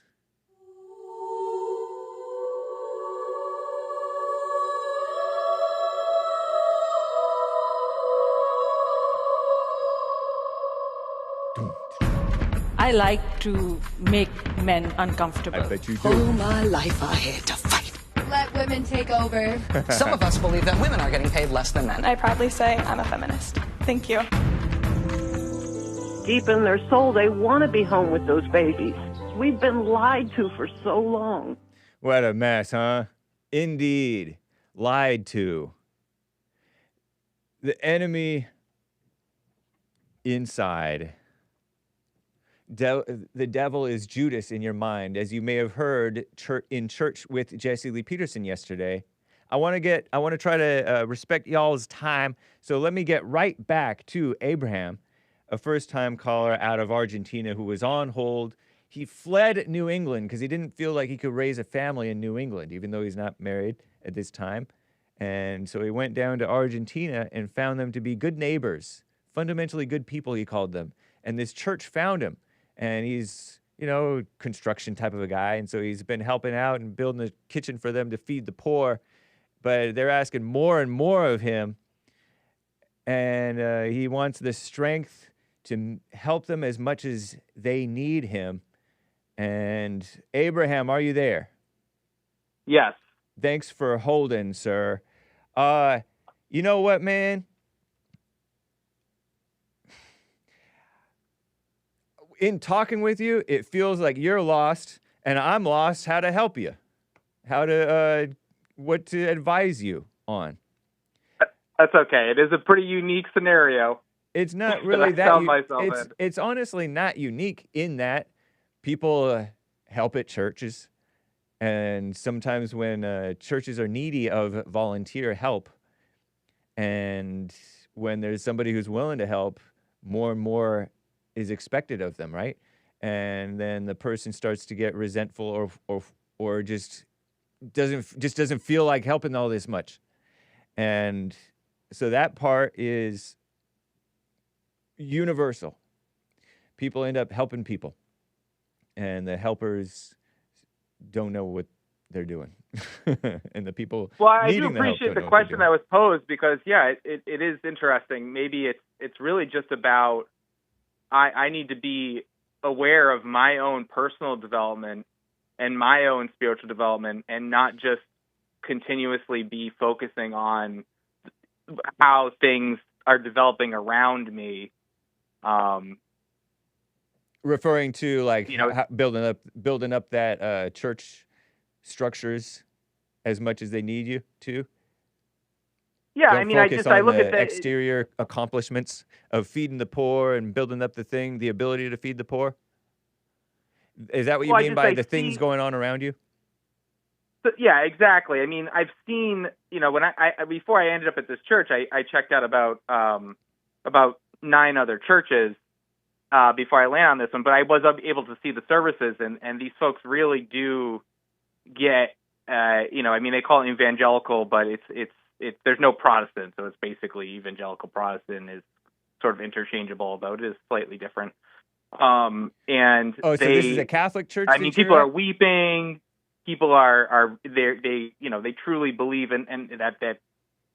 I like to make men uncomfortable. I bet you do. All my life I had to fight. Let women take over. Some of us believe that women are getting paid less than men. I proudly say I'm a feminist. Thank you. Deep in their soul, they want to be home with those babies. We've been lied to for so long. What a mess, huh? Indeed. Lied to. The enemy inside. The devil is Judas in your mind, as you may have heard in church with Jesse Lee Peterson yesterday. I want to try to respect y'all's time, so let me get right back to Abraham, a first-time caller out of Argentina who was on hold. He fled New England because he didn't feel like he could raise a family in New England, even though he's not married at this time. And so he went down to Argentina and found them to be good neighbors, fundamentally good people, he called them. And this church found him. And he's, construction type of a guy. And so he's been helping out and building a kitchen for them to feed the poor. But they're asking more and more of him. And he wants the strength to help them as much as they need him. And Abraham, are you there? Yes. Thanks for holding, sir. You know what, man? In talking with you, it feels like you're lost and I'm lost how to help you. What to advise you on. That's okay. It is a pretty unique scenario. It's not really that it's honestly not unique in that people help at churches, and sometimes when churches are needy of volunteer help, and when there's somebody who's willing to help, more and more is expected of them, right? And then the person starts to get resentful or just doesn't feel like helping all this much. And so that part is universal. People end up helping people, and the helpers don't know what they're doing. And the people I do appreciate the question that was posed, because it is interesting. Maybe it's really just about I need to be aware of my own personal development and my own spiritual development, and not just continuously be focusing on how things are developing around me. Referring to building up that church structures as much as they need you to. Yeah, Don't I look at the exterior accomplishments of feeding the poor and building up the ability to feed the poor. Is that what you mean by the things going on around you? Yeah, exactly. I mean, I've seen, when I before I ended up at this church, I checked out about 9 other churches before I landed on this one, but I was able to see the services, and these folks really do get, they call it evangelical, but it's there's no Protestant, so it's basically evangelical Protestant is sort of interchangeable, although it is slightly different. So this is a Catholic church? I mean, people are weeping. People are they truly believe in, and that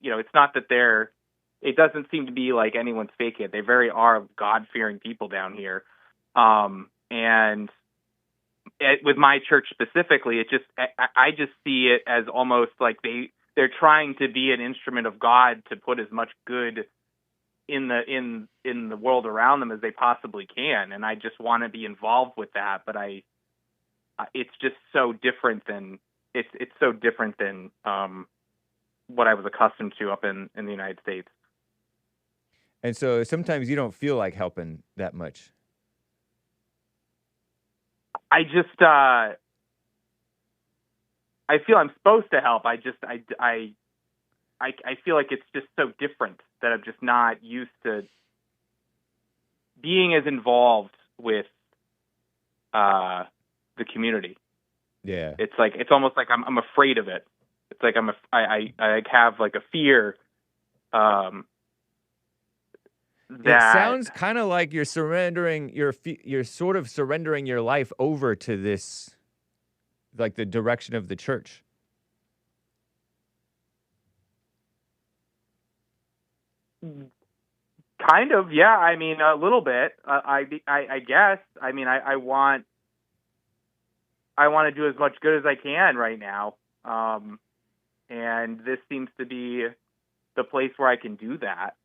it's not that it doesn't seem to be like anyone's faking it. They very are God-fearing people down here. With my church specifically, I just see it as almost like they're trying to be an instrument of God to put as much good in the world around them as they possibly can, and I just want to be involved with that. But it's just so different than it's so different than what I was accustomed to up in the United States. And so sometimes you don't feel like helping that much. I just I feel I'm supposed to help. I feel like it's just so different that I'm just not used to being as involved with the community. Yeah, it's almost like I'm afraid of it. It's like I have like a fear. It sounds kind of like you're surrendering you're sort of surrendering your life over to this, like the direction of the church. Kind of, yeah. I mean, a little bit. I guess. I mean, I want to do as much good as I can right now, and this seems to be the place where I can do that.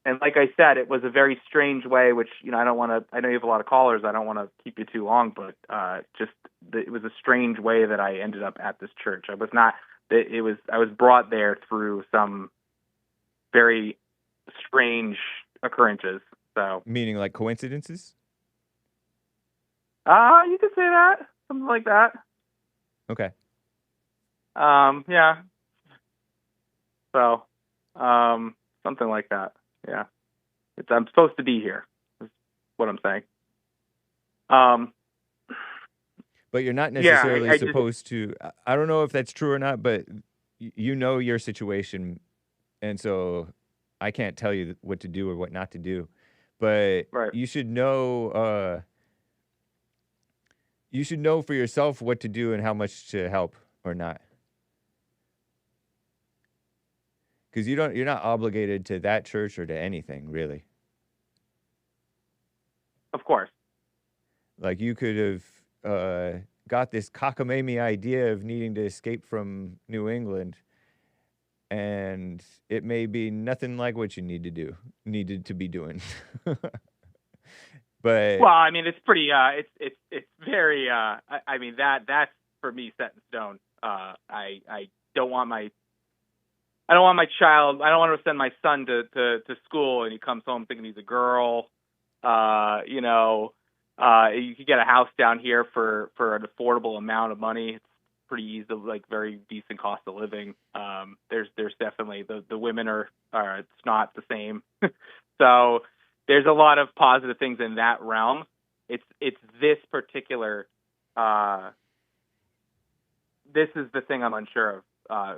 And like I said, it was a very strange way, which, I don't want to, I know you have a lot of callers. I don't want to keep you too long, but it was a strange way that I ended up at this church. I was brought there through some very strange occurrences. So, meaning like coincidences? You could say that, something like that. Okay. Yeah. So, something like that. Yeah. I'm supposed to be here, is what I'm saying. But you're not necessarily supposed to. I don't know if that's true or not, but you know your situation, and so I can't tell you what to do or what not to do. But you should know. You should know for yourself what to do and how much to help or not. Because you're not obligated to that church or to anything, really. Of course. Like you could have got this cockamamie idea of needing to escape from New England, and it may be nothing like what you needed to be doing. But well, I mean, it's pretty. It's very. I mean, that's for me set in stone. I don't want my. I don't want my child. I don't want to send my son to school and he comes home thinking he's a girl. You know, you could get a house down here for an affordable amount of money. It's pretty easy, like very decent cost of living. There's definitely the women are it's not the same. So there's a lot of positive things in that realm. It's this particular. This is the thing I'm unsure of.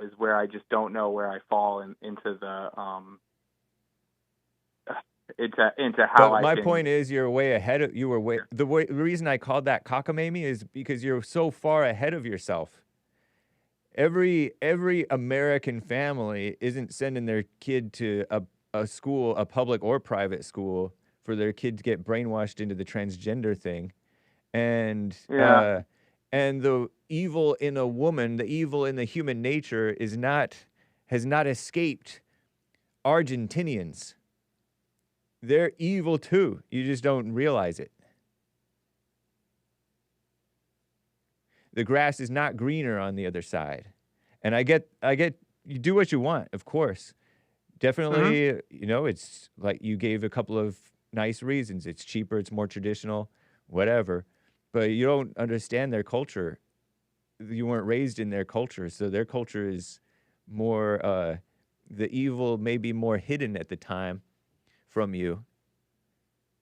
Is where I just don't know where I fall into the into how. But my point is, you're way ahead of. You were way. The reason I called that cockamamie is because you're so far ahead of yourself. Every American family isn't sending their kid to a school, a public or private school, for their kid to get brainwashed into the transgender thing, and and the evil in a woman, the evil in the human nature has not escaped Argentinians. They're evil too. You just don't realize it. The grass is not greener on the other side. And I get you do what you want, of course. Definitely, you know, it's like you gave a couple of nice reasons. It's cheaper, it's more traditional, whatever. But you don't understand their culture. You weren't raised in their culture, so their culture is more, the evil may be more hidden at the time from you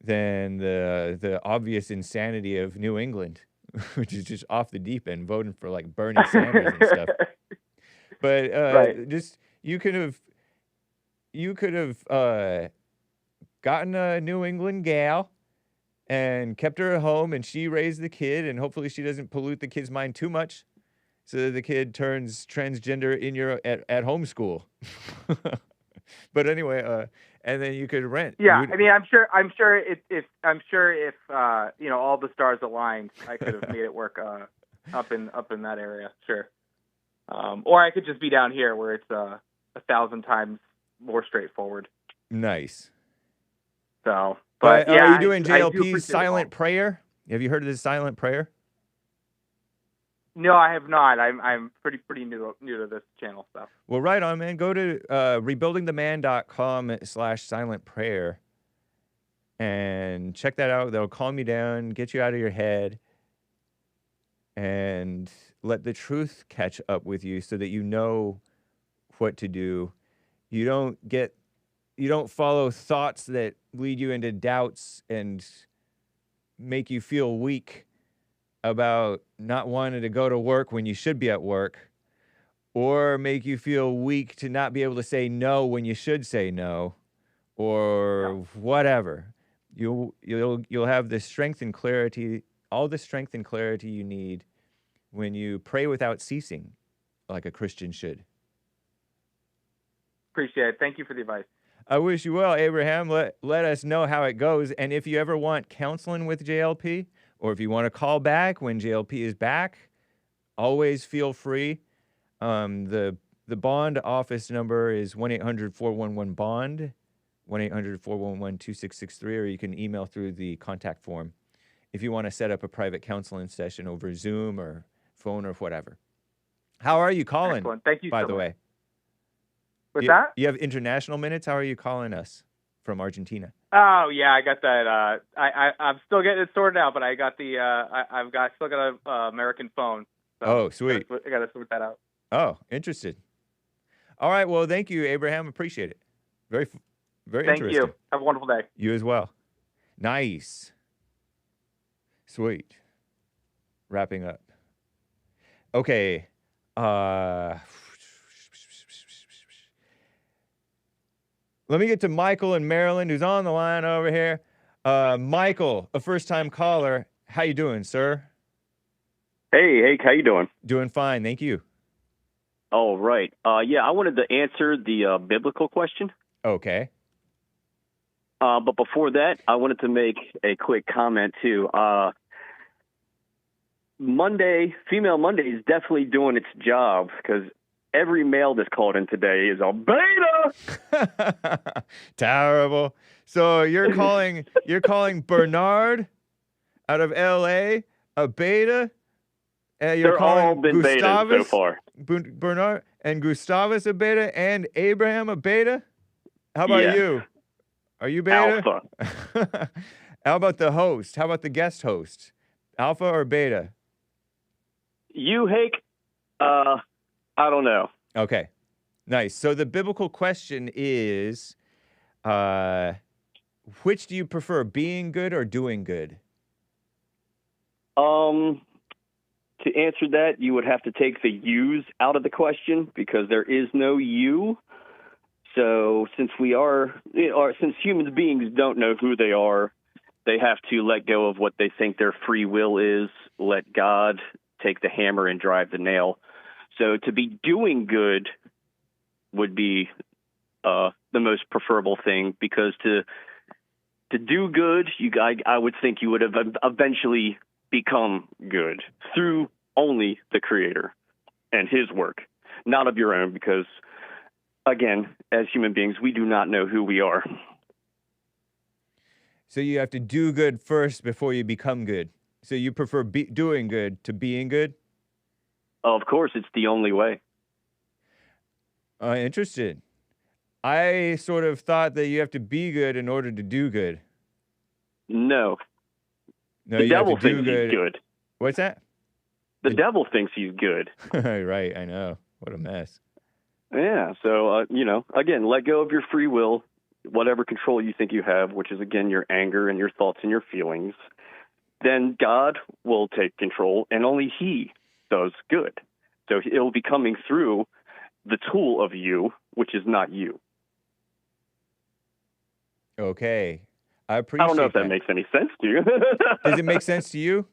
than the obvious insanity of New England, which is just off the deep end, voting for like Bernie Sanders and stuff. But Right. just you could have gotten a New England gal and kept her at home, and she raised the kid, and hopefully she doesn't pollute the kid's mind too much, so that the kid turns transgender in your at home school. But anyway, and then you could rent. Yeah, I mean, I'm sure if you know, all the stars aligned, I could have made it work up in that area, sure. Or I could just be down here where it's 1,000 times more straightforward. Nice. So, but yeah, are you doing I do JLP's appreciate silent prayer? Have you heard of this silent prayer? No, I have not. I'm pretty new to this channel stuff. Well, right on, man. Go to rebuildingtheman.com/silent prayer and check that out. That'll calm you down, get you out of your head, and let the truth catch up with you so that you know what to do. You don't follow thoughts that lead you into doubts and make you feel weak about not wanting to go to work when you should be at work, or make you feel weak to not be able to say no when you should say no, or whatever. You'll have the strength and clarity, all the strength and clarity you need when you pray without ceasing, like a Christian should. Appreciate it. Thank you for the advice. I wish you well, Abraham. Let us know how it goes. And if you ever want counseling with JLP, or if you want to call back when JLP is back, always feel free. The bond office number is 1-800-411-BOND, 1-800-411-2663, or you can email through the contact form if you want to set up a private counseling session over Zoom or phone or whatever. How are you calling? Excellent. Thank you by so the much. way? What's that? You have international minutes? How are you calling us from Argentina? Oh yeah, I got that. I'm still getting it sorted out, but I got the still got a American phone. So Oh, sweet. I got to sort that out. Oh, interested. All right. Well, thank you, Abraham. Appreciate it. Very Thank interesting. you. Have a wonderful day. You as well. Nice. Sweet. Wrapping up. Okay. Let me get to Michael in Maryland, who's on the line over here. Michael, a first-time caller. How you doing, sir? Hey, Hake, how you doing? Doing fine, thank you. Oh, right. Yeah, I wanted to answer the biblical question. Okay. But before that, I wanted to make a quick comment, too. Female Monday is definitely doing its job because every male that's called in today is a beta. Terrible. So you're calling Bernard out of L.A. a beta? You're They're all calling been betas so far. Bernard and Gustavus a beta and Abraham a beta? How about Yes. you? Are you beta? Alpha. How about the host? How about the guest host? Alpha or beta? You, Hake? I don't know. Okay. Nice. So the biblical question is, which do you prefer, being good or doing good? To answer that, you would have to take the yous out of the question because there is no you. So since since human beings don't know who they are, they have to let go of what they think their free will is, let God take the hammer and drive the nail. So to be doing good would be the most preferable thing, because to do good, I would think you would have eventually become good through only the Creator and His work, not of your own, because, again, as human beings, we do not know who we are. So you have to do good first before you become good. So you prefer doing good to being good? Of course, it's the only way. Interested. I sort of thought that you have to be good in order to do good. No. No, the you have devil to do thinks good. he's good. What's that? The devil thinks he's good. Right, I know. What a mess. Yeah, so, again, let go of your free will, whatever control you think you have, which is, again, your anger and your thoughts and your feelings. Then God will take control, and only He does good. So it'll be coming through the tool of you, which is not you. Okay. I appreciate I don't know if that makes any sense to you. Does it make sense to you?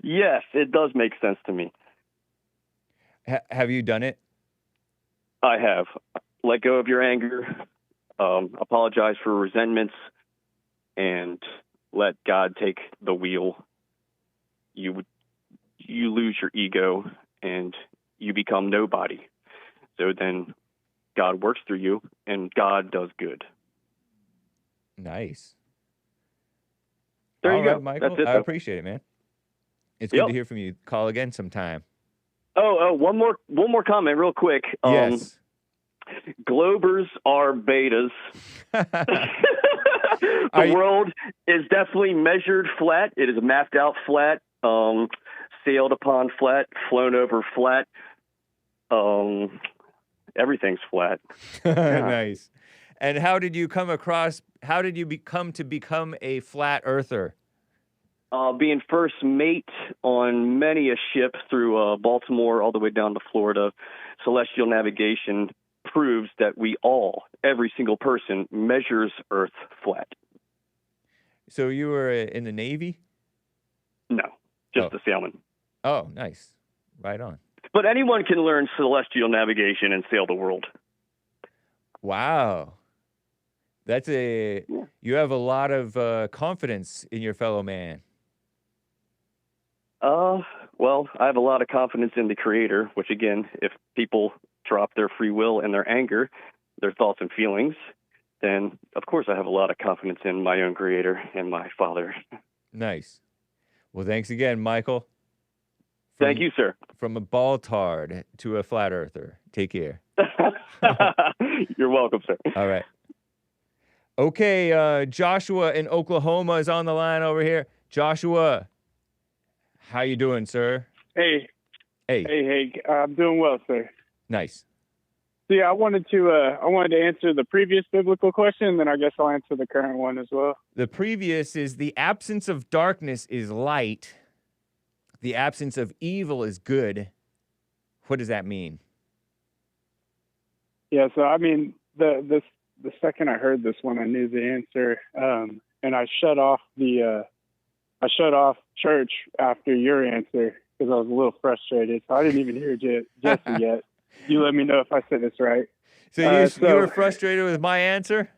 Yes, it does make sense to me. Have you done it? I have. Let go of your anger, apologize for resentments, and let God take the wheel. You lose your ego, and you become nobody. So then God works through you, and God does good. Nice. There you go. Michael. That's it, I though. appreciate it, man. It's good to hear from you. Call again sometime. One more comment real quick. Yes. Globers are betas. The world is definitely measured flat. It is mapped out flat, sailed upon flat, flown over flat. Everything's flat. Yeah. Nice. And how did you become to become a flat earther? Being first mate on many a ship through Baltimore all the way down to Florida, celestial navigation proves that every single person, measures Earth flat. So you were in the Navy? No, just a sailman. Oh, nice. Right on. But anyone can learn celestial navigation and sail the world. Wow. You have a lot of confidence in your fellow man. Well, I have a lot of confidence in the Creator, which, again, if people drop their free will and their anger, their thoughts and feelings, then, of course, I have a lot of confidence in my own Creator and my Father. Nice. Well, thanks again, Michael. Thank you, sir. From a ball-tard to a flat earther. Take care. You're welcome, sir. All right. Okay, Joshua in Oklahoma is on the line over here. Joshua, how you doing, sir? Hey. Hey, I'm doing well, sir. Nice. So yeah, I wanted to answer the previous biblical question, and then I guess I'll answer the current one as well. The previous is the absence of darkness is light. The absence of evil is good. What does that mean? Yeah, so I mean, the second I heard this one, I knew the answer, and I shut off church after your answer because I was a little frustrated. So I didn't even hear Jesse yet. You let me know if I said this right. So you were frustrated with my answer?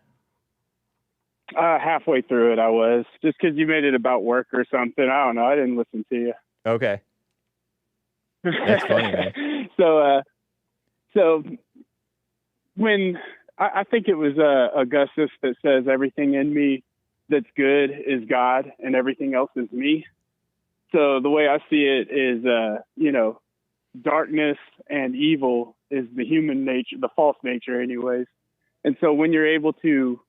Halfway through it, I was. Just because you made it about work or something. I don't know. I didn't listen to you. Okay. That's funny, man. So when I think it was Augustus that says everything in me that's good is God and everything else is me. So the way I see it is, darkness and evil is the human nature, the false nature anyways. And so when you're able to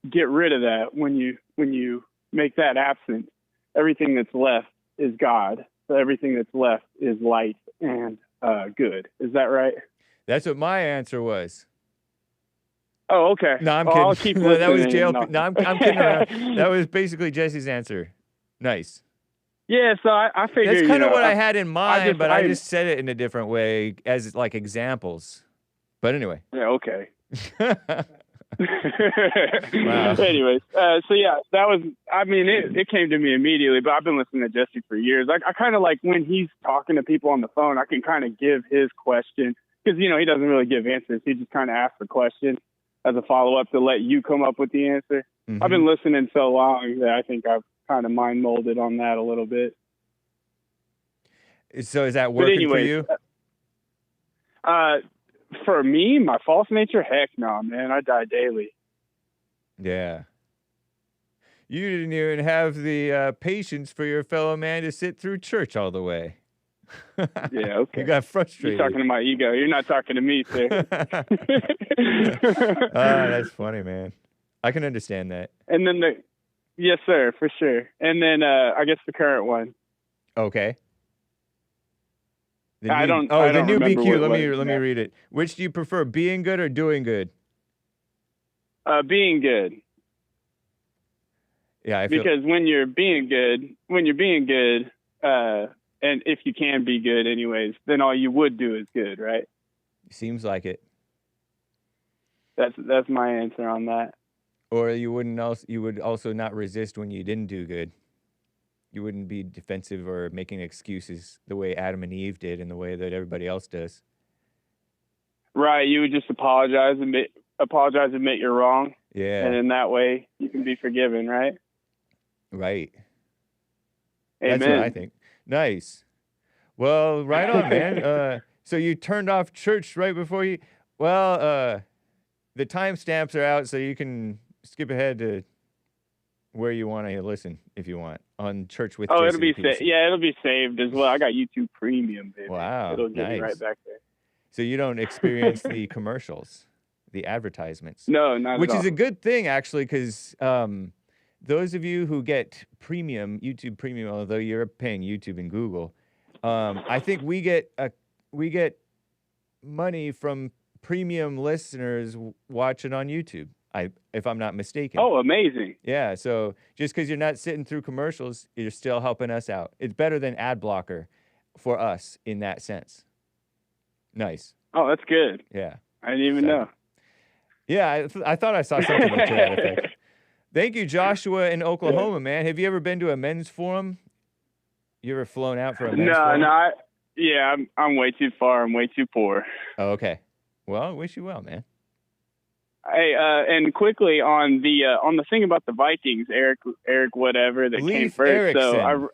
get rid of that, when you make that absent, everything that's left is God. So everything that's left is light and good. Is that right? That's what my answer was. Oh, okay. No, I'm well, kidding. I'll keep No, that was listening. JLP. No, I'm kidding around. That was basically Jesse's answer. Nice. Yeah, so I figured that's kind of what I had in mind, but I just said it in a different way as like examples. But anyway. Yeah. Okay. Wow. Anyways, so yeah, that was. I mean, it came to me immediately, but I've been listening to Jesse for years. I kind of like when he's talking to people on the phone, I can kind of give his question because he doesn't really give answers. He just kind of asks the question as a follow up to let you come up with the answer. Mm-hmm. I've been listening so long that I think I've kind of mind molded on that a little bit. So is that working for you? For me, my false nature, heck no, man. I die daily. Yeah. You didn't even have the patience for your fellow man to sit through church all the way. Yeah, okay. You got frustrated. You're talking to my ego. You're not talking to me, sir. That's funny, man. I can understand that. And then yes, sir, for sure. And then I guess the current one. Okay. I don't the new remember BQ. what Let me read it. Which do you prefer, being good or doing good? Being good. Yeah, because when you're being good, and if you can be good anyways, then all you would do is good, right? Seems like it. That's my answer on that. Or you would also not resist when you didn't do good. You wouldn't be defensive or making excuses the way Adam and Eve did and the way that everybody else does. Right. You would just apologize, admit you're wrong. Yeah. And in that way, you can be forgiven, right? Right. Amen. That's what I think. Nice. Well, right on, man. So you turned off church right before you... Well, the timestamps are out, so you can skip ahead to where you want to listen if you want on Church with Jesse it'll be saved. Yeah, it'll be saved as well. I got YouTube Premium, baby. Wow, it'll get nice. me right back there. So you don't experience the commercials, the advertisements. No, not which at all. is a good thing actually, because those of you who get premium, YouTube Premium, although you're paying YouTube and Google, I think we get money from premium listeners watching on YouTube, if I'm not mistaken. Oh, amazing. Yeah, so just because you're not sitting through commercials, you're still helping us out. It's better than ad blocker for us in that sense. Nice. Oh, that's good. Yeah. I didn't even know. Yeah, I thought I saw something to that effect. Thank you, Joshua in Oklahoma, man. Have you ever been to a men's forum? You ever flown out for a men's forum? No, I'm way too far. I'm way too poor. Oh, okay. Well, I wish you well, man. Hey, and quickly on the thing about the Vikings, Eric, whatever that Leif came first. Erikson. So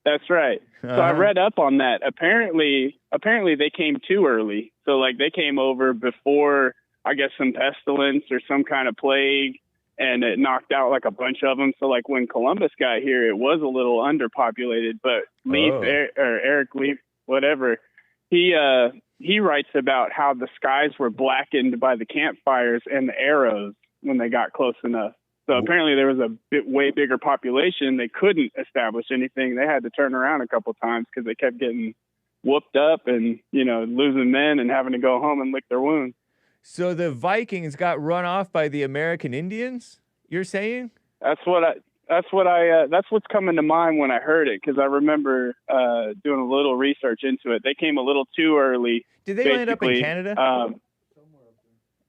that's right. So I read up on that. Apparently they came too early. So like they came over before, I guess, some pestilence or some kind of plague, and it knocked out like a bunch of them. So like when Columbus got here, it was a little underpopulated. But Eric Leif, whatever, he writes about how the skies were blackened by the campfires and the arrows when they got close enough. So apparently there was a way bigger population. They couldn't establish anything. They had to turn around a couple times because they kept getting whooped up and, losing men and having to go home and lick their wounds. So the Vikings got run off by the American Indians, you're saying? That's what's coming to mind when I heard it, because I remember doing a little research into it. They came a little too early. Did they land up in Canada?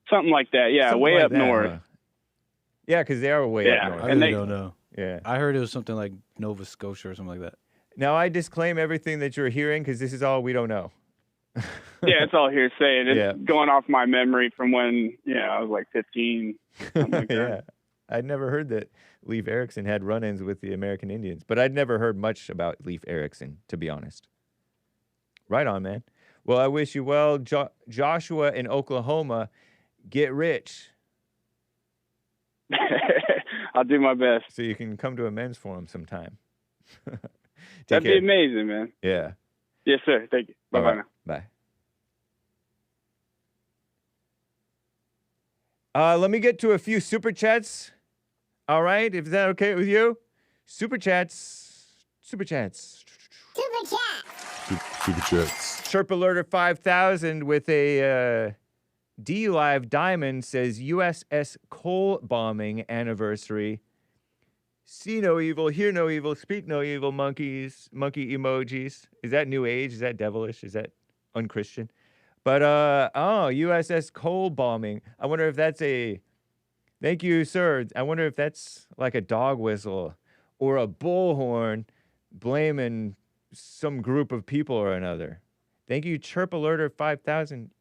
Something like that, yeah, Something way like up that, north. Huh? Yeah, because they are way up north. I really don't know. Yeah. I heard it was something like Nova Scotia or something like that. Now, I disclaim everything that you're hearing because this is all we don't know. Yeah, it's all hearsay, and it's going off my memory from when I was like 15. Something like that. Yeah, I'd never heard that Leif Erikson had run-ins with the American Indians, but I'd never heard much about Leif Erikson, to be honest. Right on, man. Well, I wish you well. Joshua in Oklahoma, get rich. I'll do my best. So you can come to a men's forum sometime. That'd be amazing, man. Yeah. Yes, sir. Thank you. Bye-bye now. Bye. Let me get to a few super chats. All right, is that okay with you? Super chats. Super chats. Super chat. Super chats. Chirp Alerter 5000 with a D Live Diamond says USS Cole bombing anniversary. See no evil, hear no evil, speak no evil, monkey emojis. Is that new age? Is that devilish? Is that unchristian? But, USS Cole bombing. I wonder if that's thank you, sir. I wonder if that's like a dog whistle or a bullhorn blaming some group of people or another. Thank you, Chirp Alerter 5000.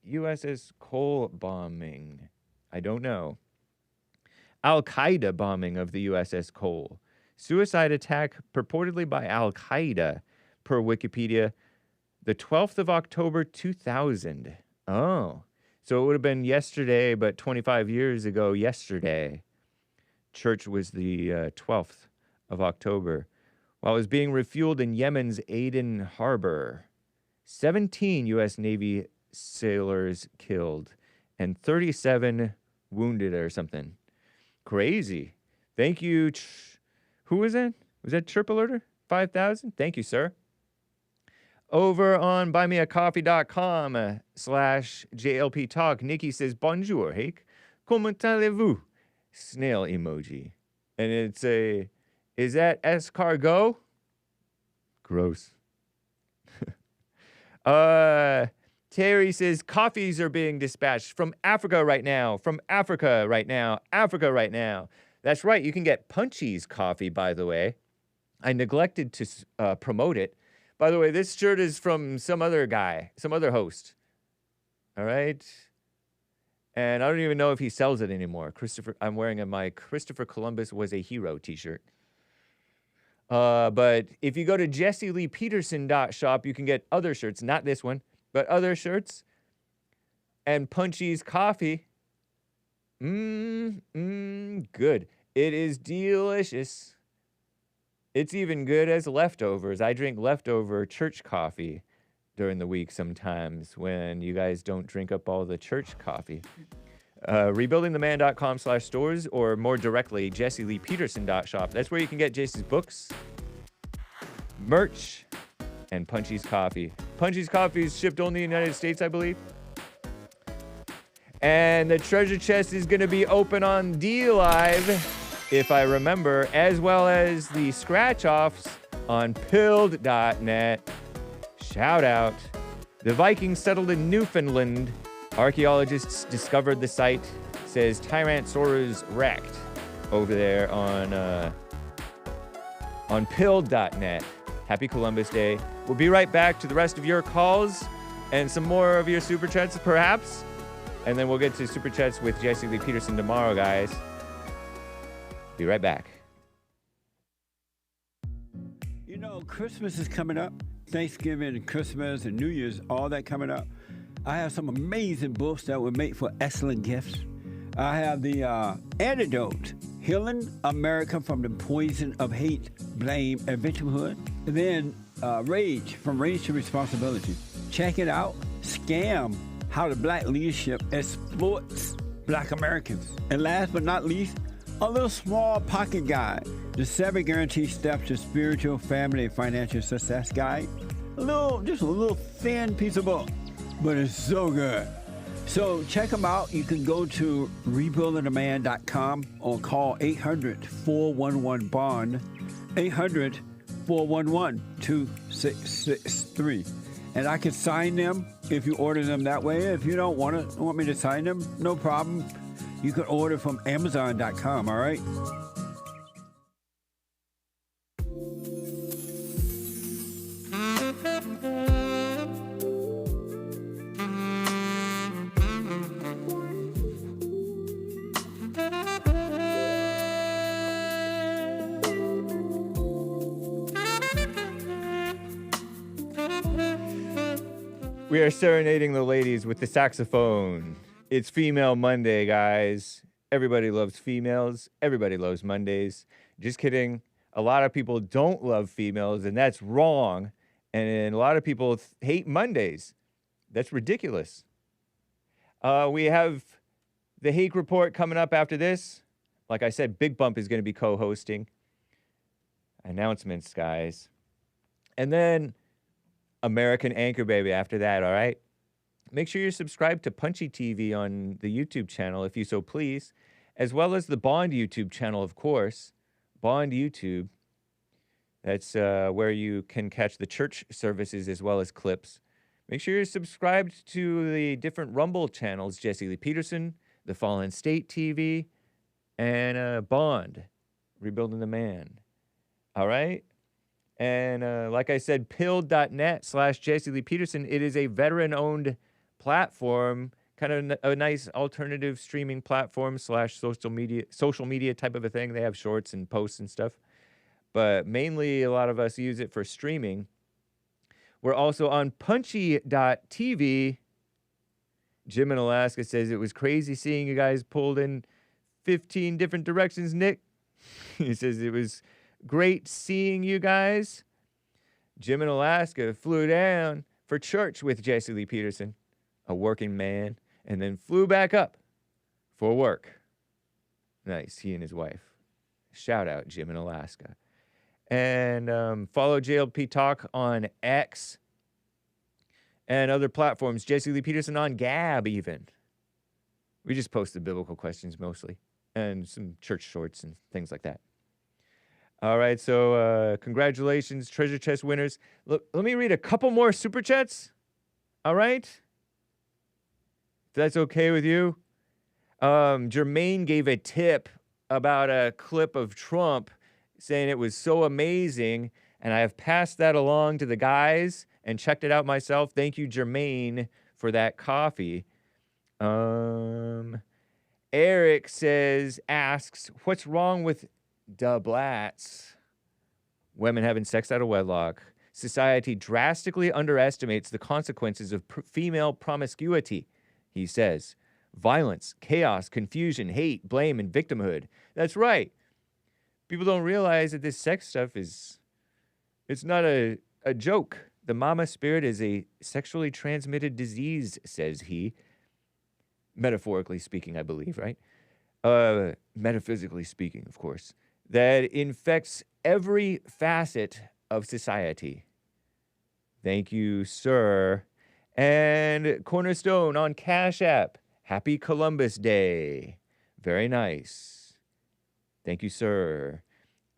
USS Cole bombing. I don't know. Al-Qaeda bombing of the USS Cole. Suicide attack purportedly by Al-Qaeda, per Wikipedia, the 12th of October, 2000. Oh, so it would have been yesterday, but 25 years ago yesterday. Church was the 12th of October. While it was being refueled in Yemen's Aden Harbor. 17 U.S. Navy sailors killed and 37 wounded or something. Crazy. Thank you. Who was that? Was that Chirp Alerter 5000? Thank you, sir. Over on buymeacoffee.com/JLP Talk, Nikki says, Bonjour, Hake. Comment allez-vous? Snail emoji. And it's is that escargot? Gross. Terry says, coffees are being dispatched from Africa right now. From Africa right now. Africa right now. That's right. You can get Punchy's coffee, by the way. I neglected to promote it. By the way, this shirt is from some other guy, some other host. All right? And I don't even know if he sells it anymore. I'm wearing my Christopher Columbus was a hero t-shirt. But if you go to jesseleepeterson.shop, you can get other shirts, not this one, but other shirts. And Punchy's coffee. Good. It is delicious. It's even good as leftovers. I drink leftover church coffee during the week sometimes when you guys don't drink up all the church coffee. Rebuildingtheman.com/stores, or more directly, jesseleepeterson.shop. That's where you can get Jesse's books, merch, and Punchy's coffee. Punchy's coffee is shipped only in the United States, I believe. And the treasure chest is going to be open on D-Live, if I remember, as well as the scratch-offs on pilled.net. Shout out. The Vikings settled in Newfoundland. Archaeologists discovered the site. Says Tyrannosaurus wrecked over there on pilled.net. Happy Columbus Day. We'll be right back to the rest of your calls and some more of your super chats, perhaps. And then we'll get to super chats with Jesse Lee Peterson tomorrow, guys. Be right back. You know, Christmas is coming up. Thanksgiving and Christmas and New Year's, all that coming up. I have some amazing books that would make for excellent gifts. I have the Antidote, Healing America from the Poison of Hate, Blame, and Victimhood. And then Rage, From Rage to Responsibility. Check it out. Scam, How the Black Leadership Exploits Black Americans. And last but not least, a little small pocket guide, the 7 guaranteed steps to spiritual, family, and financial success guide. Just a little thin piece of book, but it's so good. So check them out. You can go to rebuildingtheman.com or call 800-411-BOND, 800-411-2663. And I can sign them if you order them that way. If you don't want me to sign them, no problem. You can order from Amazon.com, all right? We are serenading the ladies with the saxophone. It's Female Monday, guys. Everybody loves females. Everybody loves Mondays. Just kidding. A lot of people don't love females, and that's wrong. And a lot of people hate Mondays. That's ridiculous. We have the Hake Report coming up after this. Like I said, Big Bump is going to be co-hosting. Announcements, guys. And then American Anchor Baby after that, all right? Make sure you're subscribed to Punchy TV on the YouTube channel, if you so please, as well as the Bond YouTube channel, of course. Bond YouTube. That's where you can catch the church services as well as clips. Make sure you're subscribed to the different Rumble channels, Jesse Lee Peterson, The Fallen State TV, and Bond, Rebuilding the Man. All right? And like I said, pilled.net/Jesse Lee Peterson. It is a veteran-owned platform, kind of a nice alternative streaming platform / social media type of a thing. They have shorts and posts and stuff. But mainly, a lot of us use it for streaming. We're also on punchy.tv. Jim in Alaska says, it was crazy seeing you guys pulled in 15 different directions, Nick. He says, it was great seeing you guys. Jim in Alaska flew down for church with Jesse Lee Peterson, a working man, and then flew back up for work. Nice, he and his wife. Shout out, Jim in Alaska. And follow JLP Talk on X and other platforms. Jesse Lee Peterson on Gab, even. We just post the biblical questions mostly and some church shorts and things like that. All right, so congratulations, treasure chest winners. Look, let me read a couple more super chats. All right? If that's okay with you. Jermaine gave a tip about a clip of Trump saying it was so amazing, and I have passed that along to the guys and checked it out myself. Thank you, Jermaine, for that coffee. Eric asks, what's wrong with doublats? Women having sex out of wedlock. Society drastically underestimates the consequences of female promiscuity, he says. Violence, chaos, confusion, hate, blame, and victimhood. That's right. People don't realize that this sex stuff it's not a joke. The mama spirit is a sexually transmitted disease, says he. Metaphorically speaking, I believe, right? Metaphysically speaking, of course. That infects every facet of society. Thank you, sir. And Cornerstone on Cash App. Happy Columbus Day. Very nice. Thank you, sir.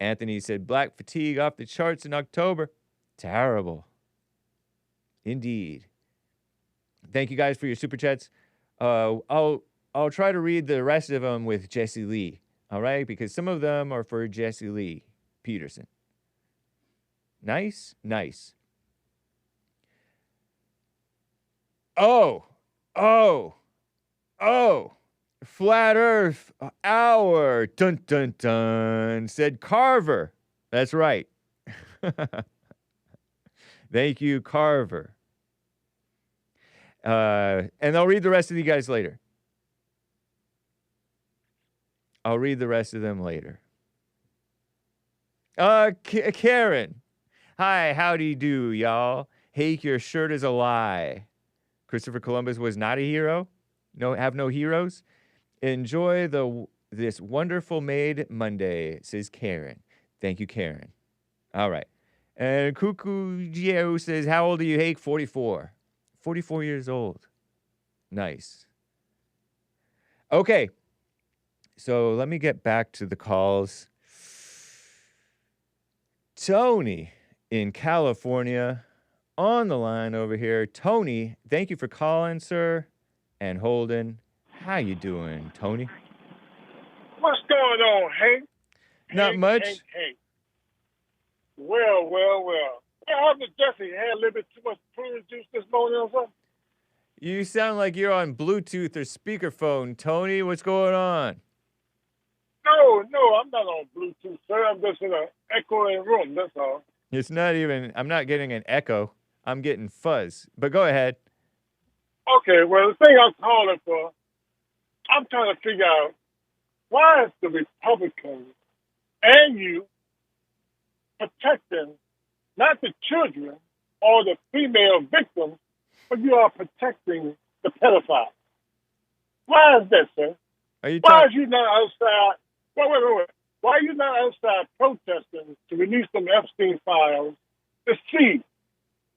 Anthony said, Black Fatigue off the charts in October. Terrible. Indeed. Thank you guys for your super chats. I'll try to read the rest of them with Jesse Lee. All right? Because some of them are for Jesse Lee Peterson. Nice? Nice. Oh. Flat Earth Hour, dun dun dun, said Carver. That's right. Thank you, Carver. And I'll read the rest of you guys later. I'll read the rest of them later. Karen. Hi, howdy do, y'all. Hake, your shirt is a lie. Christopher Columbus was not a hero. Have no heroes. Enjoy this wonderful made Monday, says Karen. Thank you, Karen. All right. And Cuckoo Gio says, how old are you, Hake? 44. 44 years old. Nice. Okay. So let me get back to the calls. Tony in California on the line over here. Tony, thank you for calling, sir, and holding. How you doing, Tony? What's going on, Hank? Not much. Hank. Well. What happened to Jesse? He had a little bit too much prune juice this morning or something? You sound like you're on Bluetooth or speakerphone, Tony. What's going on? No, I'm not on Bluetooth, sir. I'm just in an echoing room, that's all. It's not even, I'm not getting an echo. I'm getting fuzz. But go ahead. Okay, well, the thing I'm calling for, I'm trying to figure out why is the Republicans and you protecting not the children or the female victims, but you are protecting the pedophiles. Why is that, sir? Why are you not outside? Wait. Why are you not outside protesting to release some Epstein files to see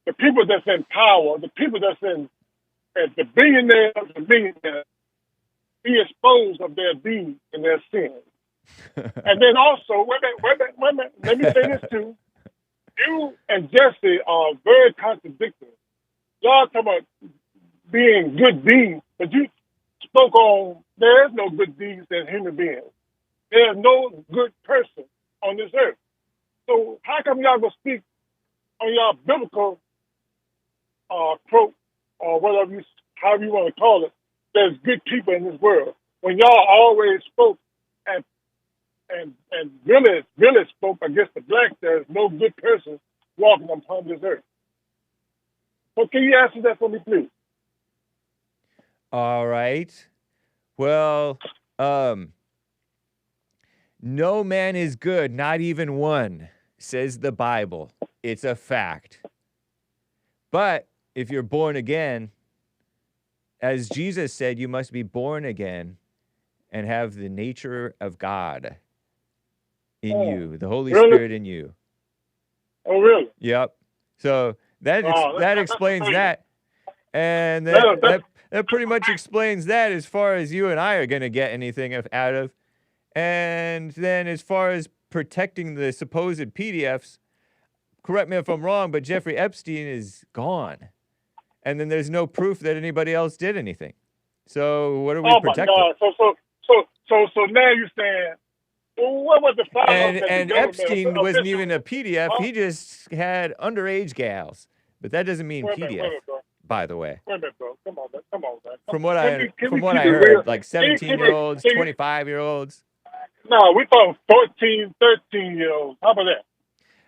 the people that's in power, the people that's in the billionaires, the millionaires, be exposed of their deeds and their sins? And then also, wait a minute, let me say this too. You and Jesse are very contradictory. Y'all talk about being good deeds, but you spoke on there is no good deeds in human beings. There is no good person on this earth. So how come y'all gonna speak on y'all biblical quote or whatever however you want to call it? There's good people in this world when y'all always spoke and really spoke against the blacks. There's no good person walking upon this earth. So can you answer that for me, please? All right. Well, no man is good, not even one, says the Bible. It's a fact. But if you're born again, as Jesus said, you must be born again and have the nature of God in you, the Holy Spirit in you. Oh, really? Yep. So that explains that. And that pretty much explains that as far as you and I are going to get anything out of. And then as far as protecting the supposed PDFs, correct me if I'm wrong, but Jeffrey Epstein is gone. And then there's no proof that anybody else did anything. So what are we protecting? Oh, my God. So now you're saying, well, what was the file? And Epstein wasn't even a PDF. He just had underage gals. But that doesn't mean PDF, by the way. Wait a minute, bro. Come on, man. From what I heard, like 17-year-olds, 25-year-olds. No, we talking 14, 13-year-olds. How about that?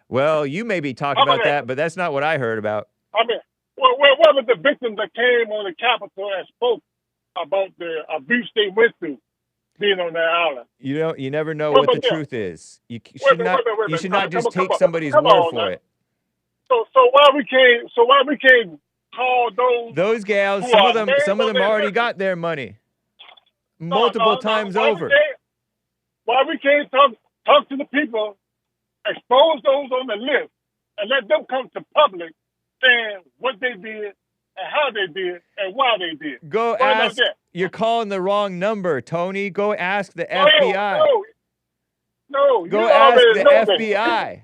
Well, you may be talking about that, but that's not what I heard about. I mean, what was the victims that came on the Capitol and spoke about the abuse they went through being on that island? You never know what the truth is. You should not just take somebody's word for it. So why we can't call those gals? Some of them already got their money multiple times over. Why we can't talk to the people, expose those on the list, and let them come to public saying what they did and how they did and why they did? Go ask. You're calling the wrong number, Tony. Go ask the FBI. No. Go ask the FBI.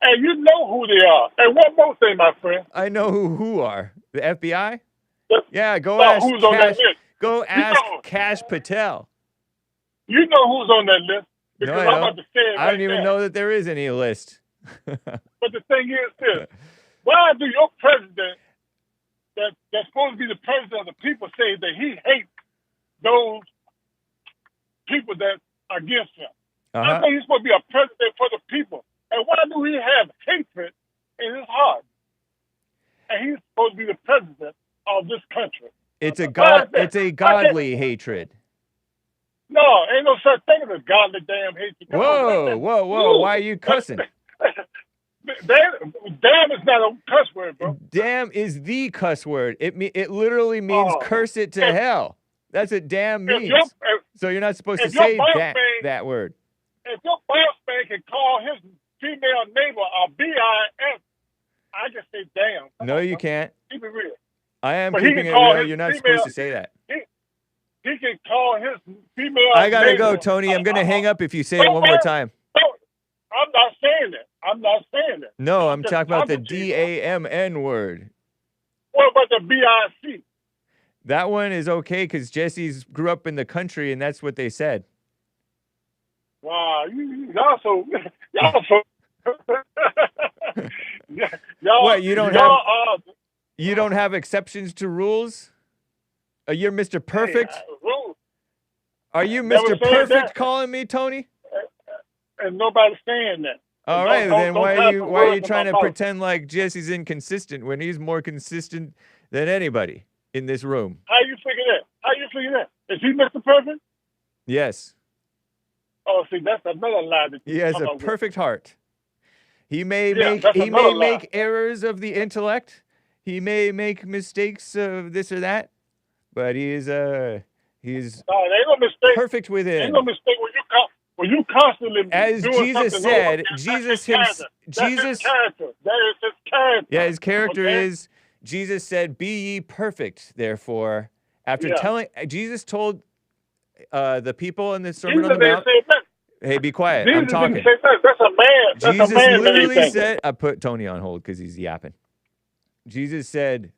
And you know who they are. And one more thing, my friend. I know who are. The FBI? Yeah, go ask who's on that list. Go ask Kash Patel. You know who's on that list. Because No, I'm about to say it I don't even know that there is any list. But the thing is this. Why do your president, that's supposed to be the president of the people, say that he hates those people that are against him? I think he's supposed to be a president for the people. And why do he have hatred in his heart? And he's supposed to be the president of this country. It's a godly hatred. No, ain't no such thing as a godly damn hatred. Whoa. Why are you cussing? Damn is not a cuss word, bro. Damn is the cuss word. It literally means curse it to hell. That's what damn means. So you're not supposed to say that word. If your boss man can call his female neighbor a BIS, I just say damn. No, you can't. Keep it real. I am keeping it real. You're not supposed to say that. He can call his female I gotta neighbor, go, Tony. I'm gonna hang up if you say it one more time. I'm not saying that. No, I'm talking about the DAMN word. What about the BIC? That one is okay because Jesse's grew up in the country and that's what they said. Wow, y'all so what, you don't have exceptions to rules? You're Mr. Perfect? Are you Mr. Perfect calling me, Tony? And nobody's saying that. All right, then why are you trying to pretend like Jesse's inconsistent when he's more consistent than anybody in this room. How you figure that? Is he Mr. Perfect? Yes. Oh, see, that's another lie that He has come a up with. perfect heart. He may that's another lie. make errors of the intellect. He may make mistakes of this or that, but he's No, there ain't no mistake. perfect within. Ain't no mistake when you constantly As doing Jesus something said, over, Jesus that's his character. That is his character. Yeah, his character okay? is, Jesus said, be ye perfect, therefore. After Jesus told the people in the Sermon on the Mount, hey, be quiet, I'm talking. Didn't say that. That's a man. That's Jesus a man literally said, I put Tony on hold because he's yapping. Jesus said,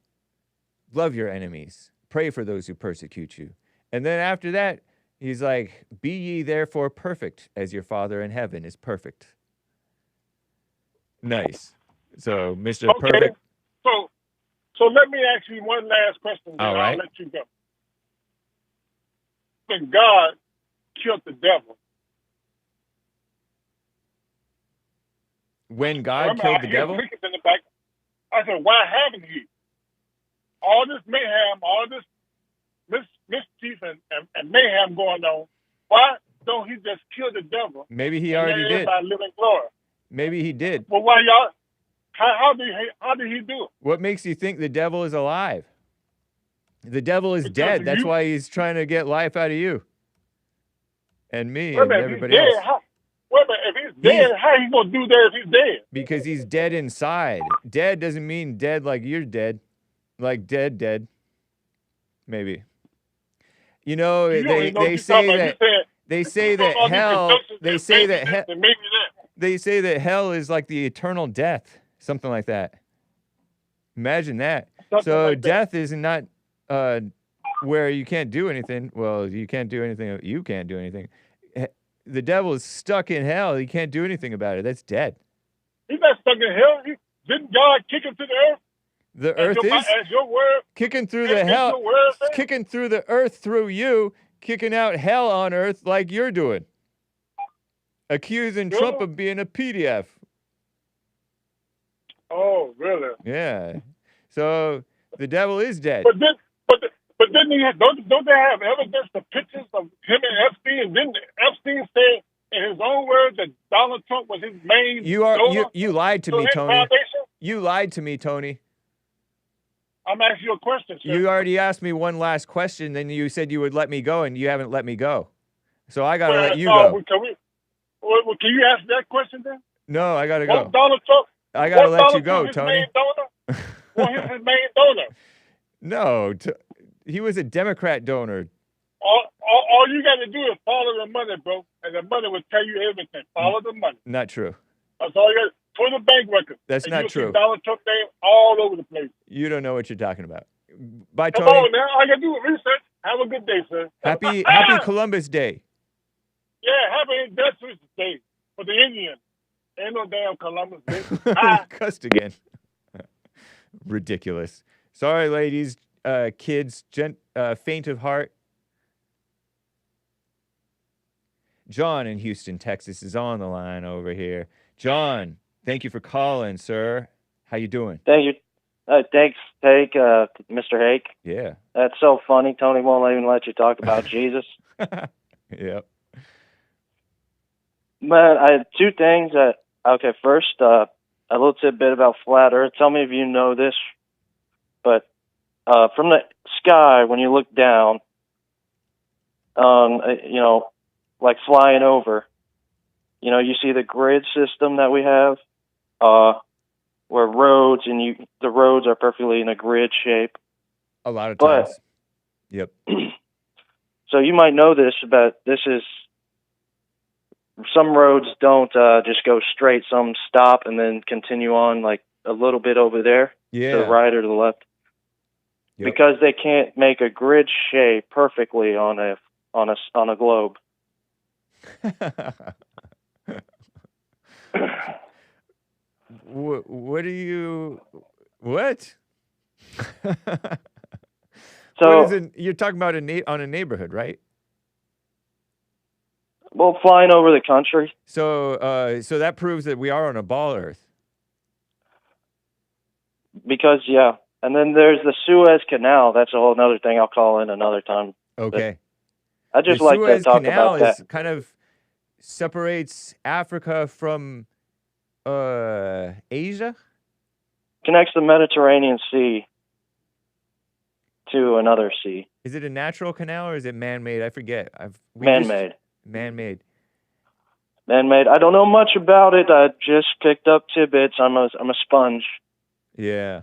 love your enemies, pray for those who persecute you. And then after that, he's like, be ye therefore perfect as your Father in heaven is perfect. Nice. So, Mr. Okay. Perfect. So let me ask you one last question, then All right. I'll let you go. When God killed the devil, When God killed the devil? In the back, I said, why haven't he? All this mayhem, all this mischief and mayhem going on, why don't he just kill the devil? Maybe he already did. By living glory. Maybe he did. Well, why y'all? How did he do it? What makes you think the devil is alive? The devil is dead. That's why he's trying to get life out of you and me and everybody else. If he's dead, how he gonna do that if he's dead? Because he's dead inside. Dead doesn't mean dead like you're dead, like dead. Maybe. You know, they say that hell is like the eternal death, something like that. Imagine that. So death is not where you can't do anything. Well, you can't do anything. You can't do anything. The devil is stuck in hell. He can't do anything about it. That's dead. He's not stuck in hell. Didn't God kick him to the earth? The earth is as your word, kicking through the hell, kicking through the earth through you, kicking out hell on earth like you're doing. Accusing Trump of being a PDF. Oh, really? Yeah. So the devil is dead. But then don't they have evidence of pictures of him and Epstein? And didn't Epstein say in his own words that Donald Trump was his main donor? You lied to me, Tony. Foundation? You lied to me, Tony. I'm asking you a question, sir. You already asked me one last question, then you said you would let me go, and you haven't let me go. So I got to let you go. Can you ask that question then? No, I got to go. Donald Trump, I got to let you go, Tony. His main donor? No, he was a Democrat donor. All you got to do is follow the money, bro, and the money will tell you everything. Follow the money. Not true. That's all you got. For the bank record. That's not true. Donald Trump name all over the place. You don't know what you're talking about. Bye, Come Tony. on now. I got to do research. Have a good day, sir. Happy Columbus Day. Yeah, happy Independence Day for the Indians. Ain't no damn Columbus Day. Cussed again. Ridiculous. Sorry, ladies, kids, faint of heart. John in Houston, Texas is on the line over here. John, thank you for calling, sir. How you doing? Thank you. Thanks, Hake, Mr. Hake. Yeah. That's so funny. Tony won't even let you talk about Jesus. Yep. But I have two things. First, a little tidbit about flat Earth. Tell me if you know this, but from the sky, when you look down, like flying over, you see the grid system that we have, where roads the roads are perfectly in a grid shape. A lot of times. Yep. So you might know this, but some roads don't just go straight. Some stop and then continue on like a little bit over there, to the right or to the left, because they can't make a grid shape perfectly on a globe. What are you? What? So what is it? You're talking about on a neighborhood, right? Well, flying over the country. So, so that proves that we are on a ball Earth. Because And then there's the Suez Canal. That's a whole other thing I'll call in another time. Okay. I just the like Suez to talk Canal about that. is kind of separates Africa from Asia? Connects the Mediterranean Sea to another sea. Is it a natural canal or is it man-made? I forget. Man-made. Man-made. Man-made. I don't know much about it. I just picked up tidbits. I'm a sponge. Yeah.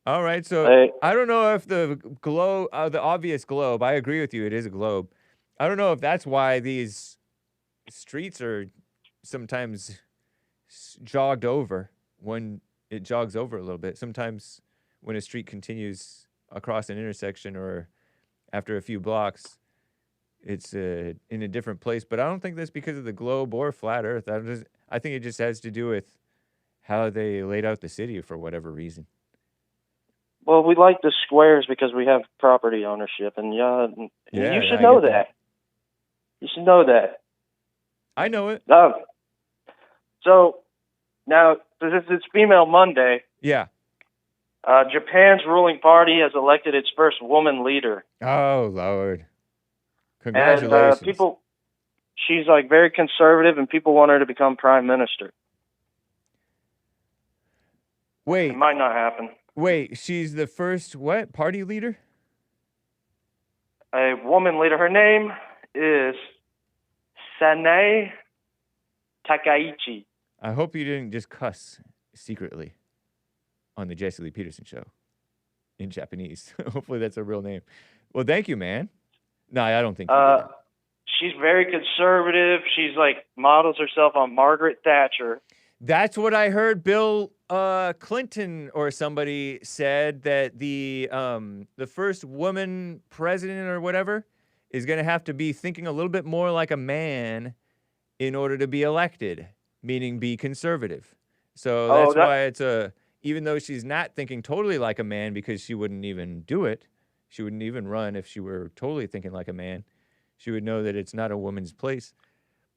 All right. So I don't know if the globe, the obvious globe. I agree with you. It is a globe. I don't know if that's why these streets are sometimes jogged over when it jogs over a little bit. Sometimes when a street continues across an intersection or after a few blocks, it's in a different place. But I don't think that's because of the globe or flat Earth. I think it just has to do with how they laid out the city for whatever reason. Well, we like the squares because we have property ownership, and you should know that. You should know that. I know it. So now, since it's Female Monday, yeah. Japan's ruling party has elected its first woman leader. Oh, Lord. Congratulations. And she's like very conservative, and people want her to become prime minister. Wait. It might not happen. Wait, she's the first what? Party leader? A woman leader. Her name is Sanae Takaichi. I hope you didn't just cuss secretly on the Jesse Lee Peterson show in Japanese. Hopefully that's a real name. Well, thank you, man. No, I don't think you did. She's very conservative. She's like models herself on Margaret Thatcher. That's what I heard Bill Clinton or somebody said, that the first woman president or whatever is going to have to be thinking a little bit more like a man in order to be elected, meaning be conservative. So that's why it's even though she's not thinking totally like a man, because she wouldn't even do it, she wouldn't even run if she were totally thinking like a man, she would know that it's not a woman's place.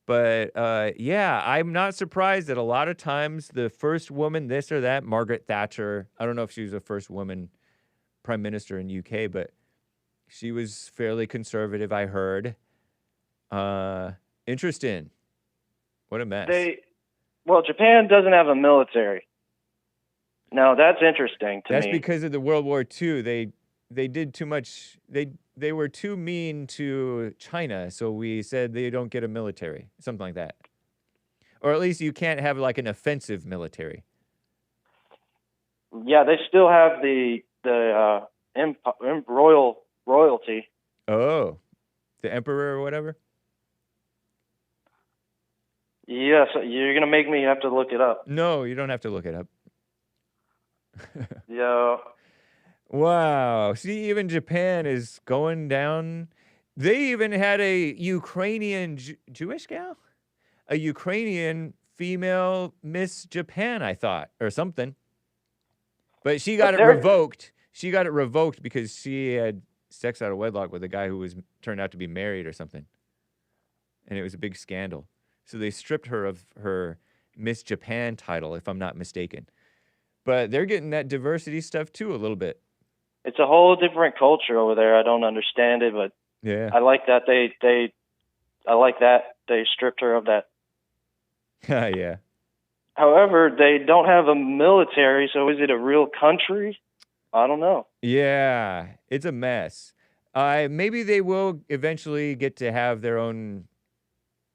But, yeah, I'm not surprised that a lot of times the first woman, this or that, Margaret Thatcher, I don't know if she was the first woman prime minister in UK, but she was fairly conservative, I heard. Interesting. What a mess. Well, Japan doesn't have a military. Now, that's interesting to me. That's because of the World War II. They did too much. They were too mean to China, so we said they don't get a military, something like that. Or at least you can't have like an offensive military. Yeah, they still have the royalty. Oh, the emperor or whatever? Yes, you're going to make me have to look it up. No, you don't have to look it up. Yeah. Wow. See, even Japan is going down. They even had a Ukrainian Jewish gal? A Ukrainian female Miss Japan, I thought, or something. But she got it revoked. She got it revoked because she had sex out of wedlock with a guy who turned out to be married or something. And it was a big scandal. So they stripped her of her Miss Japan title, if I'm not mistaken. But they're getting that diversity stuff too a little bit. It's a whole different culture over there. I don't understand it, but yeah, I like that they stripped her of that. Yeah. However, they don't have a military, so is it a real country? I don't know. Yeah, it's a mess. Maybe they will eventually get to have their own,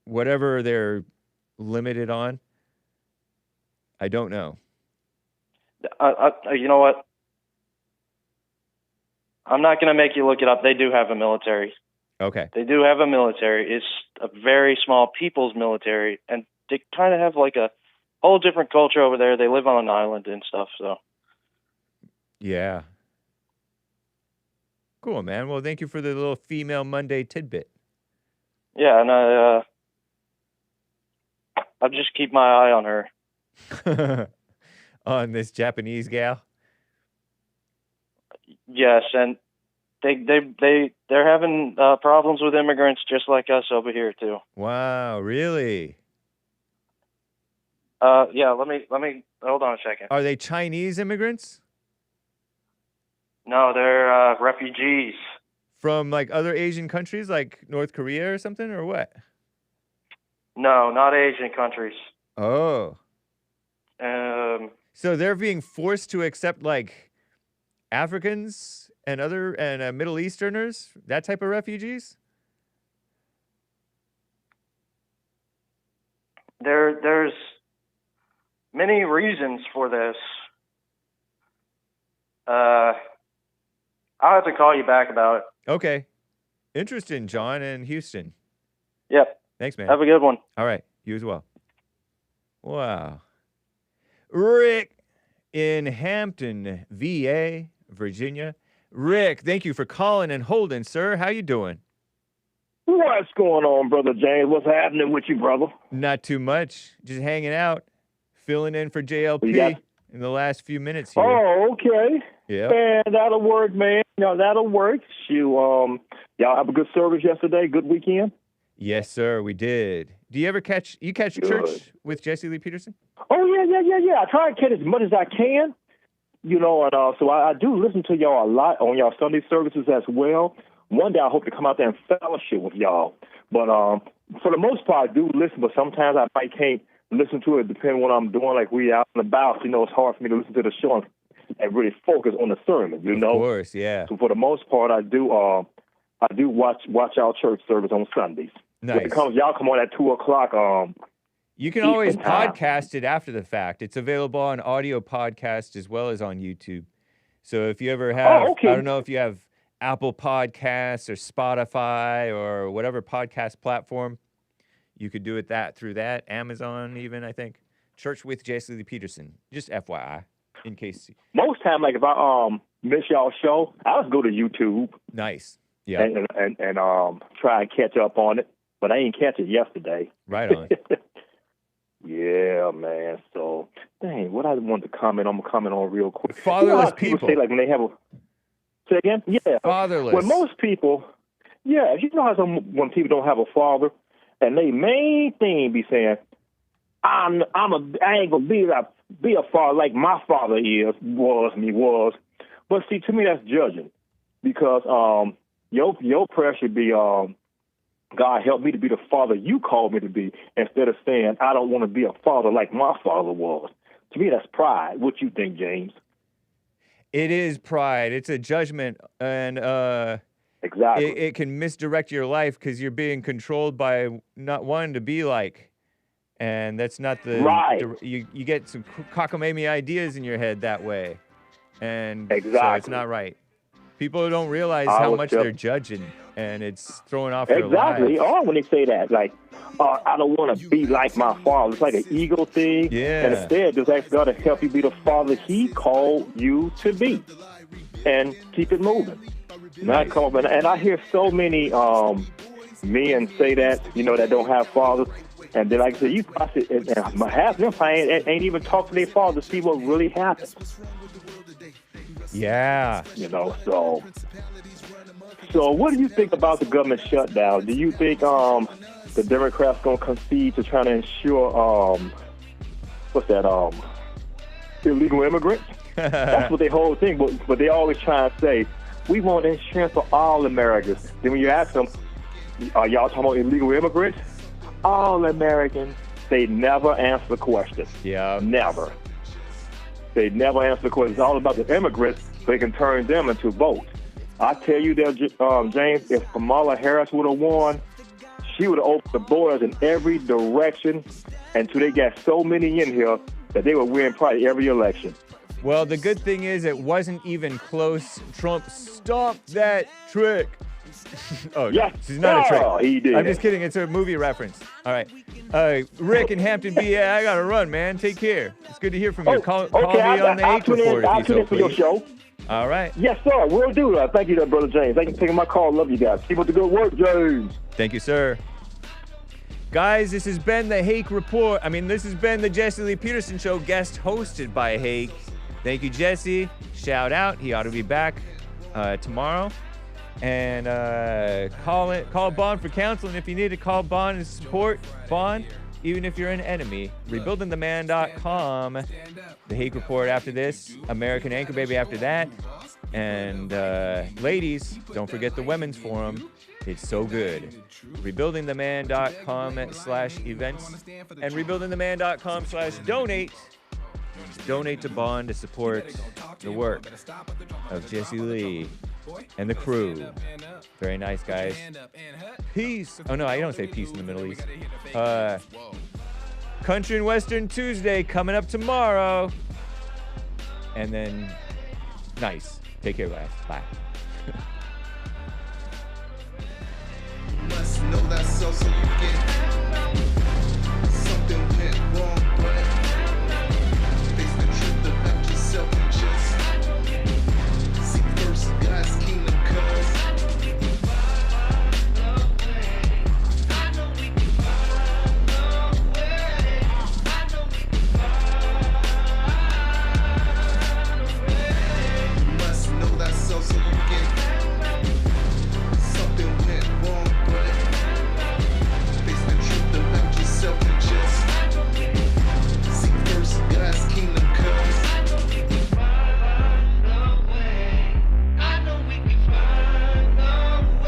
whatever they're limited on. I don't know. You know what? I'm not going to make you look it up. They do have a military. Okay. They do have a military. It's a very small people's military, and they kind of have like a whole different culture over there. They live on an island and stuff, so. Yeah. Cool, man. Well, thank you for the little Female Monday tidbit. Yeah, and I'll just keep my eye on her. On this Japanese gal? Yes, and they're having problems with immigrants just like us over here too. Wow, really? Yeah, let me hold on a second. Are they Chinese immigrants? No, they're refugees. From like other Asian countries, like North Korea or something, or what? No, not Asian countries. Oh. So they're being forced to accept like Africans and Middle Easterners, that type of refugees? There's many reasons for this. I'll have to call you back about it. Okay. Interesting, John in Houston. Yep. Thanks, man. Have a good one. All right. You as well. Wow. Rick in Hampton, VA, Virginia. Rick, thank you for calling and holding, sir. How you doing? What's going on, Brother James? What's happening with you, brother? Not too much. Just hanging out, filling in for JLP in the last few minutes here. Oh, okay. Yeah. Man, that'll work, man. No, that'll work. Y'all have a good service yesterday? Good weekend? Yes, sir, we did. Do you ever catch church with Jesse Lee Peterson? Oh, yeah. I try to catch as much as I can. You know, and so I do listen to y'all a lot on y'all Sunday services as well. One day I hope to come out there and fellowship with y'all. But for the most part, I do listen, but sometimes I can't listen to it depending on what I'm doing. Like we out and about, you know, it's hard for me to listen to the show and really focus on the sermon, you know? Of course, yeah. So for the most part, I do watch our church service on Sundays. Nice. Y'all come on at 2:00. You can always podcast it after the fact. It's available on audio podcast as well as on YouTube. So if you ever have, I don't know if you have Apple Podcasts or Spotify or whatever podcast platform, you could do it through that. Amazon even, I think. Church with Jesse Lee Peterson. Just FYI, in case. Most time, like if I miss y'all show, I'll just go to YouTube. Nice. Yeah. And try and catch up on it. But I ain't catch it yesterday. Right on. Yeah, man. So, dang, what I wanted to comment on, I'm going to comment on real quick. Fatherless people say, like, when they have say again? Yeah. Fatherless. When most people, you know how when people don't have a father, and they main thing be saying, I ain't going to be a father like my father was. But see, to me, that's judging. Because your prayer should be, God, help me to be the father you called me to be, instead of saying, I don't want to be a father like my father was. To me, that's pride. What you think, James? It is pride. It's a judgment, and exactly, it can misdirect your life because you're being controlled by not wanting to be like, and that's not the right. You get some cockamamie ideas in your head that way, and exactly. So it's not right. People don't realize how much they're judging, and it's throwing off their lives. Exactly. Or when they say that, like, I don't want to be like my father. It's like an ego thing. Yeah. And instead, just ask God to help you be the father he called you to be. And keep it moving. Nice. And I hear so many men say that, you know, that don't have fathers. And then, like I said, and half of them ain't even talk to their father to see what really happens. Yeah. You know, so what do you think about the government shutdown? Do you think the Democrats going to concede to trying to ensure, illegal immigrants? That's what their whole thing, but they always try to say, we want insurance for all Americans. Then when you ask them, are y'all talking about illegal immigrants? All Americans, they never answer the question. Yeah. Never. They never answer the question. It's all about the immigrants, so they can turn them into votes. I tell you that, James, if Kamala Harris would have won, she would have opened the borders in every direction until they got so many in here that they would win probably every election. Well, the good thing is it wasn't even close. Trump stopped that trick. Oh, yes. This is not a trick. He did. I'm just kidding. It's a movie reference. All right. Rick in Hampton, BA, I got to run, man. Take care. It's good to hear from you. Call me on the Hake report I'll tune in for your show. All right. Yes, sir. We'll do that. Thank you, Brother James. Thank you for taking my call. Love you guys. Keep up the good work, James. Thank you, sir. Guys, this has been the Hake Report. This has been the Jesse Lee Peterson Show, guest hosted by Hake. Thank you, Jesse. Shout out. He ought to be back tomorrow. And call Bond for counseling if you need to. Call Bond and support Bond, even if you're an enemy. Rebuildingtheman.com. The Hake Report after this. American Anchor Baby after that. And ladies, don't forget the women's forum. It's so good. Rebuildingtheman.com/events and rebuildingtheman.com/donate. Donate to Bond to support the work of Jesse Lee and the crew. Very nice, guys. Peace. Oh, no, I don't say peace in the Middle East. Country and Western Tuesday coming up tomorrow. And then, nice. Take care, guys. Bye. Must know that's so you get something went wrong, but face the truth about yourself and just seek first God's kingdom, cause you must know that's so you get something went wrong, but face the truth about yourself and just seek first God's kingdom, cause I know we can find a way. I know we can find a way.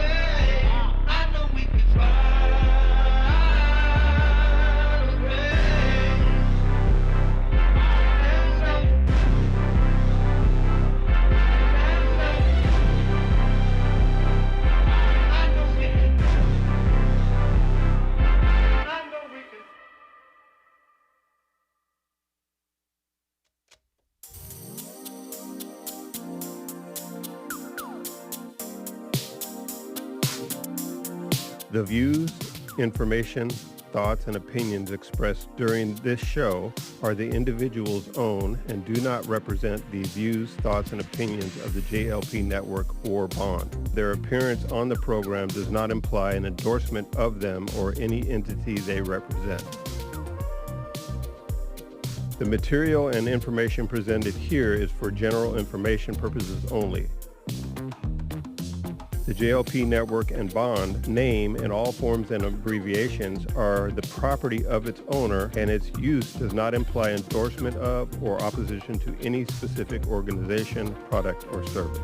The views, information, thoughts, and opinions expressed during this show are the individual's own and do not represent the views, thoughts, and opinions of the JLP Network or Bond. Their appearance on the program does not imply an endorsement of them or any entity they represent. The material and information presented here is for general information purposes only. The JLP Network and Bond name in all forms and abbreviations are the property of its owner, and its use does not imply endorsement of or opposition to any specific organization, product, or service.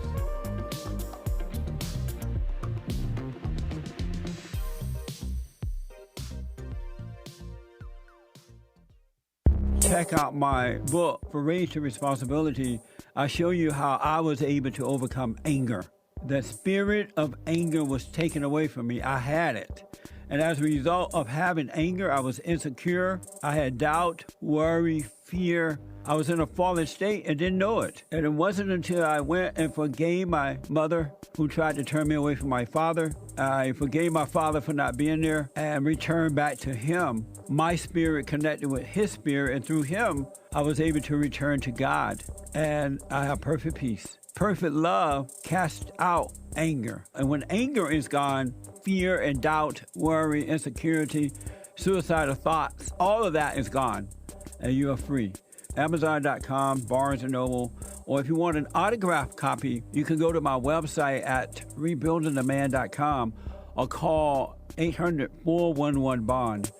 Check out my book, For Race to Responsibility. I show you how I was able to overcome anger. The spirit of anger was taken away from me. I had it. And as a result of having anger, I was insecure. I had doubt, worry, fear. I was in a fallen state and didn't know it. And it wasn't until I went and forgave my mother, who tried to turn me away from my father. I forgave my father for not being there and returned back to him. My spirit connected with his spirit, and through him, I was able to return to God. And I have perfect peace. Perfect love casts out anger. And when anger is gone, fear and doubt, worry, insecurity, suicidal thoughts, all of that is gone. And you are free. Amazon.com, Barnes & Noble, or if you want an autographed copy, you can go to my website at rebuildingtheman.com or call 800-411-BOND.